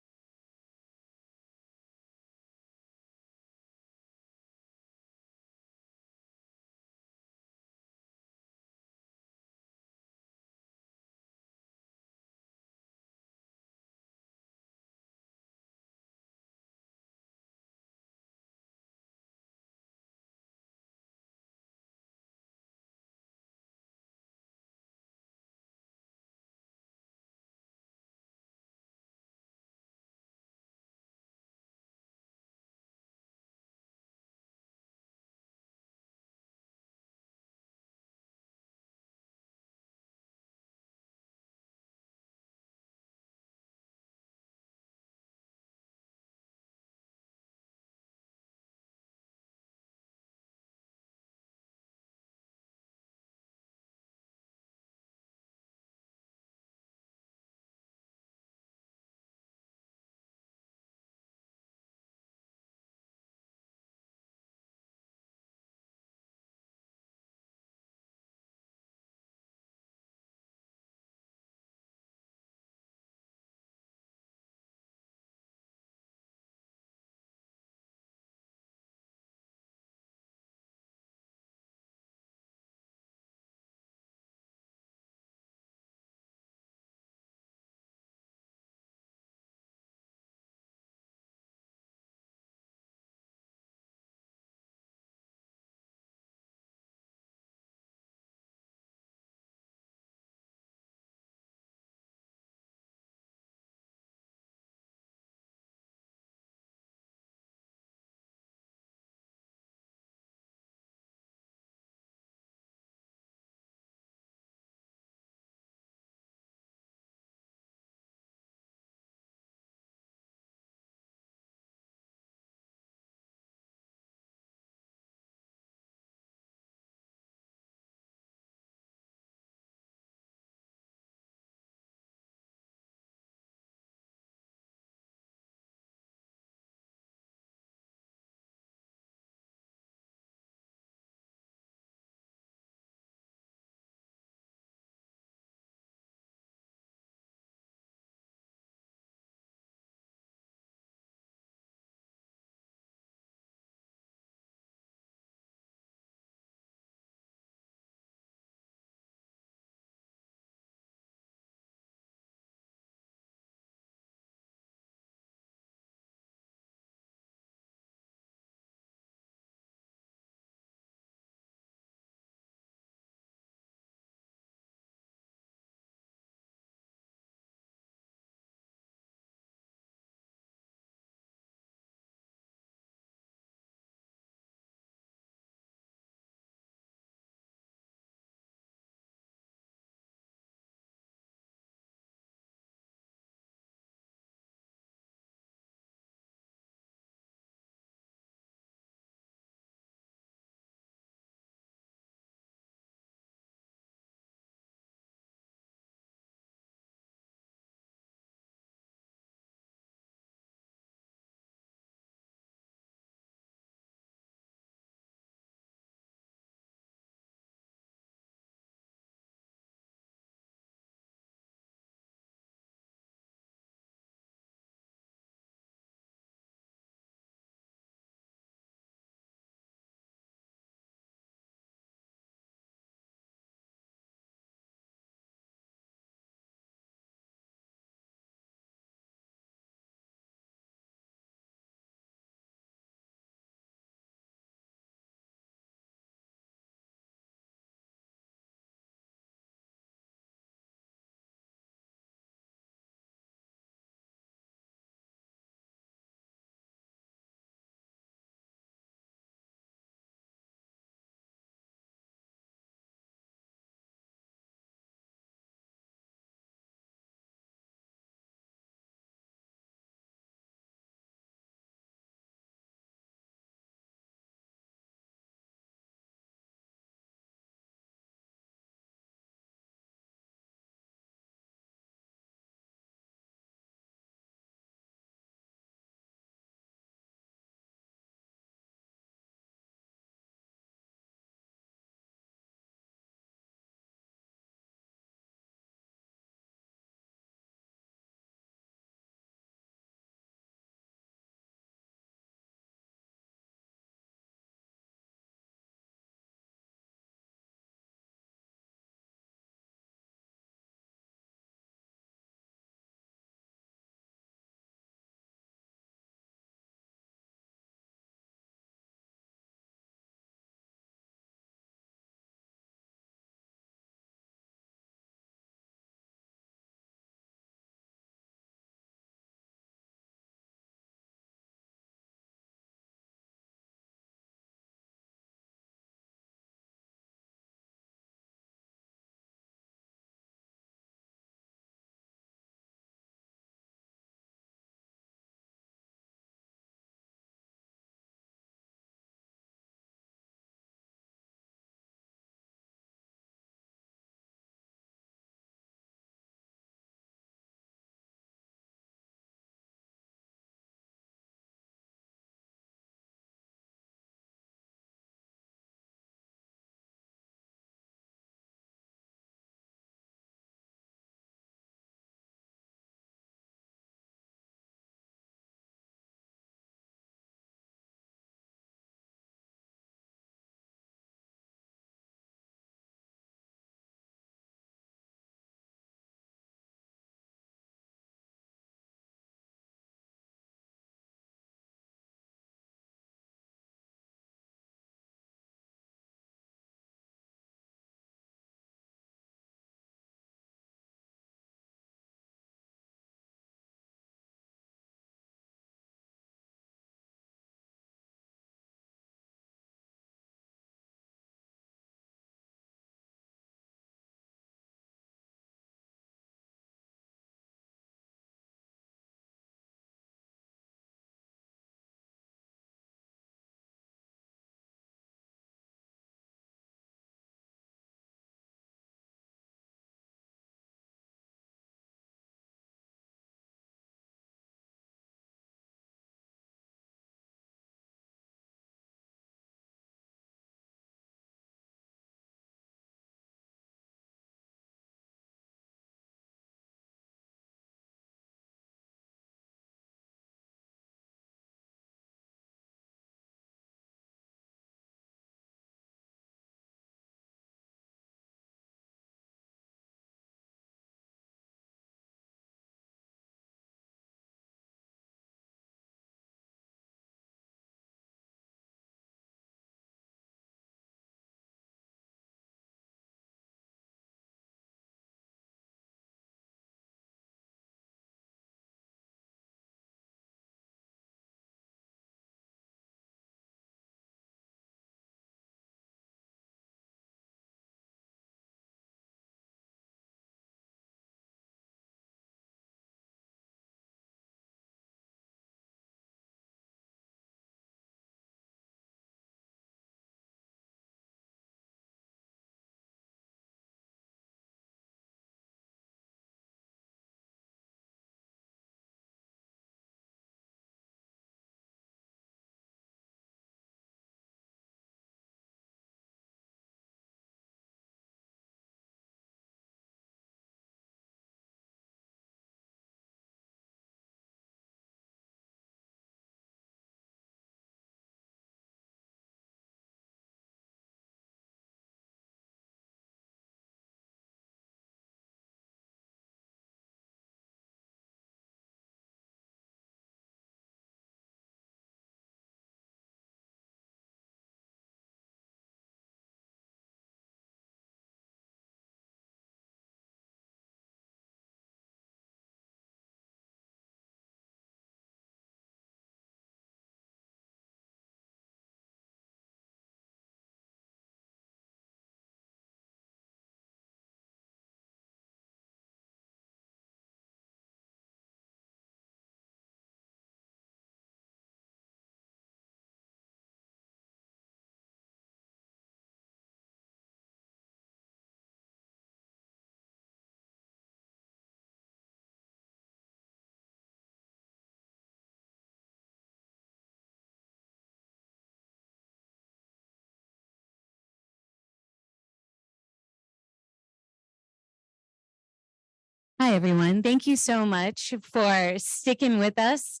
Hi, everyone. Thank you so much for sticking with us.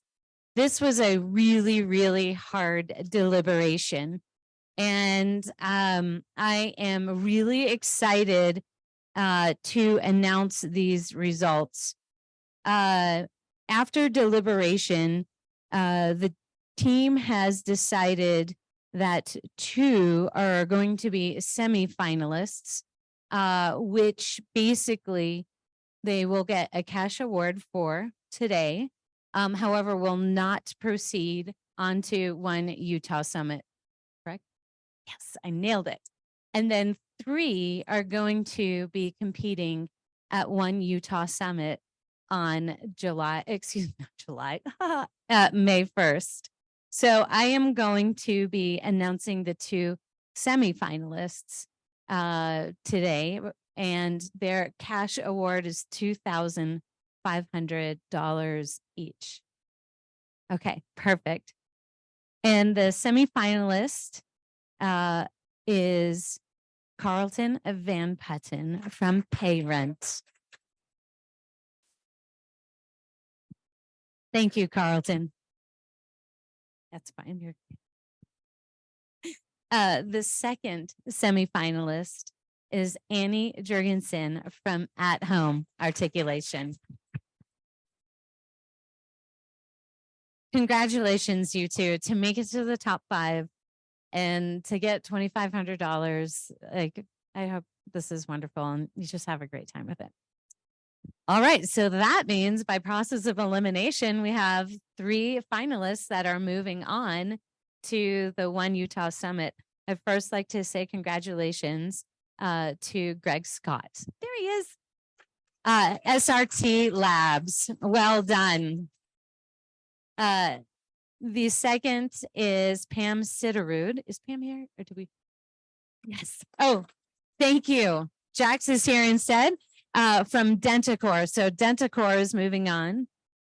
This was a really, really hard deliberation. And I am really excited to announce these results. After deliberation, the team has decided that 2 are going to be semifinalists, which basically they will get a cash award for today. However, will not proceed onto One Utah Summit, correct? Yes, I nailed it. And then 3 are going to be competing at One Utah Summit on May 1st. So I am going to be announcing the 2 semifinalists today, and their cash award is $2,500 each. Okay, perfect. And the semifinalist is Carlton Van Putten from Pay Rent. Thank you, Carlton. That's fine. The second semifinalist is Annie Jurgensen from At Home Articulation. Congratulations, you two, to make it to the top 5 and to get $2,500. Like, I hope this is wonderful and you just have a great time with it. All right, so that means by process of elimination, we have 3 finalists that are moving on to the One Utah Summit. I'd first like to say congratulations to Greg Scott. There he is. SRT Labs, well done. The second is Pam Sitterud. Is Pam here or do we? Yes. Oh, thank you. Jax is here instead from Dentacor. So Dentacor is moving on.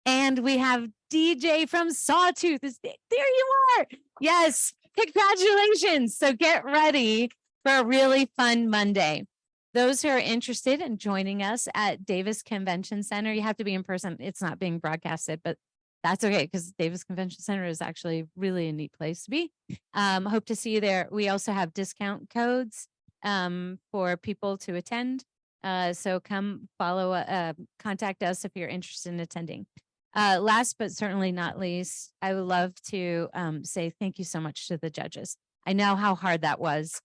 And we have DJ from Sawtooth. There you are. Yes. Congratulations. So get ready for a really fun Monday. Those who are interested in joining us at Davis Convention Center, you have to be in person. It's not being broadcasted, but that's okay because Davis Convention Center is actually really a neat place to be. Hope to see you there. We also have discount codes for people to attend. So come follow, contact us if you're interested in attending. Last but certainly not least, I would love to say thank you so much to the judges. I know how hard that was.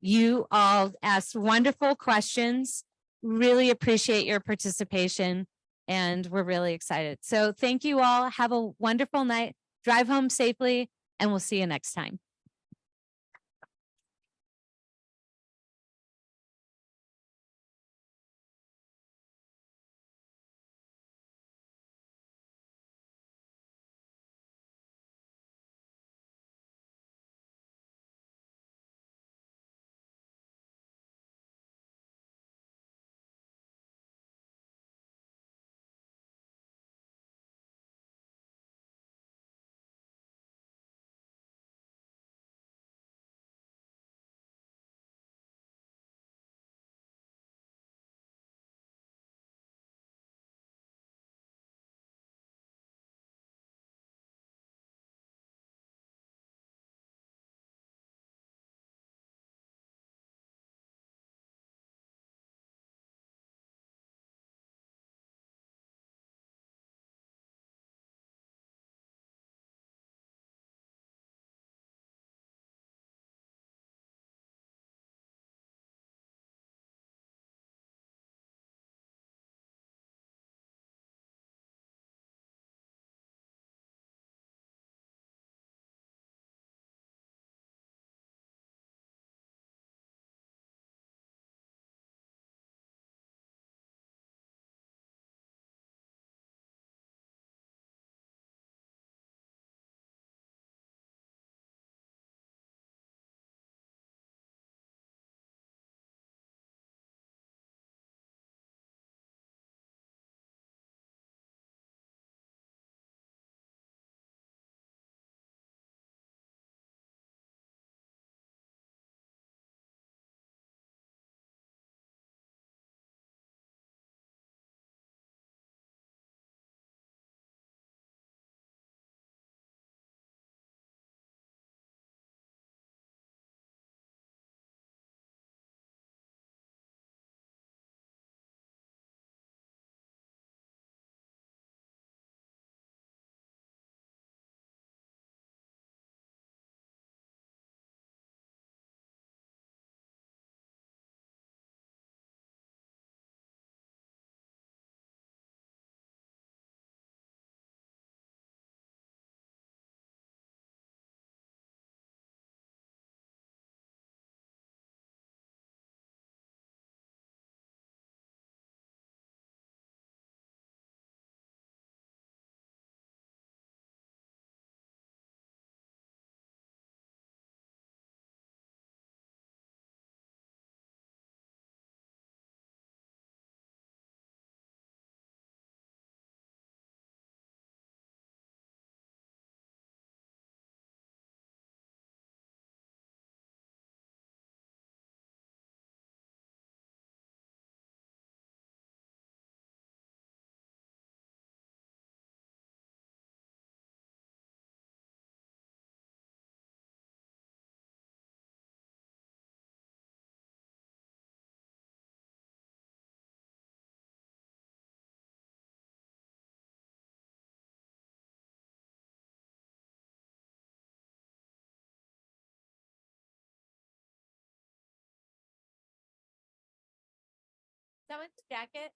You all asked wonderful questions. Really appreciate your participation and we're really excited. So thank you all. Have a wonderful night. Drive home safely and we'll see you next time. Someone's jacket.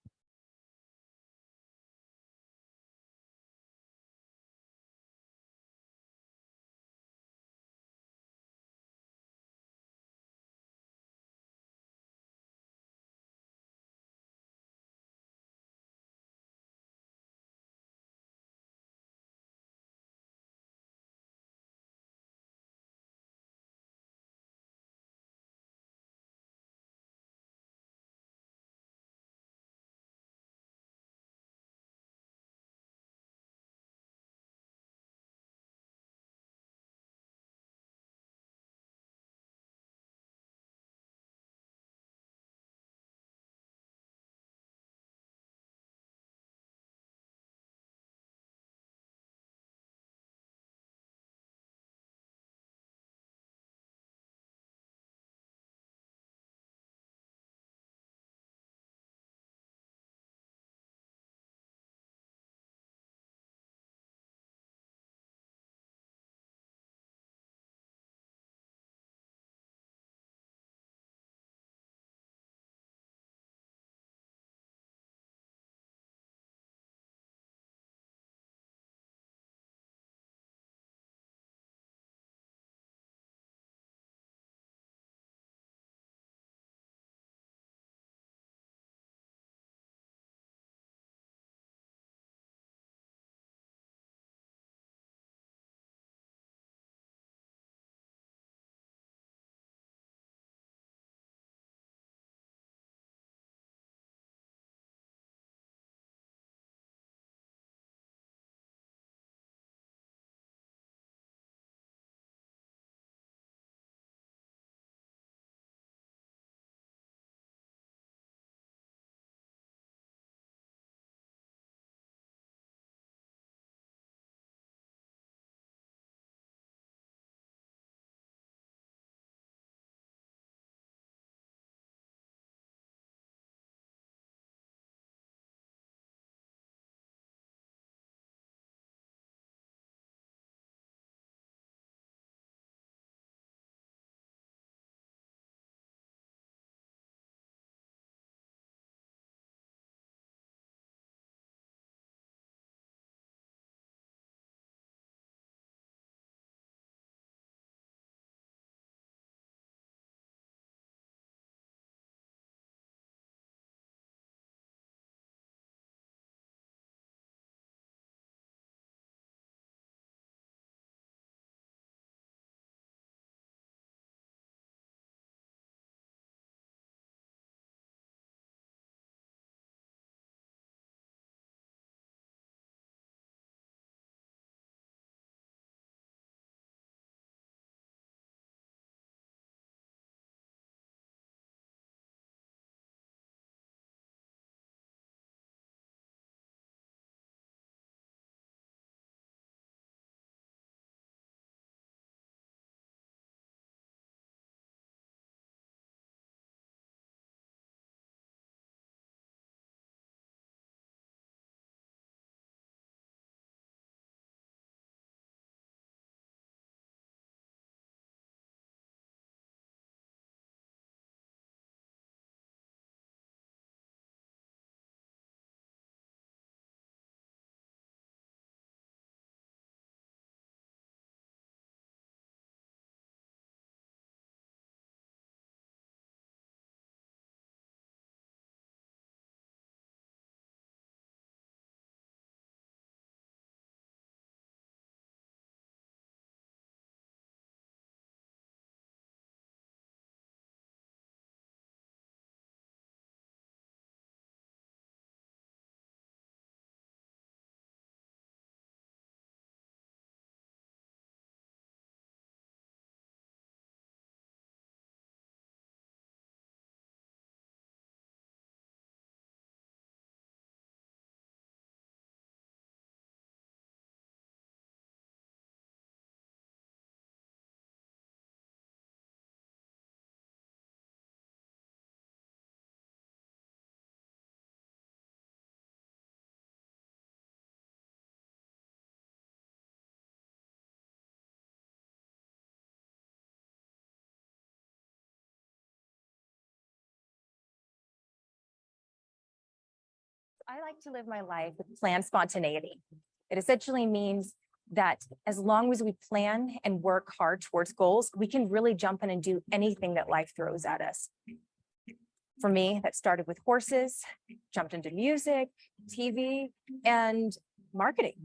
I like to live my life with planned spontaneity. It essentially means that as long as we plan and work hard towards goals, we can really jump in and do anything that life throws at us. For me, that started with horses, jumped into music, TV, and marketing.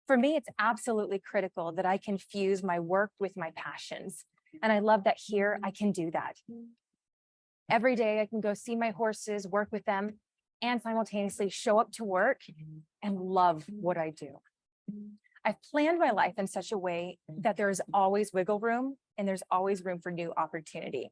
For me, it's absolutely critical that I can fuse my work with my passions. And I love that here I can do that. Every day I can go see my horses, work with them, and simultaneously show up to work and love what I do. I've planned my life in such a way that there's always wiggle room and there's always room for new opportunity.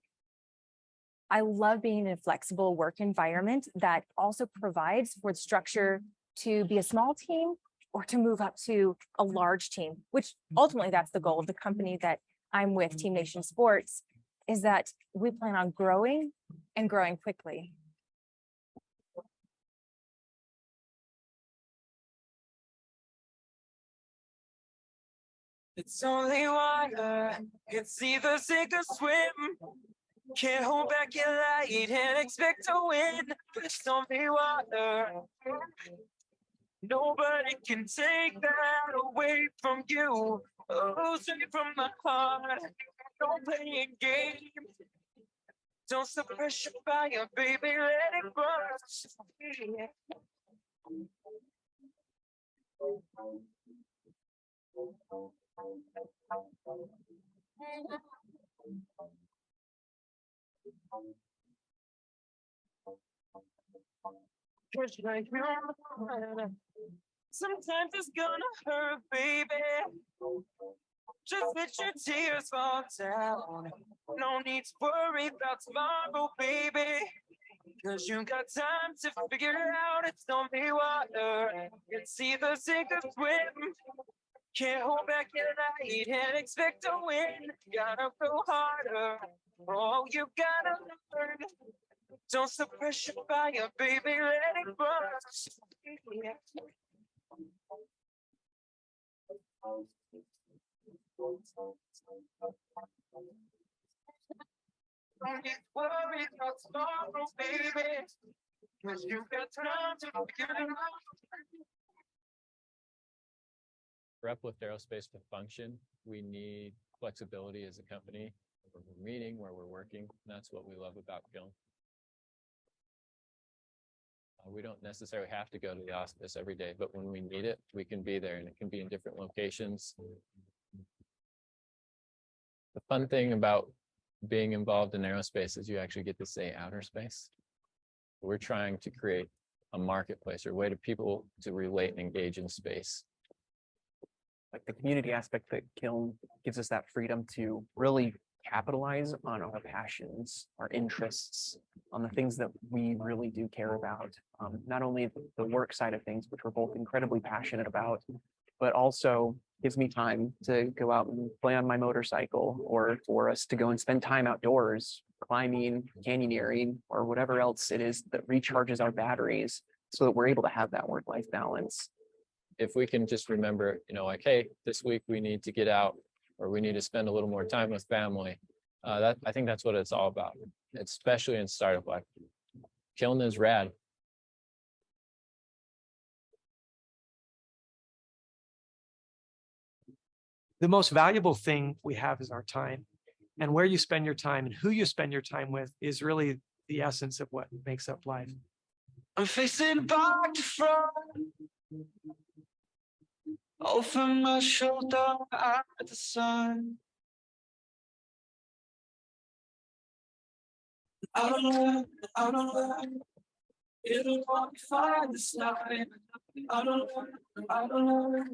I love being in a flexible work environment that also provides for the structure to be a small team or to move up to a large team, which ultimately that's the goal of the company that I'm with, Team Nation Sports, is that we plan on growing and growing quickly. It's only water, it's either sink or swim. Can't hold back your light and expect to win. It's only water. Nobody can take that away from you. Oh, straight from the heart. Don't play a game. Don't suppress your fire, baby, let it burst. Sometimes it's gonna hurt, baby. Just let your tears fall down. No need to worry about tomorrow, baby. Cause you got time to figure it out. It's only water. It's either sink or swim. Can't hold back your light and expect to win. Gotta go harder. Oh, you gotta learn. Don't suppress your fire, baby, let it burst. Don't get worried about tomorrow, baby. Cause you got time to figure it out. For Uplift Aerospace to function, we need flexibility as a company, where we're meeting, where we're working. And that's what we love about Kiln. We don't necessarily have to go to the office every day, but when we need it, we can be there, and it can be in different locations. The fun thing about being involved in aerospace is you actually get to say outer space. We're trying to create a marketplace or a way to people to relate and engage in space. Like the community aspect that Kiln gives us that freedom to really capitalize on our passions, our interests, on the things that we really do care about. Not only the work side of things, which we're both incredibly passionate about, but also gives me time to go out and play on my motorcycle, or for us to go and spend time outdoors, climbing, canyoneering, or whatever else it is that recharges our batteries so that we're able to have that work-life balance. If we can just remember, like, hey, this week we need to get out, or we need to spend a little more time with family. I think that's what it's all about, especially in startup life. Kiln is rad. The most valuable thing we have is our time. And where you spend your time and who you spend your time with is really the essence of what makes up life. I'm facing back to front. Over my shoulder at the sun. I don't know, it'll all be fine this night. I don't know.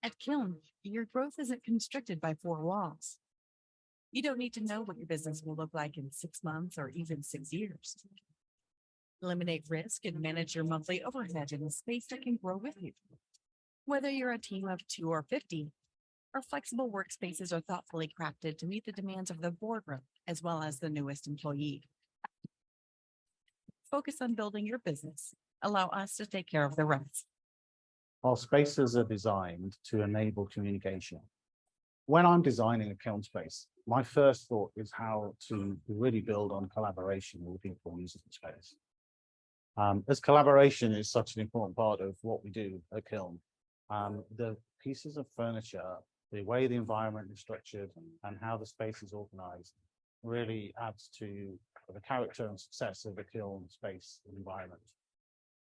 At Kiln, your growth isn't constricted by four walls. You don't need to know what your business will look like in 6 months or even 6 years. Eliminate risk and manage your monthly overhead in a space that can grow with you. Whether you're a team of 2 or 50, our flexible workspaces are thoughtfully crafted to meet the demands of the boardroom as well as the newest employee. Focus on building your business. Allow us to take care of the rest. Our spaces are designed to enable communication. When I'm designing a kiln space, my first thought is how to really build on collaboration with people using the space. As collaboration is such an important part of what we do at Kiln, the pieces of furniture, the way the environment is structured and how the space is organized really adds to the character and success of the Kiln space environment.